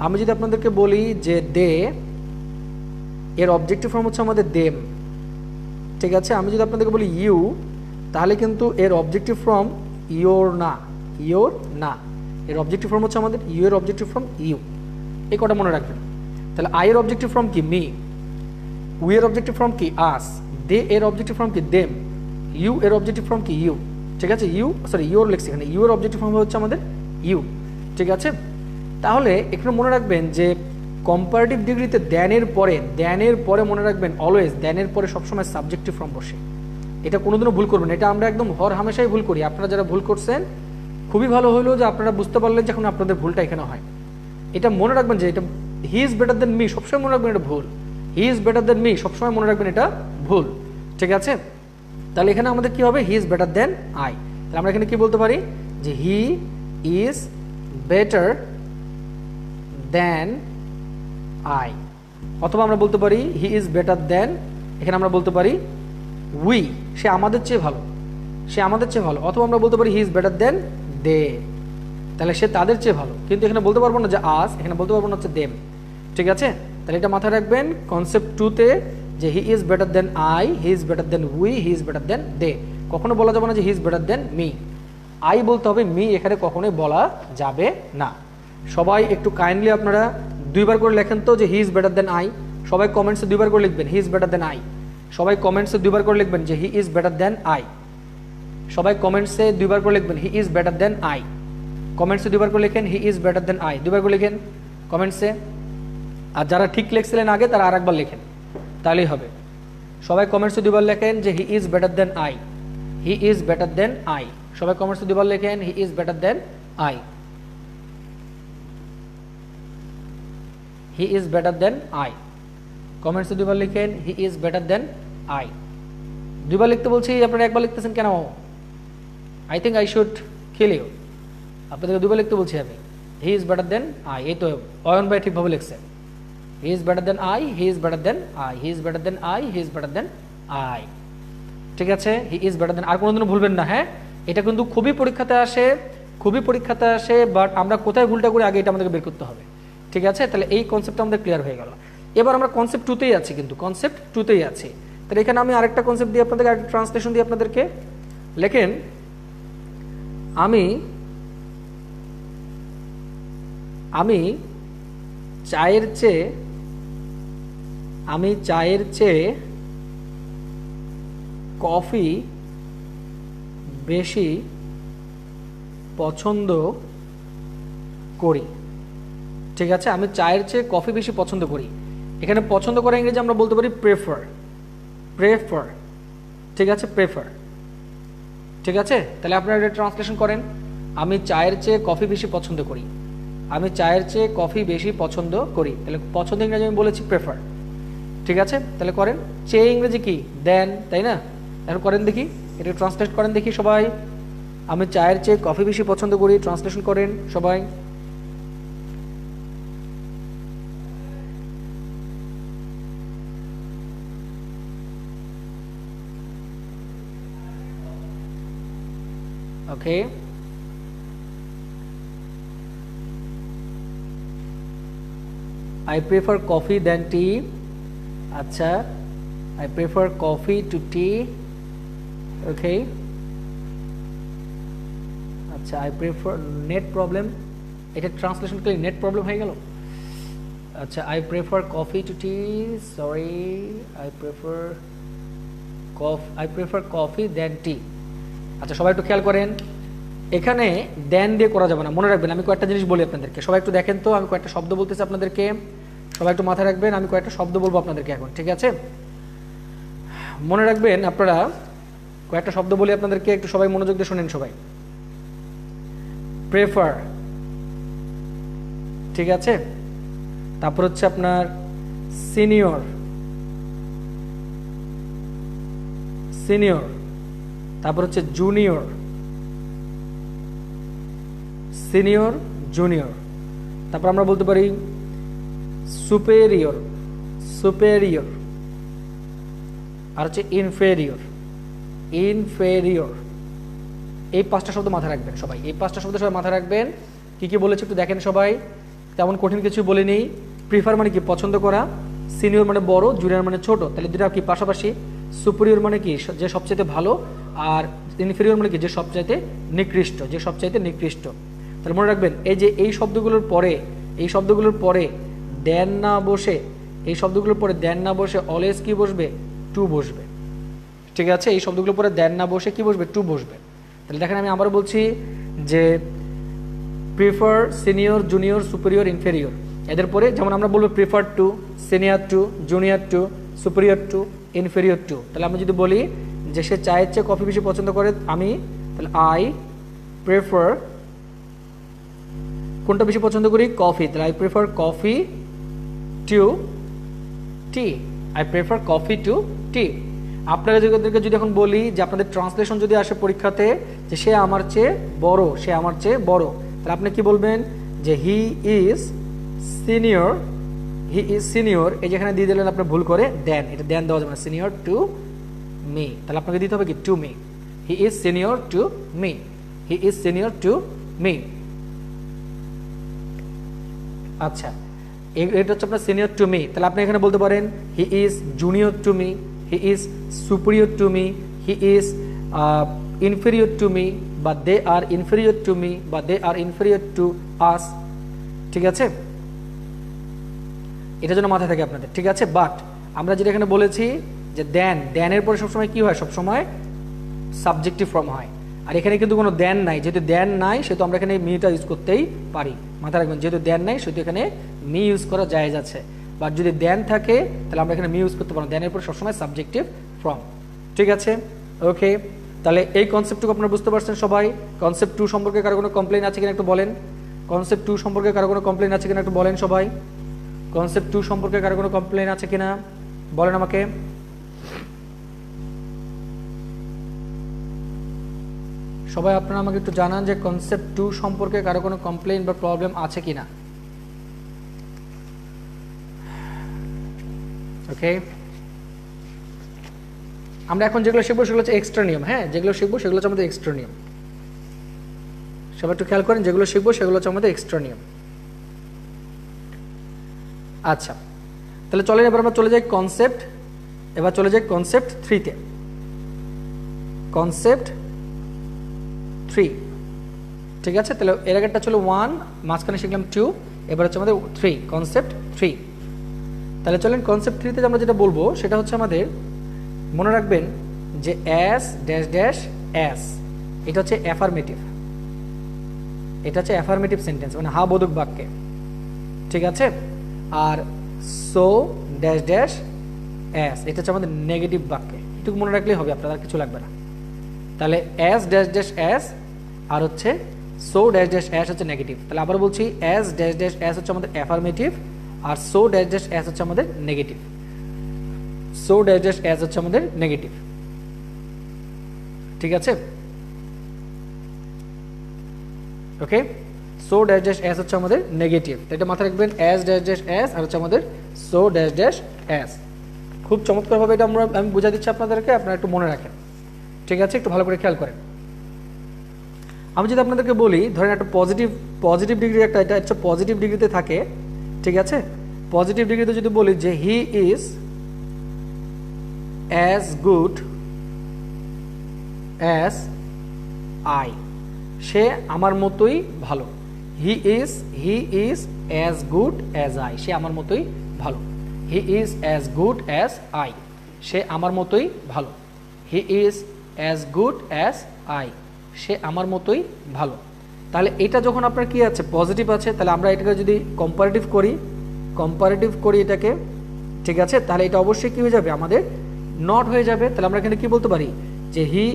আমি যদি আপনাদেরকে বলি যে দে, এর অবজেক্টিভ ফর্ম হচ্ছে আমাদের দেম, ঠিক আছে? আমি যদি আপনাদেরকে বলি ইউ, তাহলে কিন্তু এর অবজেক্টিভ ফর্ম ইয়োর না, ইয়োর না, এর অবজেক্টিভ ফর্ম হচ্ছে আমাদের ইউ, এর অবজেক্টিভ ফর্ম ইউ। এই কটা মনে রাখবেন। তাহলে আই এর অবজেক্টিভ ফর্ম কি মি, উই এর অবজেক্টিভ ফর্ম কি আস, দে এর অবজেক্টিভ ফর্ম কি দেম, ইউ এর অবজেক্টিভ ফর্ম কি ইউ, ঠিক আছে? ইউ সরি ইউর লেখছি এখানে, ইউ এর অবজেক্টিভ ফর্ম হচ্ছে আমাদের ইউ, ঠিক আছে? তাহলে এখানে মনে রাখবেন যে কম্পারেটিভ ডিগ্রিতে দ্যানের পরে মনে রাখবেন অলওয়েজ দ্যানের পরে সবসময় সাবজেক্টিভ ফর্ম বসে। এটা কোনোদিনও ভুল করবেন, এটা আমরা একদম হর হামেশাই ভুল করি। আপনারা যারা ভুল করছেন খুবই ভালো হলো যে আপনারা বুঝতে পারলেন যে এখন আপনাদের ভুলটা এখানে হয়। এটা মনে রাখবেন যে এটা হি ইজ বেটার দেন মি, সবসময় মনে রাখবেন এটা ভুল। হি ইজ বেটার দেন মি, সবসময় মনে রাখবেন এটা ভুল, ঠিক আছে? তাহলে এখানে আমাদের কি হবে, he is better than I. তাহলে আমরা এখানে কি বলতে পারি, যে he is better than I, অথবা আমরা বলতে পারি হি ইজ বেটার দেন, এখানে আমরা বলতে পারি উই, সে আমাদের চেয়ে ভালো, সে আমাদের চেয়ে ভালো, অথবা আমরা বলতে পারি হি ইজ বেটার দেন দে, তাহলে সে তাদের চেয়ে ভালো, কিন্তু এখানে বলতে পারবো না যে আস, এখানে বলতে পারবো না হচ্ছে দেম। ঠিক আছে, তাহলে এটা মাথায় রাখবেন কনসেপ্ট 2-তে, যে he is better than I, he is better than we, he is better than they. কখনো বলা যাবে না যে he is better than me, I বলতে হবে, মি এখানে কখনোই বলা যাবে না। সবাই একটু কাইন্ডলি আপনারা 2বার করে লেখেন তো যে he is better than I, সবাই কমেন্টসে 2বার করে লিখবেন he is better than I, সবাই কমেন্টসে 2বার করে লিখবেন যে he is better than I, সবাই কমেন্টসে 2বার করে লিখবেন he is better than I, কমেন্টসে 2বার করে লিখেন he is better than I, 2বার করে লিখেন কমেন্টসে। আর যারা ঠিক লিখছিলেন আগে তারা আরেকবার লিখেন, তাহলেই হবে। সবাই কমেন্টসে 2বার লেখেন যে he is better than I, he is better than I, সবাই কমেন্টসে 2বার লেখেন he is better than I, he is better than I, কমেন্টসে 2বার লিখেন he is better than I. 2বার লিখতে বলছি, আপনারা একবার লিখতেছেন কেন? I think I should kill you, আপনাদেরকে 2বার লিখতে বলছি আমি, he is better than I. এই তো অয়ন ভাই ঠিকভাবে লিখছে, he is better than I, he is better than I, he is better than I, he is better than I. ঠিক আছে, হি ইজ বেটার দেন, আর কোনোদিনও ভুলবেন না। হ্যাঁ, এটা কিন্তু খুবই পরীক্ষাতে আসে, খুবই পরীক্ষাতে আসে, বাট আমরা কোথায় ভুলটা করি আগে এটা আমাদেরকে বের করতে হবে। ঠিক আছে, তাহলে এই কনসেপ্টটা আমাদের ক্লিয়ার হয়ে গেল। এবার আমরা কনসেপ্ট 2-তেই আছি, কিন্তু কনসেপ্ট 2-তেই আছি। তাহলে এখানে আমি আরেকটা কনসেপ্ট দিয়ে আপনাদেরকে, আরেকটা ট্রান্সলেশন দিয়ে আপনাদেরকে লেখেন, আমি চায়ের চেয়ে কফি বেশি পছন্দ করি। ঠিক আছে, আমি চায়ের চেয়ে কফি বেশি পছন্দ করি। এখানে পছন্দ করা ইংরেজি আমরা বলতে পারি প্রেফার, প্রেফার। ঠিক আছে, প্রেফার। ঠিক আছে, তাহলে আপনারা এটা ট্রান্সলেশন করেন, আমি চায়ের চেয়ে কফি বেশি পছন্দ করি, আমি চায়ের চেয়ে কফি বেশি পছন্দ করি। তাহলে পছন্দ ইংরেজি আমি বলেছি প্রেফার। ঠিক আছে, তাহলে করেন। চেয়ে ইংরেজি কি? দেন, তাই না? এখন করেন দেখি, এটা ট্রান্সলেট করেন দেখি সবাই। আমি চায়ের চেয়ে কফি বেশি পছন্দ করি, ট্রান্সলেশন করেন সবাই। ওকে, I prefer coffee than tea. আচ্ছা, I prefer coffee to tea. Okay. আচ্ছা, I prefer net problem. এটা ট্রান্সলেশন করলে নেট প্রবলেম হয়ে গেল। আচ্ছা, I prefer coffee to tea. Sorry, I prefer coffee than tea. আচ্ছা, সবাই একটু খেয়াল করেন, এখানে দেন দিয়ে করা যাবে না, মনে রাখবেন। আমি কয়েকটা জিনিস বলি আপনাদেরকে, সবাই একটু দেখেন তো। আমি কয়েকটা শব্দ বলতেছি আপনাদেরকে, সবাই একটু মাথায় রাখবেন। আমি কয়েকটা শব্দ বলবো আপনাদেরকে এখন, ঠিক আছে? মনে রাখবেন আপনারা, কয়েকটা শব্দ বলি আপনাদেরকে, একটু সবাই মনোযোগ দিয়ে শুনেন সবাই। প্রেফার, ঠিক আছে? তারপর হচ্ছে আপনার সিনিয়র, সিনিয়র। তারপর হচ্ছে জুনিয়র, সিনিয়র, জুনিয়র। তারপর আমরা বলতে পারি সুপেরিয়র, সুপেরিয়র। আর হচ্ছে ইনফেরিয়র, ইনফেরিয়র। এই 5টা শব্দ মাথায় রাখবেন সবাই, এই 5টা শব্দ সবাই মাথায় রাখবেন। কি কি বলেছে একটু দেখেন সবাই, তেমন কঠিন কিছু বলিনি। প্রিফার মানে কি? পছন্দ করা। সিনিয়র মানে বড়, জুনিয়র মানে ছোট, তাহলে দুটা কি পাশাপাশি। সুপিরিয়র মানে কি? যে সবচাইতে ভালো। আর ইনফেরিয়র মানে কি? যে সবচাইতে নিকৃষ্ট, যে সবচাইতে নিকৃষ্ট। তাহলে মনে রাখবেন, এই যে এই শব্দগুলোর পরে, এই শব্দগুলোর পরে দেন না বসে, এই শব্দগুলোর পরে দেন না বসে অলওয়েজ কি বসবে? টু বসবে। ঠিক আছে, এই শব্দগুলোর পরে দেন না বসে কি বসবে? টু বসবে। তাহলে দেখেন, আমি আবারও বলছি যে prefer, senior, junior, superior, inferior. এদের পরে যেমন আমরা বলবো prefer to, senior to, junior to, superior to, inferior to. তাহলে আমরা যদি বলি যে সে চায়ের চেয়ে কফি বেশি পছন্দ করে, আমি তাহলে আই প্রেফার, কোনটা বেশি পছন্দ করি? কফি। তাহলে I prefer coffee to tea, I prefer coffee to tea. আপনাদেরকে যদি এখন বলি যে আপনাদের ট্রান্সলেশন যদি আসে পরীক্ষাতে যে সে আমার চেয়ে বড়, সে আমার চেয়ে বড়, তাহলে আপনি কি বলবেন যে he is senior, he is senior, এই যেখানে দিয়ে দিলেন আপনি ভুল করে দেন, এটা দেন দেওয়া যাবে না, সিনিয়র টু মি, তাহলে আপনাকে দিতে হবে কি to me, he is senior to me, he is senior to me. আচ্ছা, এটা হচ্ছে আপনার সিনিয়র টু মি, তাহলে আপনি এখানে বলতে পারেন he is junior to me, he is superior to me, he is inferior to me, বা দে আর ইনফেরিয়র টু মি, বা দে আর ইনফেরিয়র টু আস। ঠিক আছে, এটা যেন মাথায় থাকে আপনাদের। ঠিক আছে, বাট আমরা যেটা এখানে বলেছি যে দেন, দেনের পরে সবসময় কি হয়, সবসময় সাবজেক্টিভ ফর্ম হয়, আর এখানে কিন্তু কোনো দেন নাই, যেহেতু দেন নাই সেহেতু আমরা এখানে মিটা ইউজ করতেই পারি। মাথায় রাখবেন, যেহেতু দেন নাই সেহেতু এখানে মি ইউজ করা জায়েজ আছে, বাট যদি দেন থাকে তাহলে আমরা এখানে মি ইউজ করতে পারবো, দেনের পরে সবসময় সাবজেক্টিভ ফর্ম। ঠিক আছে, ওকে, তাহলে এই কনসেপ্টটুকু আপনারা বুঝতে পারছেন সবাই। কনসেপ্ট 2 সম্পর্কে কারো কোনো কমপ্লেন আছে কিনা একটু বলেন, কনসেপ্ট 2 সম্পর্কে কারো কোনো কমপ্লেন আছে কিনা একটু বলেন সবাই, কনসেপ্ট 2 সম্পর্কে কারো কোনো কমপ্লেন আছে কিনা বলেন আমাকে। সবাই আপনারা আমাকে একটু জানান যে কনসেপ্ট 2 সম্পর্কে কারো কোনো কমপ্লেইন বা প্রবলেম আছে কিনা। ওকে, আমরা এখন যেগুলো শিখবো সেগুলো হচ্ছে এক্সট্রা নিয়ম। হ্যাঁ, যেগুলো শিখবো সেগুলো হচ্ছে আমাদের এক্সট্রা নিয়ম। সবাই একটু খেয়াল করেন, যেগুলো শিখবো সেগুলো হচ্ছে আমাদের এক্সট্রা নিয়ম। আচ্ছা, তাহলে চলেন এবার আমরা চলে যাই কনসেপ্ট, এবার চলে যাই কনসেপ্ট 3-তে। কনসেপ্ট 3, ঠিক আছে, তাহলে এর আগেরটা ছিল 1, মাঝখানে শিখলাম 2, এবার হচ্ছে আমাদের 3, কনসেপ্ট 3। তাহলে চলেন কনসেপ্ট 3-তে আমরা যেটা বলবো সেটা হচ্ছে আমাদের মনে রাখবেন যে অ্যাস ড্যাশ ড্যাশ অ্যাস, এটা হচ্ছে অ্যাফার্মেটিভ, এটা হচ্ছে অ্যাফার্মেটিভ সেন্টেন্স, মানে হা বোধক বাক্যে। ঠিক আছে, আর সো ড্যাশ ড্যাশ অ্যাস, এটা হচ্ছে আমাদের নেগেটিভ বাক্যে। এটুকু মনে রাখলেই হবে, আপনার আর কিছু লাগবে না। তাহলে অ্যাস ড্যাশ ড্যাশ অ্যাস আর হচ্ছে সো ড্যাশ ড্যাশ অ্যাস হচ্ছে নেগেটিভ। তাহলে আবার বলছি, অ্যাস ড্যাশ ড্যাশ অ্যাস হচ্ছে আমাদের অ্যাফার্মেটিভ, আর সো ড্যাশ ড্যাশ অ্যাস হচ্ছে আমাদের negative, so dash dash as হচ্ছে আমাদের নেগেটিভ। ঠিক আছে, okay, so dash dash as হচ্ছে আমাদের নেগেটিভ, এটা মাথায় রাখবেন, অ্যাস ড্যাশ ড্যাশ অ্যাস আর হচ্ছে আমাদের সো ড্যাশ ড্যাশ অ্যাস। খুব চমৎকারভাবে এটা আমি বুঝা দিচ্ছি আপনাদেরকে, আপনারা একটু মনে রাখেন। ঠিক আছে, একটু ভালো করে খেয়াল করেন। আমি যদি আপনাদেরকে বলি, ধরেন একটা পজিটিভ ডিগ্রি, একটা এটা হচ্ছে পজিটিভ ডিগ্রিতে থাকে। ঠিক আছে, পজিটিভ ডিগ্রিতে যদি বলি যে he is as good as I, সে আমার মতোই ভালো। He is as good as I, সে আমার মতোই ভালো। He is as good as I, সে আমার মতোই ভালো। He is as good as I, সে আমার মতোই ভালো। তাহলে এটা যখন আপনার কি আছে, পজিটিভ আছে, তাহলে আমরা এটাকে যদি কম্পারেটিভ করি এটাকে, ঠিক আছে, তাহলে এটা অবশ্যই কি হয়ে যাবে, আমাদের নট হয়ে যাবে। তাহলে আমরা এখানে কি বলতে পারি যে হি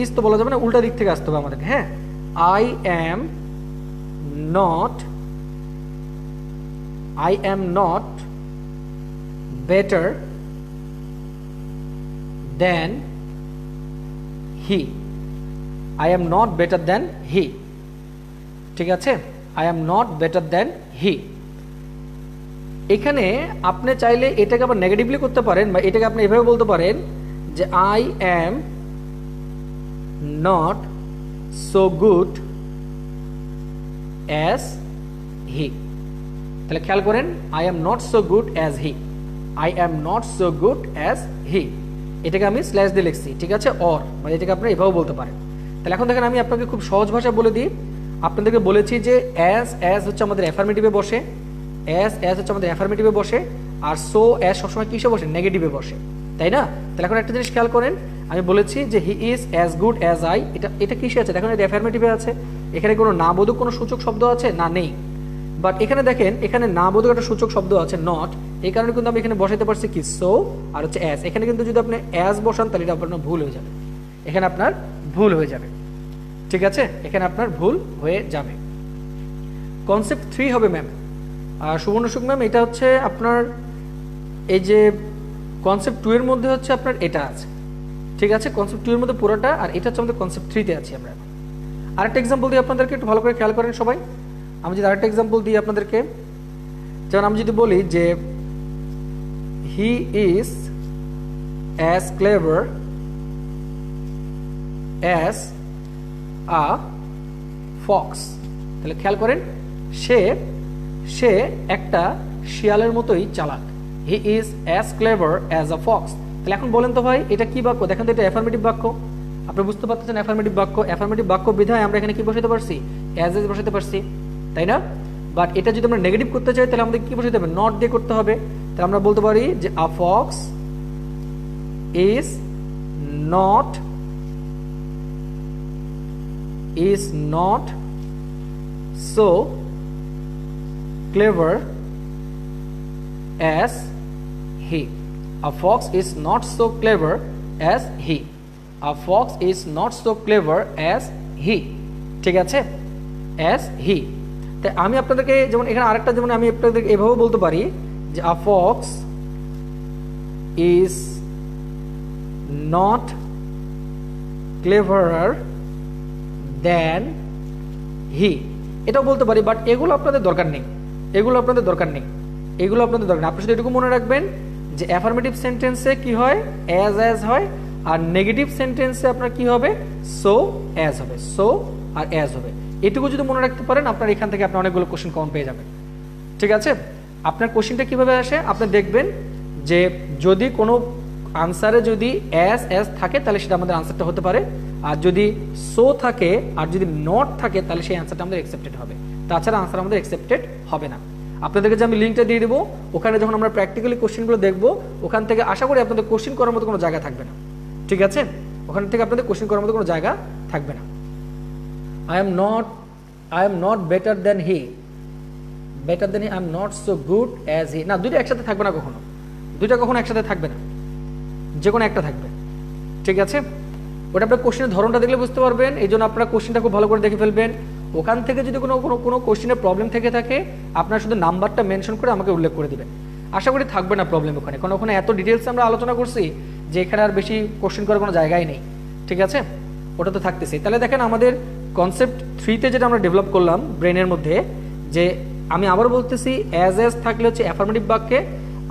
ইজ তো বলা যাবে না, উল্টা দিক থেকে আসতে হবে আমাদেরকে। হ্যাঁ, I am not better then he, I am not better than he। ঠিক আছে, I am not better than he। এখানে আপনি চাইলে এটাকে আবার নেগেটিভলি করতে পারেন, বা এটাকে আপনি এভাবে বলতে পারেন যে I am not so good as he। তাহলে খেয়াল করেন, I am not so good as he, I am not so good as he, এটাকে আমি স্ল্যাশ দিয়ে লিখছি। ঠিক আছে, অর, মানে এটাকে আপনি এভাবে বলতে পারেন। তাহলে এখন দেখেন, আমি আপনাকে খুব সহজ ভাষায় বলে দিই। আপনাদেরকে বলেছি যে অ্যাজ হচ্ছে আমাদের অ্যাফার্মেটিভে বসে, অ্যাজ হচ্ছে আমাদের অ্যাফার্মেটিভে বসে, আর সো অ্যাজ সবসময় কিসে বসে, নেগেটিভে বসে, তাই না? তাহলে এখন একটা জিনিস খেয়াল করেন, আমি বলেছি যে he is as good as I, এটা কিসে আছে, দেখুন এটা অ্যাফার্মেটিভে আছে। এখানে কোনো না বোধক কোনো সূচক শব্দ আছে না, নেই। বাট এখানে দেখেন, এখানে না বোধক একটা সূচক শব্দ আছে নট, এই কারণে কিন্তু আমি এখানে বসাইতে পারছি কি সো আর হচ্ছে অ্যাজ। এখানে কিন্তু যদি আপনি অ্যাজ বসান তাহলে এটা আপনার ভুল হয়ে যাবে, এখানে আপনার ভুল হয়ে যাবে। ঠিক আছে, এখানে আপনার ভুল হয়ে যাবে। কনসেপ্ট 3 হবে ম্যাম, সুবর্ণ সুখ ম্যাম, এটা হচ্ছে আপনার এই যে কনসেপ্ট 2 এর মধ্যে হচ্ছে আপনার এটা আছে, ঠিক আছে, কনসেপ্ট 2 এর মধ্যে পুরোটা, আর এটা হচ্ছে আমাদের কনসেপ্ট 3 তে আছি আমরা। আরেকটা এক্সাম্পল দিই আপনাদেরকে, একটু ভালো করে খেয়াল করেন সবাই। আমি যদি আরেকটা এক্সাম্পল দিই আপনাদেরকে, যেমন আমি যদি বলি যে he is as clever as a Fox, তাহলে খেয়াল করেন সে সে একটা শিয়ালের মতোই চালাক। হি is as clever as a Fox. তাহলে এখন বলেন তো ভাই এটা কি বাক্য? দেখেন তো এটা অ্যাফার্মেটিভ বাক্য, আপনি বুঝতে পারতেছেন অ্যাফার্মেটিভ বাক্য। অ্যাফার্মেটিভ বাক্য বিধায় আমরা এখানে কি বসাতে পারছি? অ্যাজ এজ বসাতে পারছি, তাই না? বাট এটা যদি আমরা নেগেটিভ করতে চাই তাহলে আমাদের কি বসাতে হবে? নট দিয়ে করতে হবে। তাহলে আমরা বলতে পারি যে a fox is not so clever as he. A fox is not so clever as he. A fox is not so clever as he. ঠিক আছে, as he। তাই আমি আপনাদেরকে যেমন এখানে আরেকটা, যেমন আমি আপনাদেরকে এভাবে বলতে পারি যে a fox is not cleverer than he, এটাও বলতে পারি। বাট এগুলো আপনাদের দরকার নেই, এগুলো আপনাদের দরকার নেই, এগুলো আপনাদের দরকার নেই। আপনি শুধু এটুকু মনে রাখবেন যে অ্যাফার্মেটিভ সেন্টেন্সে কি হয়? অ্যাজ হয়, আর নেগেটিভ সেন্টেন্সে আপনার কি হবে? সো অ্যাজ হবে, সো আর অ্যাজ হবে। এটুকু যদি মনে রাখতে পারেন আপনার এখান থেকে আপনি অনেকগুলো কোশ্চেন কমন পেয়ে যাবেন। ঠিক আছে, আপনার কোশ্চেনটা কিভাবে আসে? আপনি দেখবেন যে যদি কোনো আনসারে যদি অ্যাজ থাকে তাহলে সেটা আমাদের আনসারটা হতে পারে, আর যদি সো থাকে আর যদি নট থাকে তাহলে সেই আনসারটা আমাদের অ্যাকসেপ্টেড হবে, তাছাড়া আনসার আমাদের অ্যাকসেপ্টেড হবে না। আপনাদেরকে যে আমি লিঙ্কটা দিয়ে দেবো, ওখানে যখন আমরা প্র্যাকটিক্যালি কোশ্চেনগুলো দেখবো ওখান থেকে আশা করি আপনাদের কোশ্চেন করার মতো কোনো জায়গা থাকবে না। ঠিক আছে, ওখান থেকে আপনাদের কোশ্চেন করার মতো কোনো জায়গা থাকবে না। I am not better then he, I am not so good as he. না, দুইটা একসাথে থাকবে না কখনো, দুইটা কখনো একসাথে থাকবে না, যে কোনো একটা থাকবে। ঠিক আছে, ওটা আপনার কোশ্চেনের ধরনটা দেখলে বুঝতে পারবেন, এই জন্য আপনারা কোশ্চেনটা খুব ভালো করে দেখে ফেলবেন। ওখান থেকে যদি কোনো কোশ্চেনের প্রবলেম থেকে থাকে আপনার শুধু নাম্বারটা মেনশন করে আমাকে উল্লেখ করে দিবেন, আশা করি থাকবে না প্রবলেম ওখানে, কারণ ওখানে এত ডিটেলস আমরা আলোচনা করছি যে এখানে আর বেশি কোশ্চেন করার কোনো জায়গাই নেই। ঠিক আছে, ওটা তো থাকতেছে। তাহলে দেখেন আমাদের কনসেপ্ট 3তে যেটা আমরা ডেভেলপ করলাম ব্রেনের মধ্যে, যে আমি আবার বলতেছি অ্যাজ থাকলে হচ্ছে অ্যাফার্মেটিভ বাক্যে,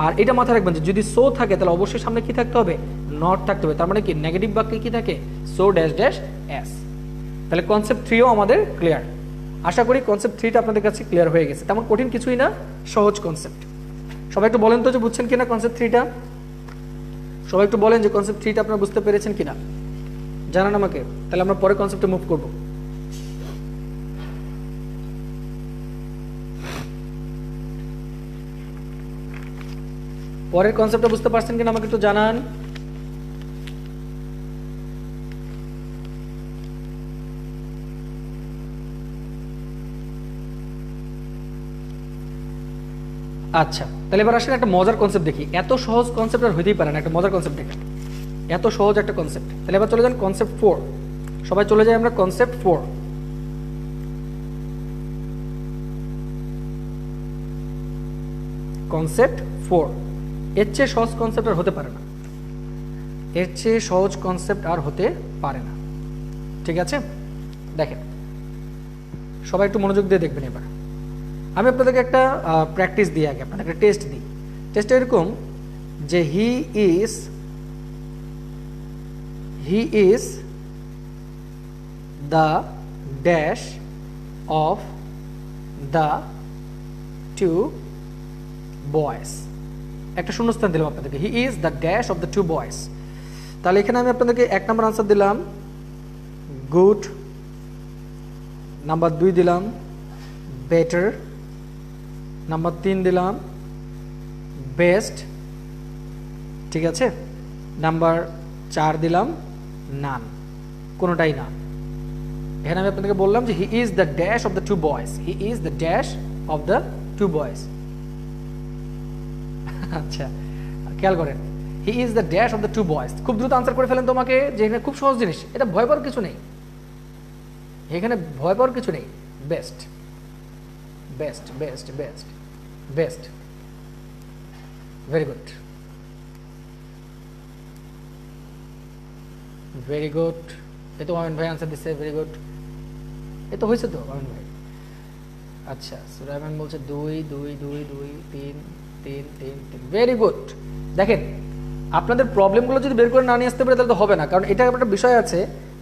আর এটা মাথায় রাখবেন যে যদি সো থাকে তাহলে অবশ্যই সামনে কি থাকতে হবে? নট থাকতে হবে। তার মানে কি নেগেটিভ বাক্যে কি থাকে? So dash dash as. তাহলে কনসেপ্ট 3ও আমাদের ক্লিয়ার। আশা করি কনসেপ্ট 3টা আপনাদের কাছে ক্লিয়ার হয়ে গেছে, তেমন কঠিন কিছুই না, সহজ কনসেপ্ট। সবাই একটু বলেন তো যে বুঝছেন কিনা কনসেপ্ট 3টা? সবাই একটু বলেন যে কনসেপ্ট 3টা আপনারা বুঝতে পেরেছেন কিনা, জানান আমাকে, তাহলে আমরা পরে কনসেপ্টে মুভ করব। পরের কনসেপ্টটা বুঝতে পারছেন কিনা আমাকে একটু জানান। আচ্ছা, তাহলে এবার আসলে একটা মজার কনসেপ্ট দেখি। এত সহজ কনসেপ্ট আর হইতেই পারে না, একটা মজার কনসেপ্ট দেখেন, এত সহজ একটা কনসেপ্ট। তাহলে এবার চলে যান কনসেপ্ট 4, সবাই চলে যাই আমরা কনসেপ্ট 4। কনসেপ্ট 4, এর চেয়ে সহজ কনসেপ্ট আর হতে পারে না, এর চেয়ে সহজ কনসেপ্ট আর হতে পারে না। ঠিক আছে, দেখেন সবাই একটু মনোযোগ দিয়ে দেখবেন। এবার আমি আপনাদেরকে একটা প্র্যাকটিস দিই, আগে আপনাদের একটা টেস্ট দিই। টেস্ট এরকম যে he is the dash of the two boys. একটা শূন্যস্থান দিলাম আপনাদেরকে, he is the dash of the two boys. তাহলে এখানে আমি আপনাদেরকে 1 নম্বর আনসার দিলাম গুড, নাম্বার 2 দিলাম বেটার, নাম্বার 3 দিলাম বেস্ট, ঠিক আছে, নাম্বার 4 দিলাম নান, কোনোটাই না। এখানে আমি আপনাদেরকে বললাম যে he is the dash of the two boys, he is the dash of the two boys. আচ্ছা, খেয়াল করেন, he is the dash of the two boys. খুব দ্রুত আনসার করে ফেলেন তোমাকে, যে এখানে খুব সহজ জিনিস, এটা ভয় পাওয়ার কিছু নেই, এখানে ভয় পাওয়ার কিছু নেই। Best best best best best, very good. Very good. এই তো মামিন ভাই আনসার দিচ্ছে, ভেরি গুড। এই তো হয়েছে তো মামিন ভাই। আচ্ছা, সুলাইমান বলছে 2 2 2 2 3 3 3 3, ভেরি গুড। দেখেন আপনাদের প্রবলেমগুলো যদি বের করে না নিয়ে আসতে পারে তাহলে তো হবে না, কারণ এটা একটা বিষয় আছে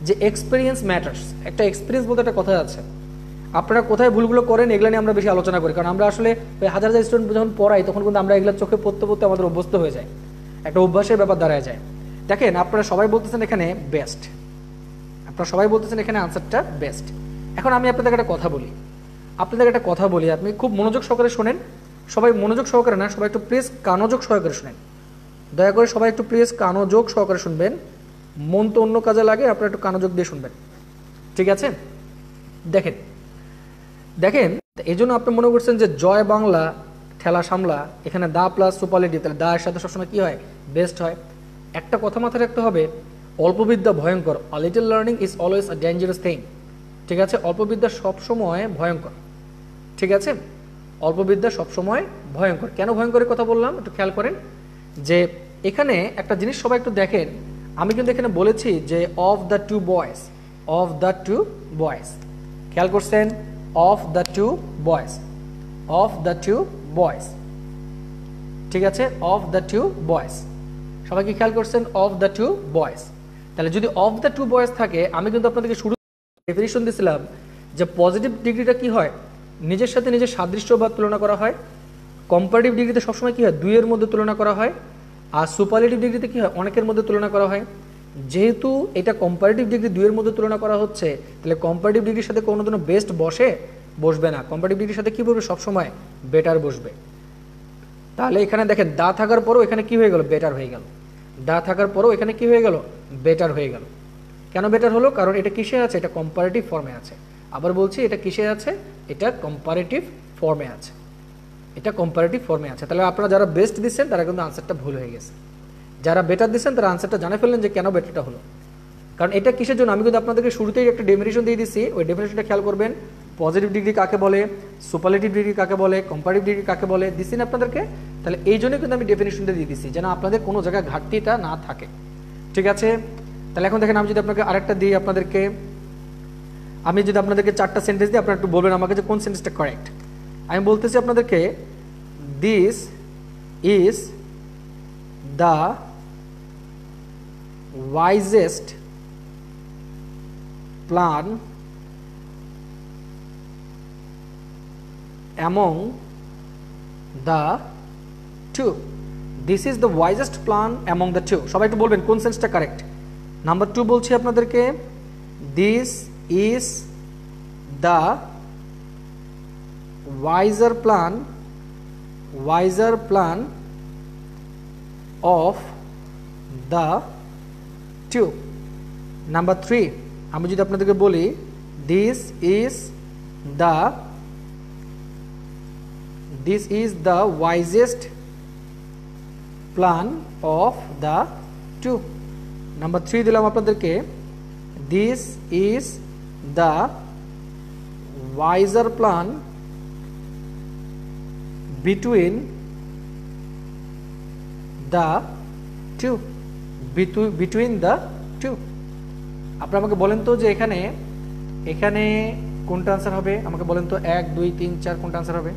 যে এক্সপিরিয়েন্স ম্যাটার্স। একটা এক্সপিরিয়েন্স বলতে একটা কথা আছে। আপনারা কোথায় ভুলগুলো করেন এগুলো নিয়ে আমরা বেশি আলোচনা করি, কারণ আমরা আসলে ওই হাজার হাজার স্টুডেন্ট যখন পড়াই তখন কিন্তু আমরা এগুলো চোখে পড়তে পড়তে আমাদের অভ্যস্ত হয়ে যায়, একটা অভ্যাসের ব্যাপার দাঁড়ায় যায়। দেখেন আপনারা সবাই বলতেছেন এখানে বেস্ট, আপনারা সবাই বলতেছেন এখানে আনসারটা বেস্ট। এখন আমি আপনাদের একটা কথা বলি, আপনি খুব মনোযোগ সহকারে শোনেন। সবাই মনোযোগ সহকারে না, সবাই একটু প্লিজ কানোযোগ সহকারে শোনেন। দয়া করে সবাই একটু প্লিজ কানোযোগ সহকারে শুনবেন। মন তো অন্য কাজে লাগে, আপনারা একটু কানোযোগ দিয়ে শুনবেন, ঠিক আছে? দেখেন দেখেন এই জন্য আপনি মনে করছেন যে জয় বাংলা ঠেলা সামলা, এখানে দা প্লাস সুপারলেটিভ, তাহলে দা এর সাথে সবসময় কী হয়? বেস্ট হয়। একটা কথা মাথায় রাখতে হবে, অল্পবিদ্যা ভয়ঙ্কর, a little learning is always a dangerous thing. ঠিক আছে, অল্পবিদ্যা সবসময় ভয়ঙ্কর। ঠিক আছে, অল্পবিদ্যা সবসময় ভয়ঙ্কর। কেন ভয়ঙ্করের কথা বললাম একটু খেয়াল করেন, যে এখানে একটা জিনিস সবাই একটু দেখেন, আমি কিন্তু এখানে বলেছি যে of the two boys, of the two boys, খেয়াল করছেন? Of the two boys, of the two boys, ঠিক আছে, অফ দ্য টু বয়েজ। সবাই কি খেয়াল করছেন? Of the two boys. তাহলে যদি অফ দ্য টু বয়েজ থাকে, আমি কিন্তু আপনাদেরকে শুরু ডেফিনিশন দিয়েছিলাম যে পজিটিভ ডিগ্রিটা কি হয়? নিজের সাথে নিজের সাদৃশ্য বা তুলনা করা হয়। কম্পারেটিভ ডিগ্রিতে সবসময় কী হয়? দুইয়ের মধ্যে তুলনা করা হয়। আর সুপারলেটিভ ডিগ্রিতে কী হয়? অনেকের মধ্যে তুলনা করা হয়। যেহেতু এটা কম্পারেটিভ ডিগ্রি দুইয়ের মধ্যে তুলনা করা হচ্ছে, তাহলে কম্পারেটিভ ডিগ্রির সাথে কোনো দিনও বেস্ট বসবে না। কম্পারেটিভ ডিগ্রির সাথে কী বসবে? সবসময় বেটার বসবে। তাহলে এখানে দেখেন দা থাকার পরও এখানে কি হয়ে গেল? বেটার হয়ে গেল। দা থাকার পরও এখানে কি হয়ে গেল? বেটার হয়ে গেল। কেন বেটার হলো? কারণ এটা কিসে আছে? এটা কম্পারেটিভ ফর্মে আছে। আবার বলছি, এটা কিসে আছে? এটা কম্পারেটিভ ফর্মে আছে, এটা কম্পারেটিভ ফর্মে আছে। তাহলে আপনারা যারা বেস্ট দিচ্ছেন তারা কিন্তু আনসারটা ভুল হয়ে গেছে। যারা বেটার দিচ্ছেন তারা আনসারটা জানে ফেললেন যে কেন বেটারটা হলো। কারণ এটা কিসের জন্য? আমি কিন্তু আপনাদেরকে শুরুতেই একটা ডেফিনিশন দিয়ে দিচ্ছি, ওই ডেফিনিশনটা খেয়াল করবেন। পজিটিভ ডিগ্রি কাকে বলে, সুপারলেটিভ ডিগ্রি কাকে বলে, কম্পারেটিভ ডিগ্রি কাকে বলে দিচ্ছি না আপনাদেরকে। তাহলে এই জন্যই কিন্তু আমি ডেফিনিশনটা দিয়ে দিচ্ছি, যেন আপনাদের কোনো জায়গায় ঘাটতিটা না থাকে। ঠিক আছে, তাহলে এখন দেখেন আমি যদি আপনাকে আরেকটা দিই, আমি যদি আপনাদেরকে 4টা সেন্টেন্স দিই, আপনারা একটু বলবেন আমাকে যে কোন সেন্টেন্সটা কারেক্ট। আমি বলতেছি আপনাদেরকে, this is the wisest plan among the two. This is the wisest plan among the two. সবাই একটু বলবেন কোন সেন্সটা কারেক্ট। নাম্বার 2 বলছি আপনাদেরকে, this is the wiser plan of the two. Number 3 আমি যদি আপনাদেরকে বলি, this is the wisest plan of the two. Number 3 দিলাম আপনাদেরকে, this is the wiser plan between the two. between the two. আপনারা আমাকে বলেন তো যে এখানে কোনটা আনসার হবে? আমাকে বলেন তো 1 2 3 4 কোনটা আনসার হবে?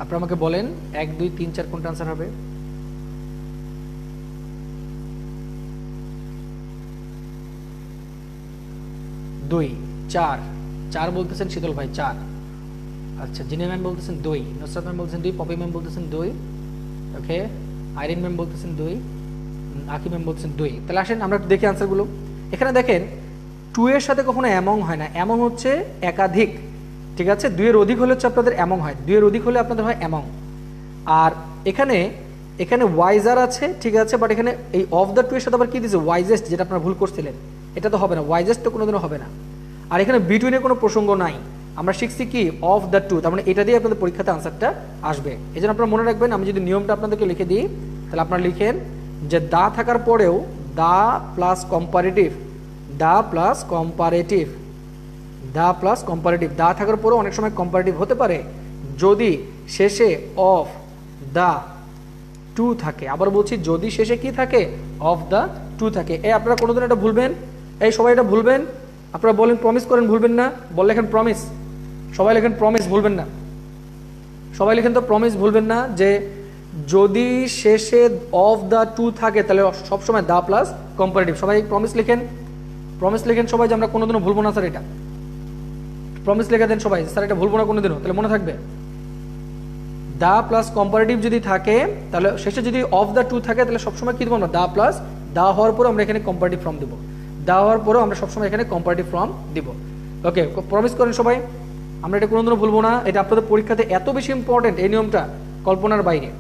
আপনারা আমাকে বলেন 1 2 3 4 কোনটা আনসার হবে? দুই, 4 বলতেছেন শীতল ভাই, 4। আচ্ছা, জিনে ম্যাম বলতেছেন 2, নুসরাত ম্যাম বলতেছেন 2, পপি ম্যাম বলতেছেন 2, ওকে, আইরিন ম্যাম বলতেছেন 2, আকি ম্যাম বলতেছেন 2। তাহলে আসেন আমরা একটু দেখি আনসারগুলো। এখানে দেখেন 2 এর সাথে কখনো অ্যামং হয় না, অ্যামং হচ্ছে একাধিক। ঠিক আছে, 2 এর অধিক হলে হচ্ছে আপনাদের অ্যামং হয়, 2 এর অধিক হলে আপনাদের হয় অ্যামং। আর এখানে ওয়াইজার আছে, ঠিক আছে, বাট এখানে এই অফ দ্য 2 এর সাথে আবার কি দিয়েছে? ওয়াইজেস্ট, যেটা আপনারা ভুল করছিলেন, এটা তো হবে না, ওয়াইজেস্ট তো কোনোদিনও হবে না। আর এখানে বিটুইনের কোনো প্রসঙ্গ নাই, আমরা শিখছি কি? অফ দ্য 2, তার মানে এটা দিয়ে আপনাদের পরীক্ষাতে আনসারটা আসবে। এই জন্য আপনারা মনে রাখবেন, আমি যদি নিয়মটা আপনাদেরকে লিখে দিই, তাহলে আপনারা লিখেন যে দা থাকার পরেও the plus comparative, the plus comparative, the plus comparative, the থাকার পরেও অনেক সময় কম্পারেটিভ হতে পারে যদি শেষে অফ দা টু থাকে। আবার বলছি যদি শেষে কি থাকে, অফ দ্য টু থাকে। এই আপনারা কোনোদিন এটা ভুলবেন, এই সবাই এটা ভুলবেন, আপনারা বলেন প্রমিস করেন ভুলবেন না, বল লেখেন প্রমিস, সবাই লেখেন প্রমিস ভুলবেন না, সবাই লেখেন তো প্রমিস ভুলবেন না যে যদি শেষে অফ দ্য টু থাকে তাহলে সবসময় দা প্লাস কম্পারেটিভ। সবাই প্রমিস লিখেন, প্রমিস লিখেন সবাই যে আমরা কোনোদিনও ভুলবো না স্যার, এটা প্রমিস লিখে দেন সবাই, স্যার এটা ভুলবো না কোনোদিনও, তাহলে মনে থাকবে দা প্লাস কম্পারেটিভ যদি থাকে তাহলে শেষে যদি অফ দ্য টু থাকে তাহলে সবসময় কি দেবো আমরা, দা প্লাস, দা হওয়ার পরে আমরা এখানে কম্পারেটিভ ফর্ম দেবো, দা হওয়ার পরেও আমরা সবসময় এখানে কম্পারেটিভ ফর্ম দিব। ওকে, প্রমিস করেন সবাই, আমরা এটা কোনোদিনও ভুলবো না, এটা আপনাদের পরীক্ষাতে এত বেশি ইম্পর্টেন্ট, এই নিয়মটা কল্পনার বাইরে।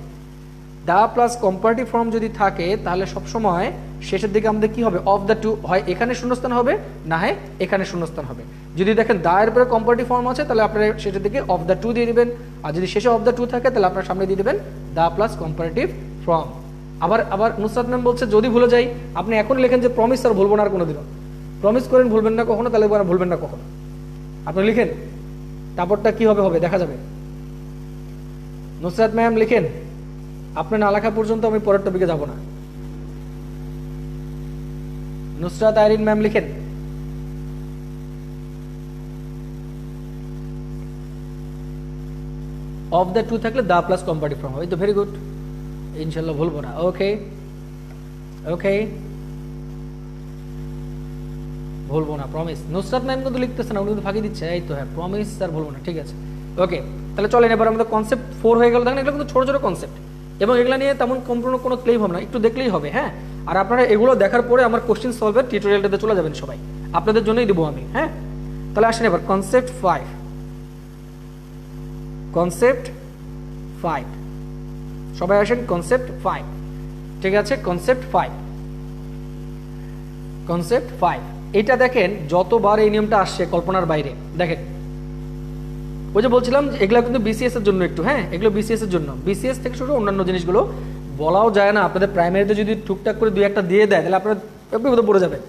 দা প্লাস কম্পারেটিভ ফর্ম যদি থাকে তাহলে সবসময় শেষের দিকে আমাদের কি হবে, অফ দ্য টু, হয় এখানে শূন্যস্থান হবে না হয় এখানে শূন্যস্থান হবে। যদি দেখেন দা এর পরে কম্পারেটিভ ফর্ম আছে তাহলে আপনারা শেষের দিকে অফ দ্য টু দিয়ে দিবেন, আর যদি শেষে অফ দ্য টু থাকে তাহলে আপনার সামনে দিয়ে দিবেন দা প্লাস কম্পারেটিভ ফর্ম। আবার নুসরাত ম্যাম বলছে যদি ভুলে যাই, আপনি এখন লেখেন যে প্রমিস আর ভুলবো না আর কোনোদিনও, প্রমিস করেন ভুলবেন না কখনো, তাহলে ভুলবেন না কখনো, আপনি লিখেন, তারপরটা কি হবে হবে দেখা যাবে। নুসরাত ম্যাম লিখেন, আপনি না লেখা পর্যন্ত আমি পরের টপিকে যাব না। নুসরাত আইরিন ম্যাম লিখেন, অফ দ্য টু থাকলে দা প্লাস কম্পারেটিভ ফর্ম হবে, তো ভেরি গুড, ইনশাল্লাহ ভুলবো না। ওকে ওকে, ভুলবো না প্রমিস। নুসরাত ম্যাম কিন্তু লিখতেছে না, উনি কিন্তু ফাঁকি দিচ্ছে, এই তো হ্যাঁ প্রমিস স্যার ভুলবো না, ঠিক আছে। ওকে, তাহলে চলেন এবার আমাদের কনসেপ্ট 4 হয়ে গেল। দেখেন এগুলো কিন্তু ছোট ছোট কনসেপ্ট এবং এগুলো নিয়ে তেমন সম্পূর্ণ কোনো ক্লেম হবে না, একটু দেখলেই হবে। হ্যাঁ, আর আপনারা এগুলো দেখার পরে আমার কোশ্চেন সলভের টিউটোরিয়ালটাতে চলে যাবেন সবাই, আপনাদের জন্যই দেবো আমি। হ্যাঁ, তাহলে আসেন এবার কনসেপ্ট 5, কনসেপ্ট 5, সবাই আসেন কনসেপ্ট 5, ঠিক আছে। কনসেপ্ট 5, কনসেপ্ট 5 এটা দেখেন যতবার এই নিয়মটা আসছে কল্পনার বাইরে। দেখেন ওই যে বলছিলাম যে এগুলো কিন্তু বিসিএস এর জন্য একটু, হ্যাঁ এগুলো বিসিএস এর জন্য, বিসিএস থেকে শুরু অন্যান্য জিনিসগুলো বলাও যায় না। আপনাদের প্রাইমারিতে যদি টুকটাক করে দুই একটা দিয়ে দেয় তাহলে আপনারা বিপদে পড়ে যাবেন,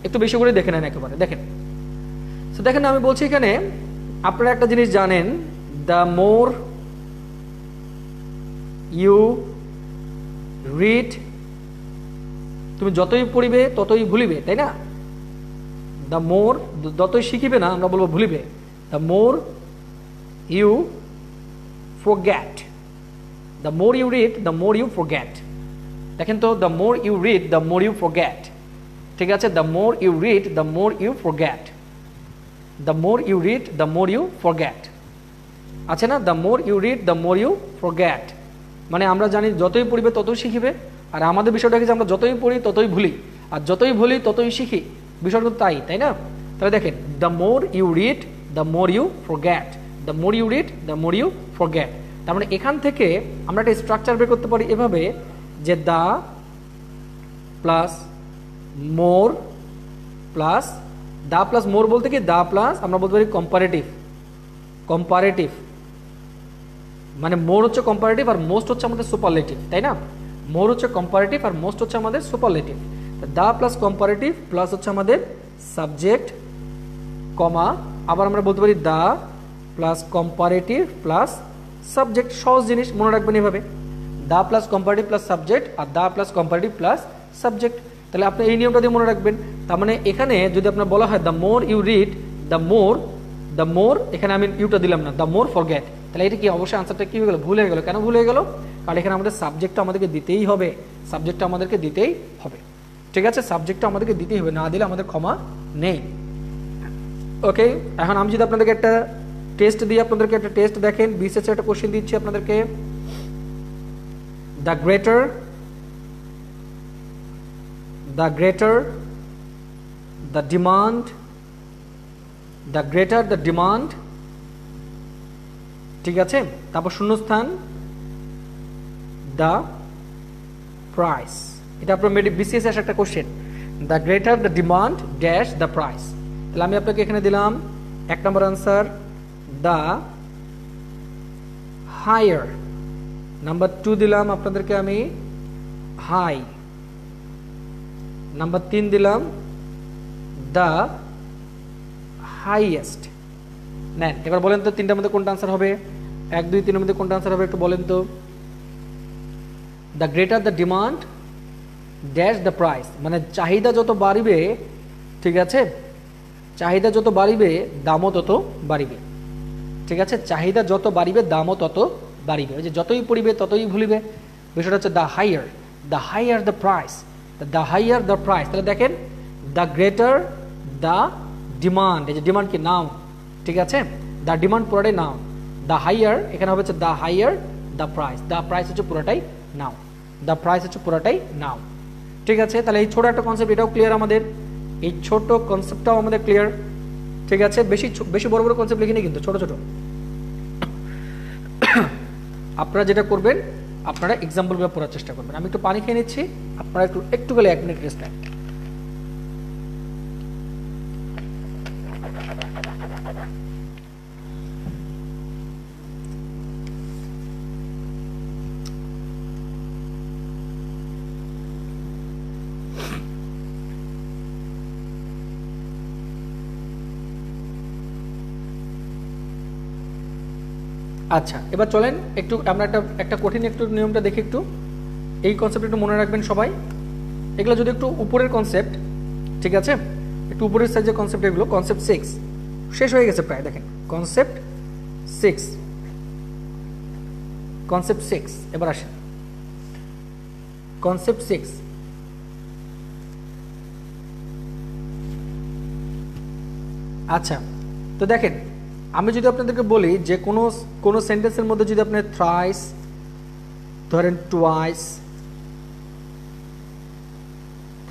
একটু বেশি করে দেখে নেন একেবারে। দেখেন তো দেখেন আমি বলছি এখানে আপনারা একটা জিনিস জানেন, দ্য মোর ইউ রিড, তুমি যতই পড়িবে ততই ভুলিবে, তাই না? দ্য মোর, যতই শিখিবে না আমরা বলবো ভুলিবে, the more you forget, the more you read the more you forget। দেখেন তো the more you read the more you forget, ঠিক আছে, the more you read the more you forget, the more you read the more you forget, আছে না, the more you read the more you forget, মানে আমরা জানি যতই পড়িবে ততই শিখিবে, আর আমাদের বিষয়টা কি যে আমরা যতই পড়ি ততই ভুলি, আর যতই ভুলি ততই শিখি, বিষয়টা তাই, তাই না? তাহলে দেখেন the more you read the more you forget, the more you read the more you forget। তার মানে এখান থেকে আমরা একটা স্ট্রাকচার বের করতে পারি এভাবে যে the plus more plus, the plus more বলতে কি দা প্লাস আমরা বলতে পারি কম্পারেটিভ, কম্পারেটিভ মানে মোর হচ্ছে কম্পারেটিভ আর মোস্ট হচ্ছে আমাদের সুপারলেটিভ, তাই না? মোর হচ্ছে কম্পারেটিভ আর মোস্ট হচ্ছে আমাদের superlative. The plus comparative plus হচ্ছে আমাদের সাবজেক্ট কমা, আবার আমরা বলতে পারি the plus comparative plus subject. সহজ জিনিস মনে রাখবেন এভাবে, the plus comparative plus subject আর the plus comparative plus subject. তাহলে আপনি এই নিয়মটা দিয়ে মনে রাখবেন। তার মানে এখানে যদি আপনার বলা হয় the more you read the more, এখানে আমি ইউটা দিলাম না, দ্য মোর ফরগেট, তাহলে এটা কি অবশ্যই আনসারটা কি হয়ে গেল, ভুল হয়ে গেল। কেন ভুল হয়ে গেল? কারণ এখানে আমাদের সাবজেক্টটা আমাদেরকে দিতেই হবে, সাবজেক্টটা আমাদেরকে দিতেই হবে, ঠিক আছে, সাবজেক্টটা আমাদেরকে দিতেই হবে, না দিলে আমাদের ক্ষমা নেই। ওকে, এখন আমি যদি আপনাদেরকে একটা টেস্ট দিই, আপনাদেরকে একটা টেস্ট দেখেন, বিসিএস একটা কোশ্চেন দিচ্ছি আপনাদেরকে, the greater the demand, the greater the demand, ঠিক আছে, তারপর শূন্যস্থান দ্য প্রাইস। এটা আপনার বিসিএস একটা question, the greater the demand dash the price. তাহলে আমি আপনাকে এখানে দিলাম 1 নম্বর আনসার দ্য হায়ার, নাম্বার 2 দিলাম আপনাদেরকে আমি হাই, নাম্বার 3 দিলাম দ্য হাইয়েস্ট। নেন এবার বলেন তো তিনটার মধ্যে কোনটা আনসার হবে, 1 2 3 এর মধ্যে কোনটা আনসার হবে একটু বলেন তো। The greater the demand dash the price, মানে চাহিদা যত বাড়িবে, ঠিক আছে, চাহিদা যত বাড়িবে দামও তত বাড়িবে, ঠিক আছে, চাহিদা যত বাড়িবে দামও তত বাড়িবে, ওই যে যতই পড়িবে ততই ভুলিবে, বিষয়টা হচ্ছে the higher the price, the higher the price. তাহলে দেখেন দ্য গ্রেটার দ্য ডিমান্ড, এই যে ডিমান্ড কি নাউন, ঠিক আছে, দ্য ডিমান্ড পুরোটাই নাউন, দ্য হাইয়ার এখানে হবে হচ্ছে দ্য হাইয়ার দ্য প্রাইস হচ্ছে পুরোটাই নাউন, দ্য প্রাইস হচ্ছে পুরোটাই নাউন, ঠিক আছে। তাহলে এই ছোট একটা কনসেপ্ট, এটাও ক্লিয়ার আমাদের, এই ছোট কনসেপ্টটাও আমাদের ক্লিয়ার, ঠিক আছে। বেশি বড় বড় কনসেপ্ট লিখিনি কিন্তু, ছোট ছোট। আপনারা যেটা করবেন, আপনারা এক্সাম্পলগুলো পড়ার চেষ্টা করবেন। আমি একটু পানি খেয়ে নিচ্ছি, আপনারা একটু গেলে 1 মিনিট রেস্ট নেন। আচ্ছা, এবার চলেন একটু আমরা একটা কঠিন একটু নিয়মটা দেখি একটু। এই কনসেপ্ট একটু মনে রাখবেন সবাই, এগুলো যদি একটু উপরের কনসেপ্ট, ঠিক আছে, একটু উপরের সাইজের কনসেপ্ট, এগুলো কনসেপ্ট 6 শেষ হয়ে গেছে প্রায়, দেখেন কনসেপ্ট 6, এবার আসেন কনসেপ্ট 6। আচ্ছা, তো দেখেন আমি যদি আপনাদেরকে বলি যে কোনো সেন্টেন্সের মধ্যে যদি আপনি থ্রাইস, ধরেন টুয়াইস,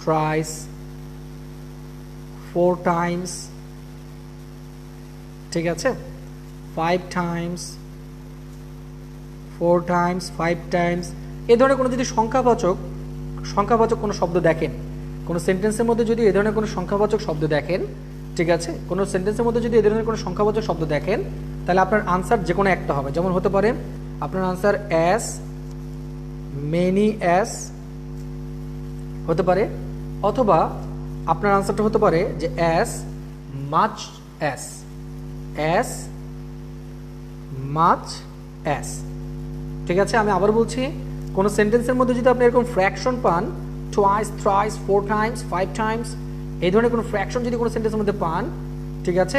থ্রাইস, 4 টাইমস, ঠিক আছে, 5 টাইমস, 4 টাইমস, 5 টাইমস, এই ধরনের কোনো যদি সংখ্যাবাচক কোনো শব্দ দেখেন, কোনো সেন্টেন্সের মধ্যে যদি এই ধরনের কোনো সংখ্যাবাচক শব্দ দেখেন, ঠিক আছে, কোনো সেন্টেন্সের মধ্যে যদি এই ধরনের কোনো সংখ্যাবাচক শব্দ দেখেন, তাহলে আপনার আনসার যে কোনো একটা হবে। যেমন হতে পারে আপনার আনসার অ্যাস মেনি অ্যাস হতে পারে, অথবা আপনার আনসারটা হতে পারে যে as much as, as much as, ঠিক আছে। আমি আবার বলছি, কোনো সেন্টেন্সের মধ্যে যদি আপনি এরকম ফ্র্যাকশন পান, টুয়াইস, থ্রাইস, 4 টাইমস, 5 টাইমস, এই ধরনের কোনো ফ্র্যাকশন যদি কোনো সেন্টেন্সের মধ্যে পান, ঠিক আছে,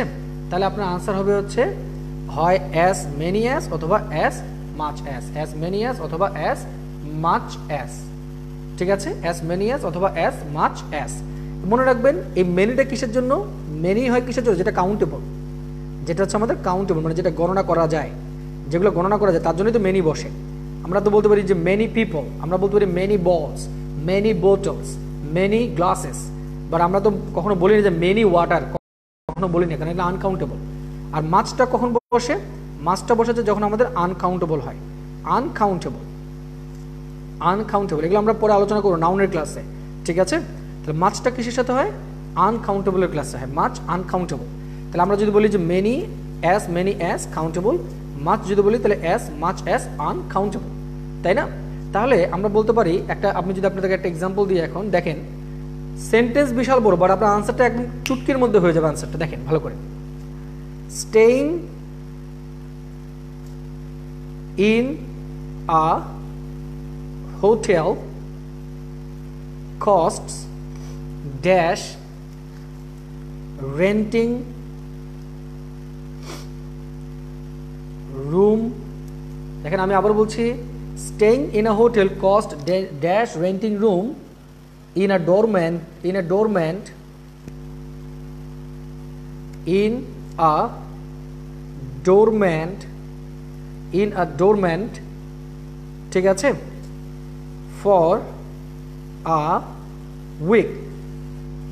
তাহলে আপনার আনসার হবে হচ্ছে হয় অ্যাস মেনি অ্যাস অথবা as much as, as many as অথবা অ্যাস মাচ অ্যাস, ঠিক আছে, অ্যাস মেনি অ্যাস অথবা অ্যাস মাচ অ্যাস। মনে রাখবেন এই মেনিটা কিসের জন্য, মেনি হয় কিসের জন্য, যেটা কাউন্টেবল, যেটা হচ্ছে আমাদের কাউন্টেবল, মানে যেটা গণনা করা যায়, যেগুলো গণনা করা যায় তার জন্যই তো মেনি বসে। আমরা তো বলতে পারি যে মেনি পিপল, আমরা বলতে পারি মেনি বলস, many bottles, many glasses, but আমরা তো কখনো বলি না যে মেনি ওয়াটার, কখনো বলি না, কারণ এটা আনকাউন্টেবল। আর মাছটা কখন বসে, মাছটা বসেছে যখন আমাদের আনকাউন্টেবল হয়, আনকাউন্টেবল, এগুলো আমরা পরে আলোচনা করবো নাউনের ক্লাসে, ঠিক আছে। তাহলে মাছটা কিসের সাথে হয়, আনকাউন্টেবলের ক্লাসে হয়, মাছ আনকাউন্টেবল। তাহলে আমরা যদি বলি যে মেনি অ্যাস কাউন্টেবল, মাছ যদি বলি তাহলে অ্যাস মাচ অ্যাস আনকাউন্টেবল, তাই না। তাহলে আমরা বলতে পারি একটা, আপনি যদি আপনাদেরকে একটা এক্সাম্পল দিই, এখন দেখেন সেন্টেন্স বিশাল বড়, বাট আপনার আনসারটা একদম চুটকির মধ্যে হয়ে যাবে। আনসারটা দেখেন ভালো করে, staying in a hotel costs dash renting room, দেখেন আমি আবার বলছি, staying in a hotel cost dash renting room in a dormant in a dormant ঠিক আছে, for a week।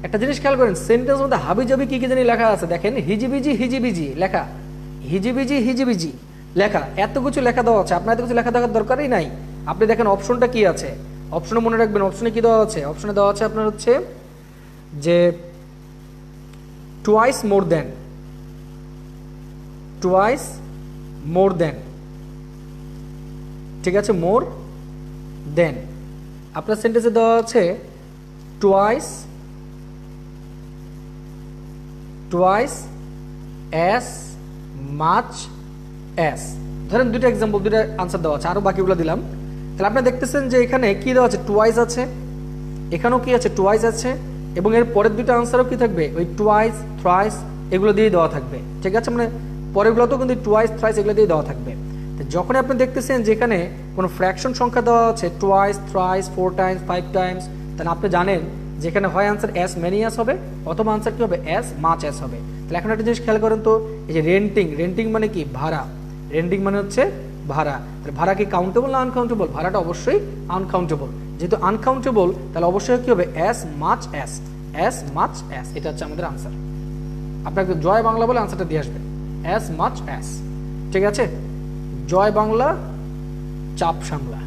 একটা জিনিস খেয়াল করেন, সেন্টেন্স মধ্যে হাবিজাবি কি কি জানি লেখা আছে, দেখেন হিজিবিজি লেখা, হিজিবিজি লেখা, এত কিছু লেখা দেওয়া আছে, আপনার এত কিছু লেখা দেওয়ার দরকারই নাই। আপনি দেখেন অপশনটা কি আছে, অপশনে মনে রাখবেন, অপশনে কি দেওয়া আছে, অপশনে দেওয়া আছে আপনার হচ্ছে যে টুয়াইস মোর দেন, ঠিক আছে, মোর দেন। আপনার সেন্টেন্সে দেওয়া আছে টুয়াইস অ্যাস মাচ অ্যাস। ধরেন দুটো এক্সাম্পল, দুটো আনসার দেওয়া আছে, আরও বাকিগুলো দিলাম। তাহলে আপনি দেখতেছেন যে এখানে কি দেওয়া আছে, টুয়াইস আছে, এখানেও কি আছে, টুয়াইস আছে, এবং এর পরের দুটো আনসারও কি থাকবে, ওই টুয়াইস থ্রাইস এগুলো দিয়ে দেওয়া থাকবে। ঠিক আছে, মানে পরেরগুলোতেও কিন্তু টুয়াইস থ্রাইস এগুলো দিয়ে দেওয়া থাকবে। তো যখনই আপনি দেখতেছেন যেখানে কোনো ফ্র্যাকশন সংখ্যা দেওয়া আছে টুয়াইস থ্রাইস 4 টাইমস 5 টাইমস, তাহলে আপনি জানেন যেখানে হয় আনসার অ্যাস মেনি অ্যাস হবে অথবা আনসার কি হবে, অ্যাস মাচ অ্যাস হবে। তাহলে এখন একটা জিনিস খেয়াল করেন তো, এই যে রেন্টিং, রেন্টিং মানে কি, ভাড়া, রেন্টিং মানে হচ্ছে ভাড়া। তাহলে ভাড়া কি কাউন্টেবল না আনকাউন্টেবল? ভাড়াটা অবশ্যই আনকাউন্টেবল। যেহেতু আনকাউন্টেবল তাহলে অবশ্যই কি হবে, as much as, as much as, এটা হচ্ছে আমাদের আনসার। আপনাকে জয় বাংলা বলে আনসারটা দিয়ে আসবেন, অ্যাস মাচ অ্যাস। ঠিক আছে, জয় বাংলা চাপ সামলা।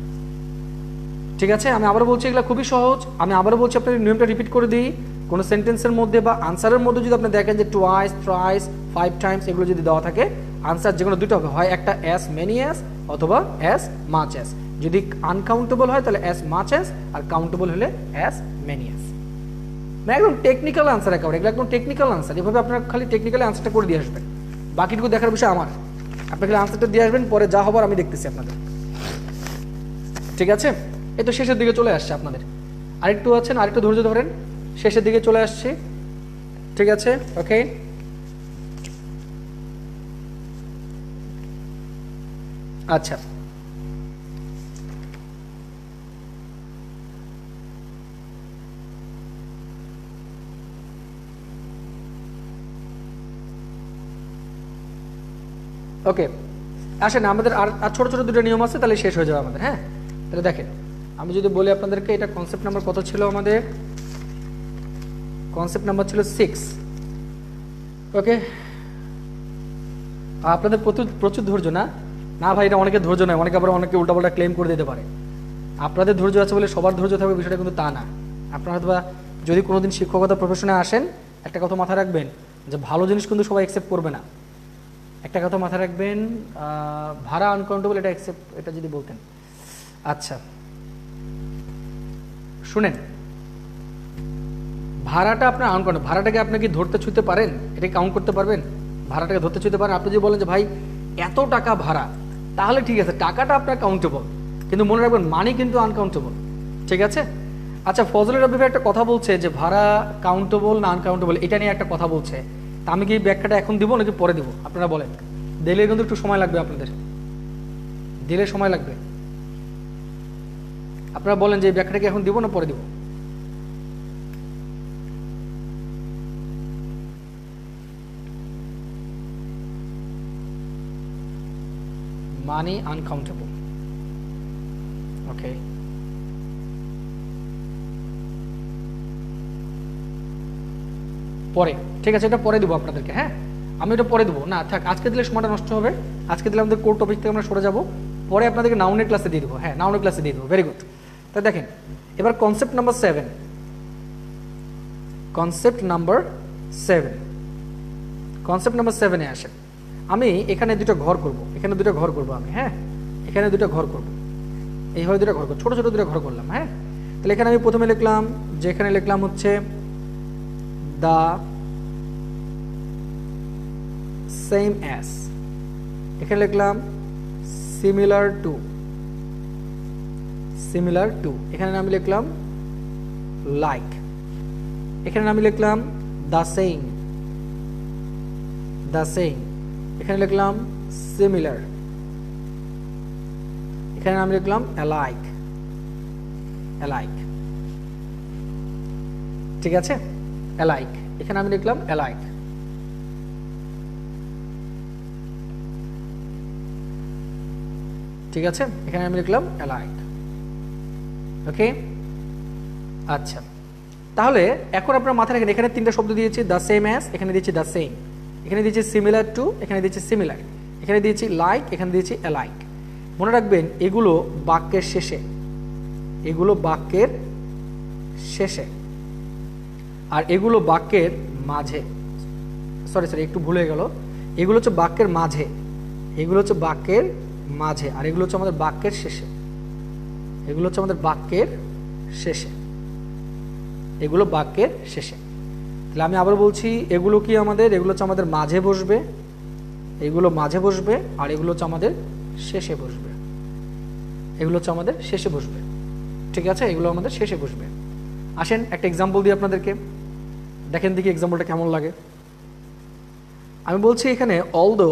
ঠিক আছে, আমি আবারও বলছি এগুলো খুবই সহজ। আমি আবারও বলছি, আপনার নিয়মটা রিপিট করে দিই। কোনো সেন্টেন্সের মধ্যে বা আনসারের মধ্যে যদি আপনি দেখেন যে টুয়াইস থ্রাইস 5 টাইমস এগুলো যদি দেওয়া থাকে, আনসার যে কোনো দুটো হবে, হয় একটা অ্যাস মেনি অ্যাস অথবা অ্যাস মাচ অ্যাস। যদি আনকাউন্টেবল হয় তাহলে অ্যাস মাচ অ্যাস, আর কাউন্টেবল হলে অ্যাস মেনি অ্যাস। মানে একদম টেকনিক্যাল আনসার একেবারে, এগুলো একদম টেকনিক্যাল আনসার। এভাবে আপনারা খালি টেকনিক্যালি আনসারটা করে দিয়ে আসবেন, বাকিটুকু দেখার বিষয় আমার। আপনি খালি আনসারটা দিয়ে আসবেন, পরে যা হবার আমি দেখতেছি আপনাদের। ঠিক আছে, এই তো শেষের দিকে চলে আসছে আপনাদের, আরেকটু আছেন, আরেকটু ধৈর্য ধরেন, শেষের দিকে চলে আসছে। ঠিক আছে, ওকে। আচ্ছা, ওকে আসেন, আমাদের আর ছোট ছোট দুটো নিয়ম আছে, তাহলে শেষ হয়ে যাবে আমাদের। হ্যাঁ, তাহলে দেখেন, আমি যদি বলি আপনাদেরকে, এটা কনসেপ্ট নাম্বার কত ছিল আমাদের, কনসেপ্ট নাম্বার ছিল 6। ওকে, আপনাদের প্রচুর ধৈর্য না, না ভাই এটা অনেকের ধৈর্য নয়, অনেকে আবার অনেকে উল্টাপাল্টা ক্লেম করে দিতে পারে। আপনাদের ধৈর্য আছে বলে সবার ধৈর্য থাকবে বিষয়টা কিন্তু তা না। আপনারা হয়তো যদি কোনোদিন শিক্ষকতা প্রফেশনে আসেন, একটা কথা মাথায় রাখবেন যে ভালো জিনিস কিন্তু সবাই অ্যাকসেপ্ট করবে না। একটা কথা মাথায় রাখবেন, ভাড়া আনকাউন্টেবল, এটা অ্যাকসেপ্ট, এটা যদি বলতেন। আচ্ছা শুনেন, ভাড়াটা আপনার আনকাউন্টেবল, ভাড়াটাকে আপনি কি ধরতে ছুঁতে পারেন, এটা কাউন্ট করতে পারবেন, ভাড়াটাকে ধরতে ছুঁতে পারেন। আপনি যদি বলেন যে ভাই এত টাকা ভাড়া, তাহলে ঠিক আছে, টাকাটা আপনার কাউন্টেবল, কিন্তু মনে রাখবেন মানি কিন্তু আনকাউন্টেবল। ঠিক আছে, আচ্ছা ফজলের রবি ভাই একটা কথা বলছে যে ভাড়া কাউন্টেবল না আনকাউন্টেবল, এটা নিয়ে একটা কথা বলছে। তা আমি কি ব্যাখ্যাটা এখন দিব নাকি পরে দিব, আপনারা বলেন। দিলে কিন্তু একটু সময় লাগবে, আপনাদের দিলে সময় লাগবে। আপনারা বলেন যে এই ব্যাখ্যাটাকে এখন দিব না পরে দিব। মানি আনকাউন্টেবল, ওকে। পরে, ঠিক আছে, এটা পরে দিব আপনাদেরকে। হ্যাঁ, আমি এটা পরে দেবো না, থাক, আজকে দিলে সময়টা নষ্ট হবে। আজকে দিলে আমাদের কোর টপিক থেকে আমরা সরে যাব, পরে আপনাদেরকে নাউনের ক্লাসে দিয়ে দেবো। হ্যাঁ, নাউনের ক্লাসে দিয়ে দেবো, ভেরি গুড। তা দেখেন, এবার concept number 7, concept number 7, concept number 7-এ আসেন। আমি এখানে দুটো ঘর করব, এখানে দুটো ঘর করব আমি। হ্যাঁ, এখানে দুটো ঘর করব, এইভাবে দুটো ঘর করব, ছোট ছোট দুটো ঘর করলাম। হ্যাঁ, তাহলে এখানে আমি প্রথমে লিখলাম, যে এখানে লিখলাম হচ্ছে দ্য সেম অ্যাজ, এখানে লিখলাম সিমিলার টু, সিমিলার টু, এখানে আমি লিখলাম লাইক, এখানে আমি লিখলাম দ্য সেম, দ্য সেম, এখানে লিখলাম সিমিলার, এখানে আমি লিখলাম অ্যালাইক, অ্যালাইক। ঠিক আছে, অ্যালাইক, এখানে আমি লিখলাম অ্যালাইক। ঠিক আছে, এখানে আমি লিখলাম অ্যালাইক, ওকে। আচ্ছা, তাহলে এখন আপনার মাথায় রাখেন, এখানে তিনটা শব্দ দিয়েছি, দ্য সেম অ্যাজ, এখানে দিয়েছি দ্য সেম, এখানে দিয়েছি সিমিলার টু, এখানে দিয়েছি সিমিলার, এখানে দিয়েছি লাইক, এখানে দিয়েছি অ্যালাইক। মনে রাখবেন এগুলো বাক্যের শেষে, এগুলো বাক্যের শেষে, আর এগুলো বাক্যের মাঝে। সরি একটু ভুল হয়ে গেল, এগুলো হচ্ছে বাক্যের মাঝে, এগুলো হচ্ছে বাক্যের মাঝে, আর এগুলো হচ্ছে আমাদের বাক্যের শেষে, এগুলো হচ্ছে আমাদের বাক্যের শেষে, এগুলো বাক্যের শেষে। তাহলে আমি আবার বলছি, এগুলো কি আমাদের, এগুলো হচ্ছে আমাদের মাঝে বসবে, এগুলো মাঝে বসবে, আর এগুলো হচ্ছে আমাদের শেষে বসবে। এগুলো হচ্ছে আমাদের শেষে বসবে, ঠিক আছে, এগুলো আমাদের শেষে বসবে। আসেন একটা এক্সাম্পল দিই আপনাদেরকে, দেখেন দেখি এক্সাম্পলটা কেমন লাগে। আমি বলছি এখানে although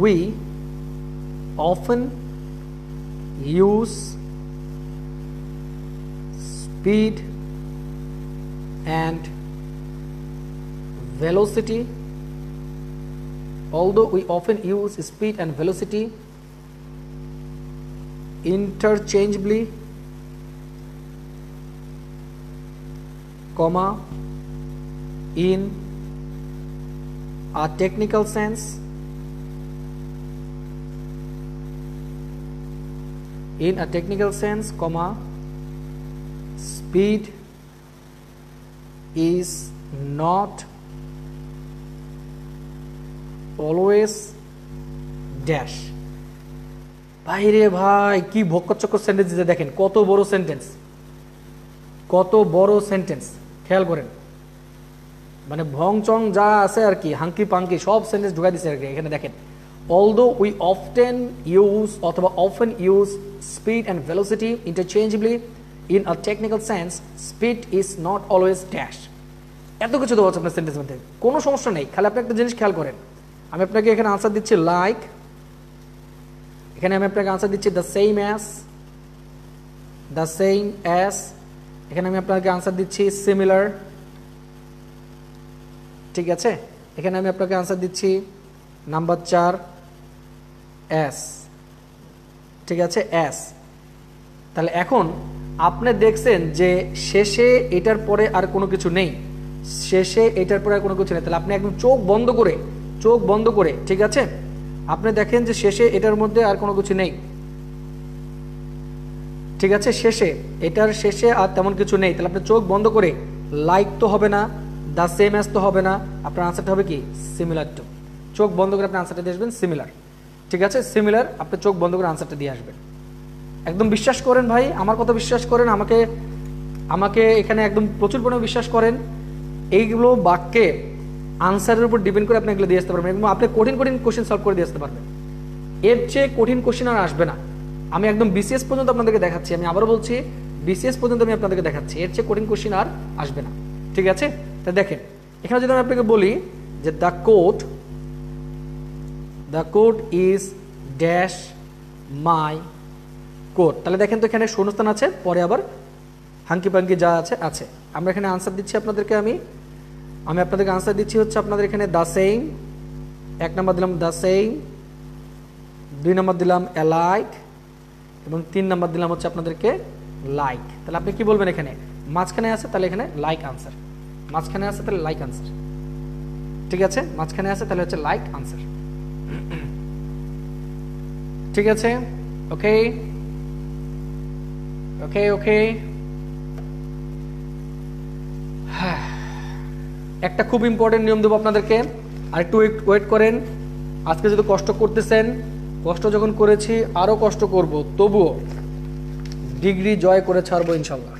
we often use speed and velocity, although we often use speed and velocity interchangeably, comma, in a technical sense, comma, speed is not always dash। ভাই রে ভাই, কি ভক্কচক্কর সেন্টেন্স দিতে, দেখেন কত বড় সেন্টেন্স, কত বড় সেন্টেন্স, খেয়াল করেন, মানে ভং চং যা আছে আর কি, হাঙ্কি পাঙ্কি সব সেন্টেন্স ঢুকাই দিচ্ছে আর কি। এখানে দেখেন although we often use অথবা often use speed and velocity interchangeably in a technical sense, speed is not always dash। এত কিছু দেওয়া আছে আপনার সেন্টেন্স মধ্যে, কোনো সমস্যা নেই, খালি আপনি একটা জিনিস খেয়াল করেন। আমি আপনাকে এখানে আনসার দিচ্ছি লাইক, এখানে আমি আপনাকে আনসার দিচ্ছি দ্য সেম অ্যাজ, এখানে আমি আপনাকে আনসার দিচ্ছি সিমিলার, ঠিক আছে, এখানে আমি আপনাকে আনসার দিচ্ছি নাম্বার 4 এস, ঠিক আছে, এস। তাহলে এখন আপনি দেখছেন যে শেষে এটার পরে আর কোনো কিছু নেই, শেষে এটার পরে আর কোনো কিছু নেই, তাহলে আপনি একদম চোখ বন্ধ করে, ঠিক আছে, আপনি দেখেন যে শেষে এটার মধ্যে আর কোনো কিছু নেই, ঠিক আছে, এটার শেষে আর তেমন কিছু নেই, তাহলে আপনি চোখ বন্ধ করে, লাইক তো হবে না, দ্য সেম অ্যাজ তো হবে না, আপনার আনসারটা হবে কি সিমিলার টু। চোখ বন্ধ করে আপনি আনসারটা দিয়ে আসবেন সিমিলার, ঠিক আছে, সিমিলার, আপনি চোখ বন্ধ করে আনসারটা দিয়ে আসবেন। একদম বিশ্বাস করেন ভাই, আমার কথা বিশ্বাস করেন, আমাকে এখানে একদম প্রচুর পরিমাণে বিশ্বাস করেন। এইগুলো বাক্যে আনসারের উপর ডিপেন্ড করে আপনি এগুলো দিয়ে আসতে পারবেন এবং আপনি কঠিন কোশ্চেন সলভ করে দিয়ে আসতে পারবেন। এর চেয়ে কঠিন কোশ্চেন আর আসবে না। আমি একদম বিসিএস পর্যন্ত আপনাদেরকে দেখাচ্ছি, আমি আবারও বলছি বিসিএস পর্যন্ত আমি আপনাদেরকে দেখাচ্ছি, এর চেয়ে কঠিন কোশ্চেন আর আসবে না, ঠিক আছে। তা দেখেন এখানে যদি আমি আপনাকে বলি যে the code is dash my code, তাহলে দেখেন তো এখানে শূন্যস্থান আছে, পরে আবার হাঙ্কি পাঙ্কি যা আছে। আমরা এখানে আনসার দিচ্ছি আপনাদেরকে, আমি আপনাদেরকে আনসার দিচ্ছি হচ্ছে আপনাদের এখানে দ্য সেম, 1 নম্বর দিলাম দ্য সেম, 2 নম্বর দিলাম অ্যালাইক এবং 3 নম্বর দিলাম হচ্ছে আপনাদেরকে লাইক। তাহলে আপনি কি বলবেন, এখানে মাঝখানে আছে তাহলে এখানে লাইক আনসার, মাঝখানে আছে তাহলে লাইক আনসার, ঠিক আছে, মাঝখানে আছে তাহলে হচ্ছে লাইক আনসার, ঠিক আছে। ওকে ওকে ওকে, একটা খুব ইম্পর্টেন্ট নিয়ম দেবো আপনাদেরকে, আর একটু ওয়েট করেন। আজকে যদি কষ্ট করতেছেন, কষ্ট যখন করেছি আরো কষ্ট করব, তবুও ডিগ্রি জয় করে ছাড়বো ইনশাল্লাহ।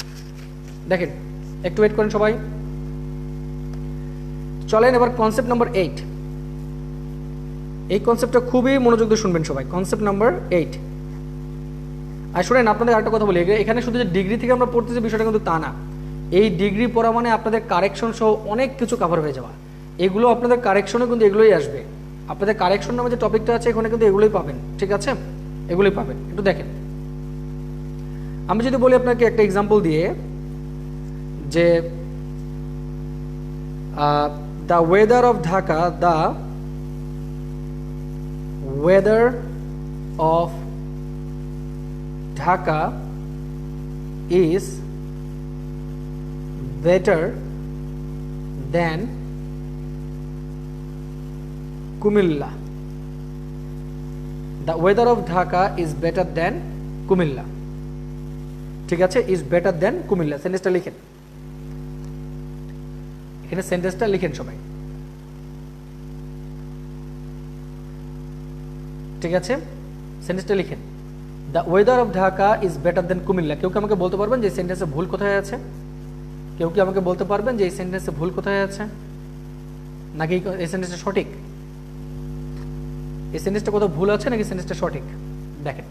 দেখেন একটু ওয়েট করেন সবাই, চলেন এবার কনসেপ্ট নাম্বার 8। এই কনসেপ্টটা খুবই মনোযোগ দিয়ে শুনবেন সবাই, কনসেপ্ট নাম্বার 8। আর শুনেন আপনাদের আরেকটা কথা বলি, এখানে শুধু যে ডিগ্রি থেকে আমরা পড়তেছি বিষয়টা কিন্তু তা না, এই ডিগ্রি পড়া মানে আপনাদের কারেকশন সহ অনেক কিছু কভার হয়ে যাওয়া, এগুলো আপনাদের কারেকশনে কিন্তু এগুলোই আসবে, আপনাদের কারেকশন নামে যে টপিকটা আছে এখানে কিন্তু এগুলোই পাবেন, ঠিক আছে, এগুলোই পাবেন। একটু দেখেন, আমি যদি বলি আপনাকে একটা এক্সাম্পল দিয়ে যে the weather of Dhaka, the weather of Dhaka is better than Kumilla. The weather of Dhaka is better than Kumilla, ঠিক আছে, is better than Kumilla। সেন্টেন্সটা লিখেন, এখানে সেন্টেন্সটা লিখেন সবাই, ঠিক আছে, সেন্টেন্সটা লিখেন, the weather of Dhaka is better দেন কুমিল্লা। কেউ কি আমাকে বলতে পারবেন যে এই সেন্টেন্সে ভুল কোথায় আছে? কেউ কি আমাকে বলতে পারবেন যে এই সেন্টেন্সে ভুল কোথায় আছে, নাকি এই সেন্টেন্সটা সঠিক? এই সেন্টেন্সটা কোথাও ভুল আছে নাকি সেন্টেন্সটা সঠিক দেখেন।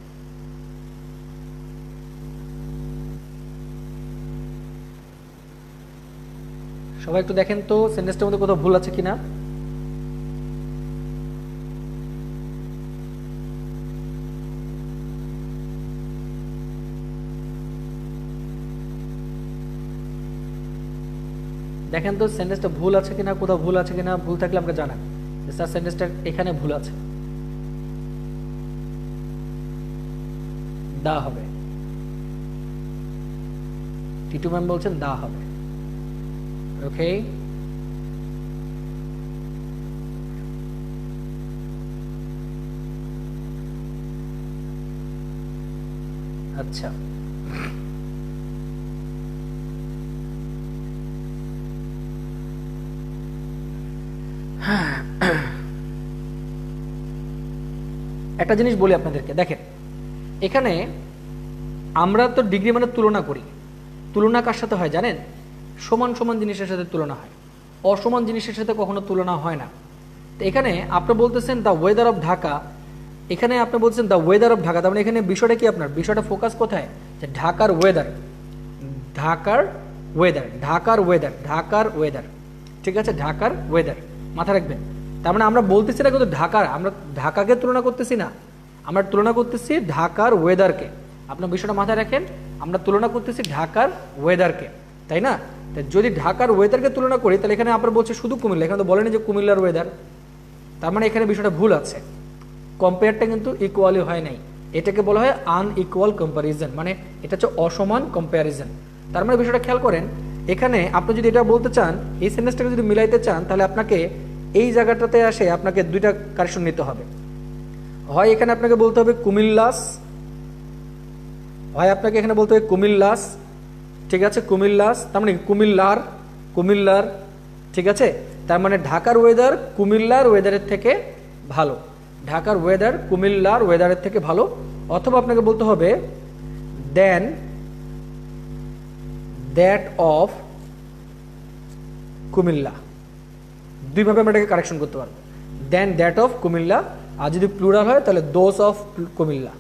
সবাই একটু দেখেন তো সেন্টেন্সটার মধ্যে কোথাও ভুল আছে কিনা। দেখেন তো সেন্টেন্সটা ভুল আছে কিনা, কোথাও ভুল আছে কিনা। ভুল থাকলে আমাকে জানান স্যার সেন্টেন্সটা এখানে ভুল আছে। দা হবে, টিটু ম্যাম বলছেন দা হবে। ওকে, আচ্ছা একটা জিনিস বলি আপনাদেরকে, দেখেন এখানে আমরা তো ডিগ্রি মানে তুলনা করি। তুলনা কার সাথে হয় জানেন? সমান সমান জিনিসের সাথে তুলনা হয়, অসমান জিনিসের সাথে কখনো তুলনা হয় না। তো এখানে আপনি বলতেছেন দ্য ওয়েদার অফ ঢাকা, এখানে আপনি বলছেন দ্য ওয়েদার অফ ঢাকা, তার মানে এখানে বিষয়টা কি আপনার বিষয়টা ফোকাস কোথায়? যে ঢাকার ওয়েদার, ঢাকার ওয়েদার, ঢাকার ওয়েদার, ঢাকার ওয়েদার, ঠিক আছে, ঢাকার ওয়েদার মাথা রাখবেন। তার মানে আমরা বলতেছি না কিন্তু ঢাকার, আমরা ঢাকাকে তুলনা করতেছি না, আমরা তুলনা করতেছি ঢাকার ওয়েদারকে। আপনার বিষয়টা মাথায় রাখেন, আমরা তুলনা করতেছি ঢাকার ওয়েদারকে, তাই না? যদি ঢাকার ওয়েদারকে তুলনা করি তাহলে এখানে আপনার বলছে শুধু কুমিল্লা, এখানে তো বলেনি যে কুমিল্লার ওয়েদার। তার মানে এখানে বিষয়টা ভুল আছে, কম্পেয়ারটা কিন্তু ইকুয়ালি হয় নাই। এটাকে বলা হয় আনইকুয়াল কম্প্যারিজন, মানে এটা হচ্ছে অসমান কম্প্যারিজন। তার মানে বিষয়টা খেয়াল করেন, এখানে আপনি যদি এটা বলতে চান, এই সেন্টেন্সটাকে যদি মিলাইতে চান, তাহলে আপনাকে এই জায়গাটাতে আসে আপনাকে দুইটা কারেকশন নিতে হবে। হয় এখানে আপনাকে বলতে হবে কুমিল্লাস, হয় আপনাকে এখানে বলতে হবে কুমিল্লাস, ঠিক আছে, কুমিল্লাস, তার মানে কুমিল্লার, কুমিল্লার, ঠিক আছে। তার মানে ঢাকার ওয়েদার কুমিল্লার ওয়েদারের থেকে ভালো, ঢাকার ওয়েদার কুমিল্লার ওয়েদারের থেকে ভালো। অথবা আপনাকে বলতে হবে দেন দ্যাট অফ কুমিল্লা। দুইভাবে আমরা এটাকে কারেকশন করতে পারবো, দেন দ্যাট অফ কুমিল্লা, আর যদি প্লুরাল হয় তাহলে দোস of Comilla,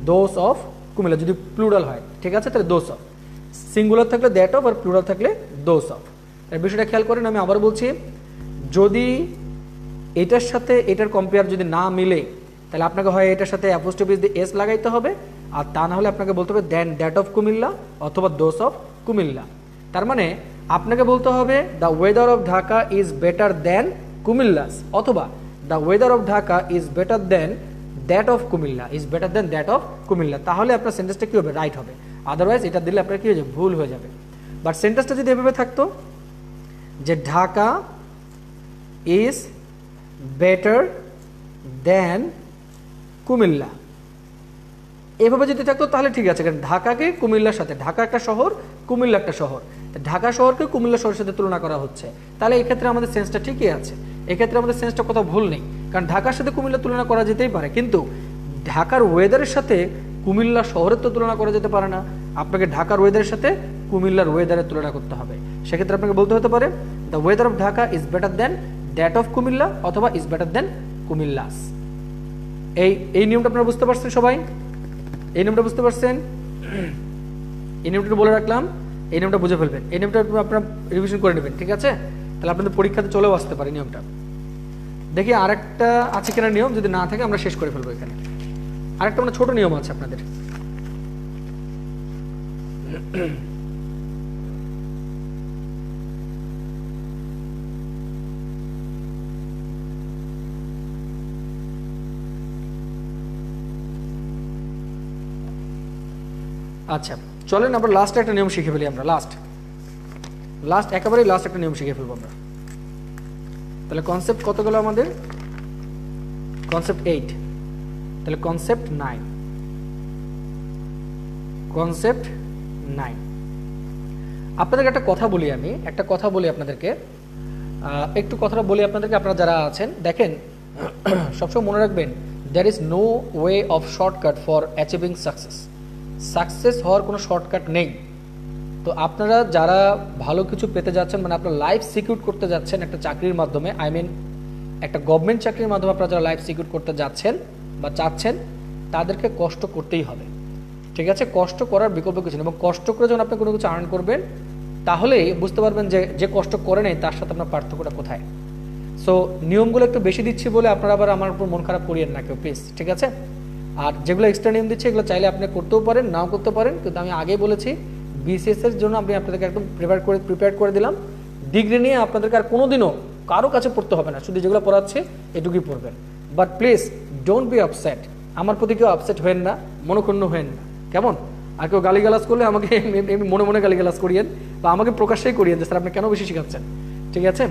those of Comilla যদি প্লুরাল হয়, ঠিক আছে, তাহলে দোস অফ। সিঙ্গুলার থাকলে দ্যাট অফ, আর প্লুরাল থাকলে দোস অফ। এই বিষয়টা খেয়াল করেন, আমি আবার বলছি, যদি এটার সাথে এটার কম্পেয়ার যদি না মিলে তাহলে আপনাকে হয় এটার সাথে অ্যাপোস্ট্রফি দিয়ে এস লাগাইতে হবে, আর তা না হলে আপনাকে বলতে হবে দেন দ্যাট অফ কুমিল্লা অথবা দোস অফ কুমিল্লা। তার মানে আপনাকে বলতে হবে the weather of Dhaka is better than Comilla's, অথবা the weather of Dhaka is better than that of Comilla, is better than that of Comilla. তাহলে আপনার সেন্টেন্সটা কী হবে? রাইট হবে। আদারওয়াইজ এটা দিলে আপনার কী হয়ে যাবে? ভুল হয়ে যাবে। বাট সেন্টেন্সটা যদি এভাবে থাকতো যে ঢাকা ইজ বেটার দেন কুমিল্লা, এভাবে যদি থাকতো তাহলে ঠিক আছে, কারণ ঢাকাকে কুমিল্লার সাথে, ঢাকা একটা শহর, কুমিল্লা একটা শহর, ঢাকা শহরকে কুমিল্লা শহরের সাথে তুলনা করা হচ্ছে, তাহলে এক্ষেত্রে আমাদের সেন্সটা ঠিকই আছে, এক্ষেত্রে আমাদের সেন্সটা কোথাও ভুল নেই। কারণ ঢাকার সাথে কুমিল্লা তুলনা করা যেতেই পারে, কিন্তু ঢাকার ওয়েদারের সাথে কুমিল্লা শহরের তো তুলনা করা যেতে পারে না। আপনাকে ঢাকার ওয়েদারের সাথে কুমিল্লার ওয়েদারের তুলনা করতে হবে। সেক্ষেত্রে আপনাকে বলতে হতে পারে the weather of Dhaka is better than that of Comilla, অথবা ইজ বেটার দেন কুমিল্লাস। এই নিয়মটা আপনারা বুঝতে পারছেন সবাই? এই নিয়মটা বুঝতে পারছেন? এই নিয়মটা বলে রাখলাম, এই নিয়মটা বুঝে ফেলবেন, এই নিয়মটা আপনারা রিভিশন করে নেবেন, ঠিক আছে? তাহলে আপনাদের পরীক্ষাতে চলেও আসতে পারে নিয়মটা। দেখি আরেকটা আছে কিনা নিয়ম, যদি না থাকে আমরা শেষ করে ফেলবো। এখানে আরেকটা মানে ছোট নিয়ম আছে আপনাদের। আচ্ছা চলেন আমরা লাস্ট একটা নিয়ম শিখে ফেলি। আমরা লাস্ট একেবারেই লাস্ট একটা নিয়ম শিখে ফেলবো আমরা। তাহলে কনসেপ্ট কত গেল আমাদের? কনসেপ্ট 8, তাহলে কনসেপ্ট 9, কনসেপ্ট 9। আপনাদেরকে একটা কথা বলি, আমি একটা কথা বলি আপনাদেরকে, একটু কথাটা বলি আপনাদেরকে। আপনারা যারা আছেন দেখেন, সবসময় মনে রাখবেন, there is no way of shortcut for achieving success. Success হওয়ার কোনো শর্টকাট নেই। তো আপনারা যারা ভালো কিছু পেতে যাচ্ছেন, মানে আপনার লাইফ সিকিউর করতে যাচ্ছেন একটা চাকরির মাধ্যমে, আই মিন একটা গভর্নমেন্ট চাকরির মাধ্যমে আপনারা যারা লাইফ সিকিউর করতে যাচ্ছেন বা চাচ্ছেন, তাদেরকে কষ্ট করতেই হবে। ঠিক আছে, কষ্ট করার বিকল্প কিছু নেই। এবং কষ্ট করে যখন আপনি কোনো কিছু আর্ন করবেন, তাহলেই বুঝতে পারবেন যে যে কষ্ট করে নেই তার সাথে আপনার পার্থক্যটা কোথায়। সো নিয়মগুলো একটু বেশি দিচ্ছি বলে আপনারা আবার আমার উপর মন খারাপ করিয়েন না কেউ, প্লিজ। ঠিক আছে, আর যেগুলো এক্সট্রা নিয়ম দিচ্ছে এগুলো চাইলে আপনি করতেও পারেন, নাও করতে পারেন, কিন্তু আমি আগেই বলেছি বিসিএস এর জন্য আমি আপনাদেরকে একদম প্রিপেয়ার করে দিলাম। ডিগ্রি নিয়ে আপনাদেরকে আর কোনোদিনও কারো কাছে পড়তে হবে না, শুধু যেগুলো পড়াচ্ছে এটুকুই পড়বেন। But please don't be upset, আমার প্রতি কেউ আপসেট হবেন না, মনোক্ষুণ্ণ হবেন না, কেমন? আর কেউ গালিগালাজ করলে আমাকে মনে মনে গালিগালাজ করিয়েন বা আমাকে প্রকাশ্যেই করিয়েন যে স্যার আপনি কেন বেশি শেখাচ্ছেন। ঠিক আছে,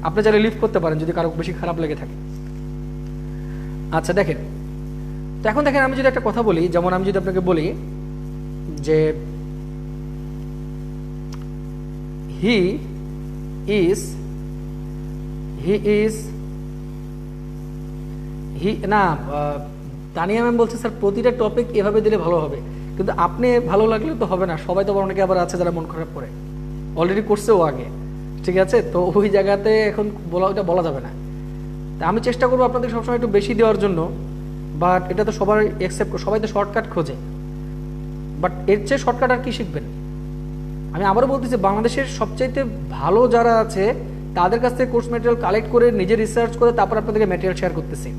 আপনি চাইলে লিভ করতে পারেন যদি কারো বেশি খারাপ লেগে থাকে। আচ্ছা দেখেন, তো এখন দেখেন আমি যদি একটা কথা বলি, যেমন আমি যদি আপনাকে বলি যে হি না, তানিয়া ম্যাম বলছে স্যার প্রতিটা টপিক এভাবে দিলে ভালো হবে, কিন্তু আপনি ভালো লাগলে তো হবে না, সবাই তো অনেকে আবার আছে যারা মন খারাপ করে, অলরেডি করছেও আগে। ঠিক আছে, তো ওই জায়গাতে এখন ওইটা বলা যাবে না। তা আমি চেষ্টা করবো আপনাদের সবসময় একটু বেশি দেওয়ার জন্য, বাট এটা তো সবাই সবাই তো শর্টকাট খোঁজে, বাট এর চেয়ে শর্টকাট আর কি শিখবেন? আমি আবারও বলতেছি, বাংলাদেশের সবচাইতে ভালো যারা আছে তাদের কাছ থেকে কোর্স ম্যাটেরিয়াল কালেক্ট করে নিজে রিসার্চ করে তারপর আপনাদেরকে ম্যাটেরিয়াল শেয়ার করতেছি।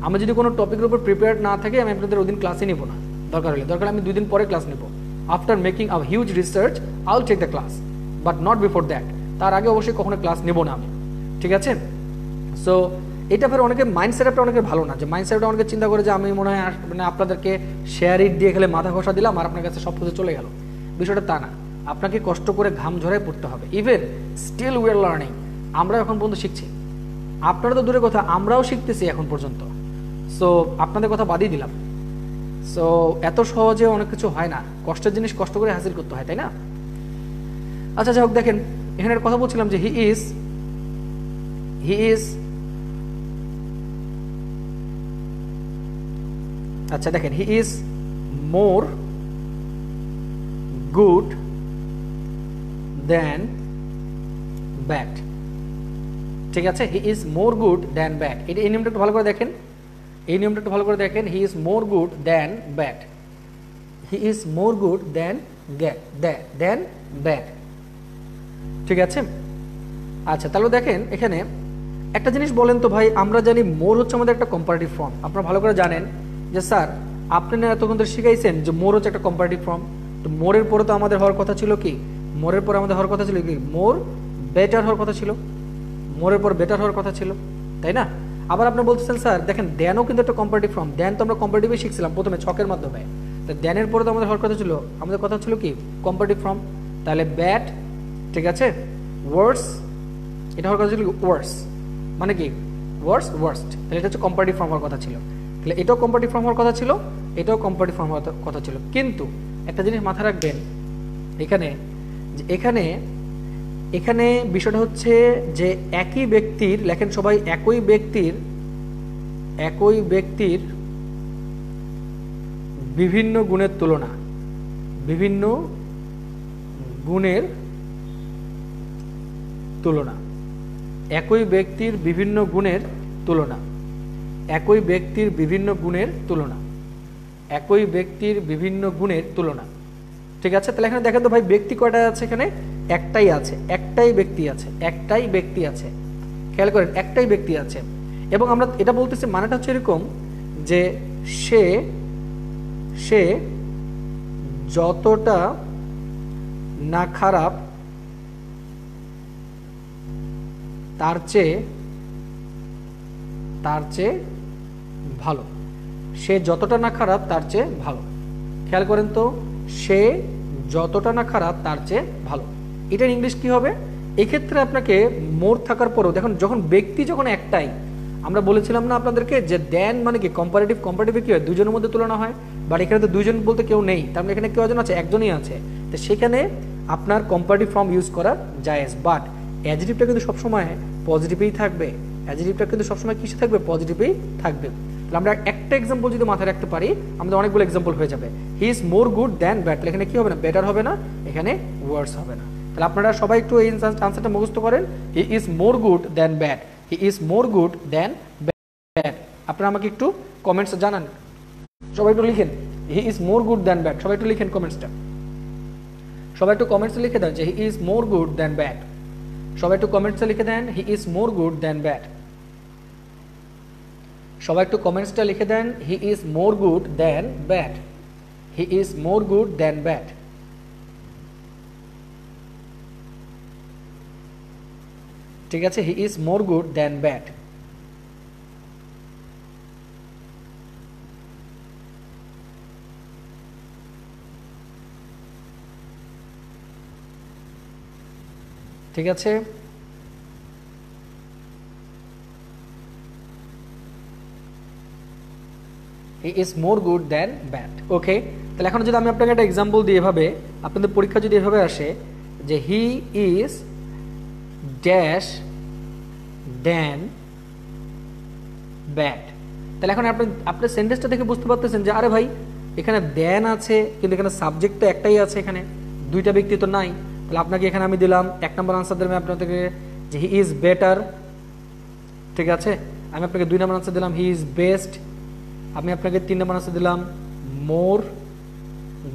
আমি যদি কোনো টপিকের উপর প্রিপেয়ার না থাকি, আমি আপনাদের ওই দিন ক্লাসই নিব না, দরকার আমি 2 দিন পরে ক্লাস নিব। After making a huge research I will take the class, but not before that. তার আগে অবশ্যই কখনো ক্লাস নেব না আমি। ঠিক আছে, সো এটা ফের অনেকে মাইন্ড সেটআপটা অনেকে ভালো না, যে মাইন্ড সেটআপটা অনেকে চিন্তা করে যে আমি মনে হয় মানে আপনাদেরকে শেয়ার ইট দিয়ে খেলে মাথা ঘষা দিলাম আর আপনার কাছে সব কিছু চলে গেল। বিষয়টা তা না, আপনাকে কষ্ট করে ঘাম ঝরায় পড়তে হবে। Even still we are learning, আমরা এখন পর্যন্ত শিখছি, আপনারা তো দূরের কথা, আমরাও শিখতেছি এখন পর্যন্ত। সো আপনাদের কথা বাদই দিলাম। সো এত সহজে অনেক কিছু হয় না, কষ্টের জিনিস কষ্ট করে হাসিল করতে হয়, তাই না? আচ্ছা যাই হোক, দেখেন এখানে কথা বলছিলাম যে হি ইজ আচ্ছা দেখেন, he is more good than bad. ঠিক আছে, he is more good than bad. এই নিয়মটা একটু ভালো করে দেখেন, he is more good than bad, he is more good than bad. ঠিক আছে, আচ্ছা তাহলে দেখেন এখানে একটা জিনিস বলেন তো ভাই, আমরা জানি মোর হচ্ছে আমাদের একটা কম্পারেটিভ ফর্ম। আপনারা ভালো করে জানেন যে স্যার আপনি না এতক্ষণ ধরে শিখাইছেন যে মোর হচ্ছে একটা কম্পারেটিভ ফর্ম। তো মোরের পরে তো আমাদের হওয়ার কথা ছিল কি, মোর বেটার হওয়ার কথা ছিল, মোরের পর বেটার হওয়ার কথা ছিল, তাই না? আবার আপনি বলতেছেন স্যার দেখেন দেনও কিন্তু একটা কম্পারেটিভ ফর্ম, দেন তো আমরা কম্পারেটিভই শিখছিলাম প্রথমে ছকের মাধ্যমে। তো দেনের পরে তো আমাদের হওয়ার কথা ছিল, কি কম্পারেটিভ ফর্ম। তাহলে ব্যাড, ঠিক আছে, ওয়ার্স, এটা হওয়ার কথা ছিল ওয়ার্স, মানে কি ওয়ার্স্ট। তাহলে এটা হচ্ছে কম্পারেটিভ ফর্ম হওয়ার কথা ছিল। তাহলে এটাও কম্পারেটিভ ফর্ম হওয়ার কথা ছিল, এটাও কম্পারেটিভ ফর্ম হওয়ার কথা ছিল। কিন্তু একটা জিনিস মাথায় রাখবেন এখানে বিষয়টা হচ্ছে যে একই ব্যক্তির, লেখেন সবাই, একই ব্যক্তির বিভিন্ন গুণের তুলনা, একই ব্যক্তির বিভিন্ন গুণের তুলনা, ঠিক আছে? তাহলে এখানে দেখেন তো ভাই ব্যক্তি কয়টা আছে? এখানে একটাই ব্যক্তি আছে, খেয়াল করেন, একটাই ব্যক্তি আছে। এবং আমরা এটা বলতেছি মানেটা হচ্ছে এরকম যে সে যতটা না খারাপ তার চেয়ে ভালো, সে যতটা না খারাপ তার চেয়ে ভালো। খেয়াল করেন তো, সে যতটা না খারাপ তার চেয়ে ভালো, এটার ইংলিশ কি হবে? এক্ষেত্রে আপনাকে মোর থাকার পরেও দেখুন, যখন ব্যক্তি যখন একটাই, আমরা বলেছিলাম না আপনাদেরকে যে দেন মানে কি কম্পারেটিভ কি হয়, দুজনের মধ্যে তুলনা হয়। বাট এখানে তো দুজন বলতে কেউ নেই, তার মানে এখানে কয়জন আছে? একজনই আছে। তো সেখানে আপনার কম্পারেটিভ ফর্ম ইউজ করা জায়েজ। বাট অ্যাডজেক্টিভটা কিন্তু সবসময় পজিটিভেই থাকবে, কিসে থাকবে? পজিটিভেই থাকবে। তাহলে আমরা একটা এক্সাম্পল যদি মাথায় রাখতে পারি, আমাদের অনেকগুলো এক্সাম্পল হয়ে যাবে। হি is more good than bad, এখানে কি হবে না? বেটার হবে না, এখানে ওয়ার্স হবে না। তাহলে আপনারা সবাই একটু এই আনসারটা মুখস্থ করেন, he is more good than bad. He is more good than bad. আপনারা আমাকে একটু কমেন্টস জানান, সবাই একটু লিখেন he is more good than bad, সবাই একটু লিখেন কমেন্টসটা, সবাই একটু কমেন্টসে লিখে দেন যে he is more good than bad, সবাই একটু কমেন্টসে লিখে দেন he is more good than bad, সবাই একটু কমেন্টসটা লিখে দেন he is more good than bad, he is more good than bad. ঠিক আছে, he is more good than bad. ঠিক আছে, he is more good than bad. Okay, তাহলে এখন যদি আমি আপনাকে একটা এক্সাম্পল দিই, এভাবে আপনাদের পরীক্ষা যদি এভাবে আসে যে he is dash than bad, তাহলে এখন আপনি সেন্টেন্সটা দেখে বুঝতে পারতেছেন যে আরে ভাই এখানে দেন আছে কিন্তু এখানে সাবজেক্ট তো একটাই আছে, এখানে দুইটা ব্যক্তি তো নাই। তাহলে আপনাকে এখানে আমি দিলাম 1 নম্বর আনসার দিলাম আপনাদেরকে যে হি ইজ বেটার। ঠিক আছে, আমি আপনাকে 2 নম্বর আনসার দিলাম হি ইজ বেস্ট। আমি আপনাকে 3 নম্বর আনসার দিলাম মোর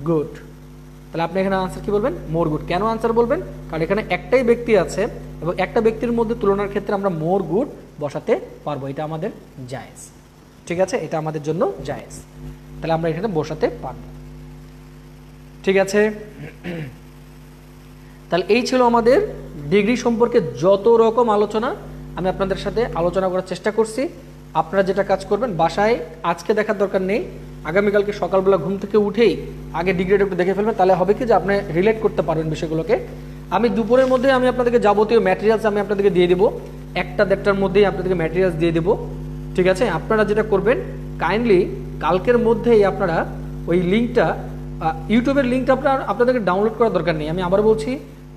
গুড। তাহলে আপনি এখানে আনসার কি বলবেন? মোর গুড। কেন আনসার বলবেন? কারণ এখানে একটাই ব্যক্তি আছে এবং একটা ব্যক্তির মধ্যে তুলনার ক্ষেত্রে আমরা মোর গুড বসাতে পারবো, এটা আমাদের জায়েজ। ঠিক আছে, এটা আমাদের জন্য জায়েজ, তাহলে আমরা এখানে বসাতে পারবো। ঠিক আছে, তাহলে এই ছিল আমাদের ডিগ্রি সম্পর্কে যত রকম আলোচনা আমি আপনাদের সাথে আলোচনা করার চেষ্টা করছি। আপনারা যেটা কাজ করবেন, বাসায় আজকে দেখার দরকার নেই, আগামীকালকে সকালবেলা ঘুম থেকে উঠেই আগে ডিগ্রিটা একটু দেখে ফেলবেন, তাহলে হবে কি যে আপনি রিলেট করতে পারবেন বিষয়গুলোকে। আমি দুপুরের মধ্যে আমি আপনাদেরকে যাবতীয় ম্যাটেরিয়ালস আমি আপনাদেরকে দিয়ে দেবো, 1টা-1.5টার মধ্যেই আপনাদেরকে ম্যাটেরিয়ালস দিয়ে দেবো। ঠিক আছে, আপনারা যেটা করবেন কাইন্ডলি কালকের মধ্যেই আপনারা ওই লিঙ্কটা, ইউটিউবের লিঙ্কটা আপনাদেরকে ডাউনলোড করার দরকার নেই। আমি আবার বলছি,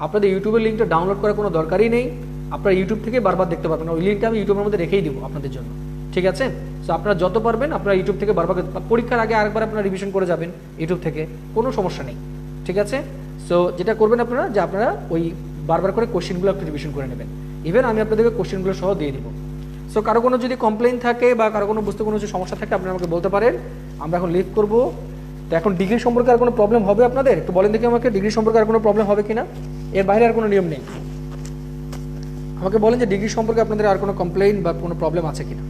আপনাদের ইউটিউবের লিঙ্কটা ডাউনলোড করার কোনো দরকারই নেই, আপনারা ইউটিউব থেকে বারবার দেখতে পারবেন। ওই লিঙ্কটা আমি ইউটিউবের মধ্যে রেখেই দেবো আপনাদের জন্য। ঠিক আছে, সো আপনারা যত পারবেন আপনারা ইউটিউব থেকে বারবার, পরীক্ষার আগে আরেকবার আপনারা রিভিশন করে যাবেন ইউটিউব থেকে, কোনো সমস্যা নেই। ঠিক আছে, সো যেটা করবেন আপনারা যে আপনারা ওই বারবার করে কোশ্চেনগুলো একটু রিভিশন করে নেবেন, ইভেন আমি আপনাদেরকে কোশ্চেনগুলো সহ দিয়ে দিব। সো কারো কোনো যদি কমপ্লেইন থাকে বা কারো কোনো বুঝতে কোনো সমস্যা থাকে আপনারা আমাকে বলতে পারেন, আমরা এখন লিভ করবো। তো এখন ডিগ্রি সম্পর্কে আর কোনো প্রবলেম হবে আপনাদের? একটু বলেন দেখি আমাকে, ডিগ্রি সম্পর্কে আর কোনো প্রবলেম হবে কিনা? এর বাইরে আর কোনো নিয়ম নেই, আমাকে বলেন যে ডিগ্রি সম্পর্কে আপনাদের আর কোনো কমপ্লেইন বা কোনো প্রবলেম আছে কিনা।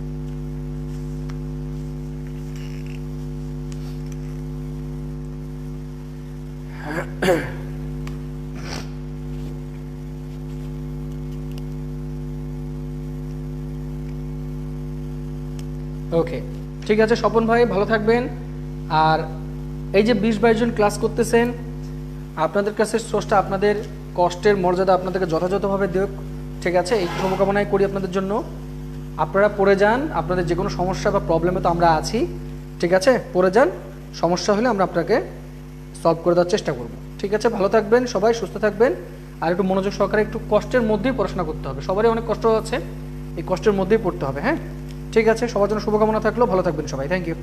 ওকে, ঠিক আছে স্বপন ভাই, ভালো থাকবেন। আর এই যে 20-22 জন ক্লাস করতেছেন, আপনাদের কাছে স্রষ্টা আপনাদের কষ্টের মর্যাদা আপনাদেরকে যথাযথভাবে দেখ। ঠিক আছে, এই শুভকামনাই করি আপনাদের জন্য। আপনারা পড়ে যান, আপনাদের যে কোনো সমস্যা বা প্রবলেমে তো আমরা আছি। ঠিক আছে, পড়ে যান, সমস্যা হলে আমরা আপনাকে সলভ করে দেওয়ার চেষ্টা করব। ঠিক আছে, ভালো থাকবেন সবাই, সুস্থ থাকবেন। আর একটু মনোযোগ সহকারে একটু কষ্টের মধ্যেই পড়াশোনা করতে হবে, সবারই অনেক কষ্ট আছে, এই কষ্টের মধ্যেই পড়তে হবে। হ্যাঁ, ঠিক আছে, সবার জন্য শুভকামনা থাকলো, ভালো থাকবেন সবাই, থ্যাংক ইউ।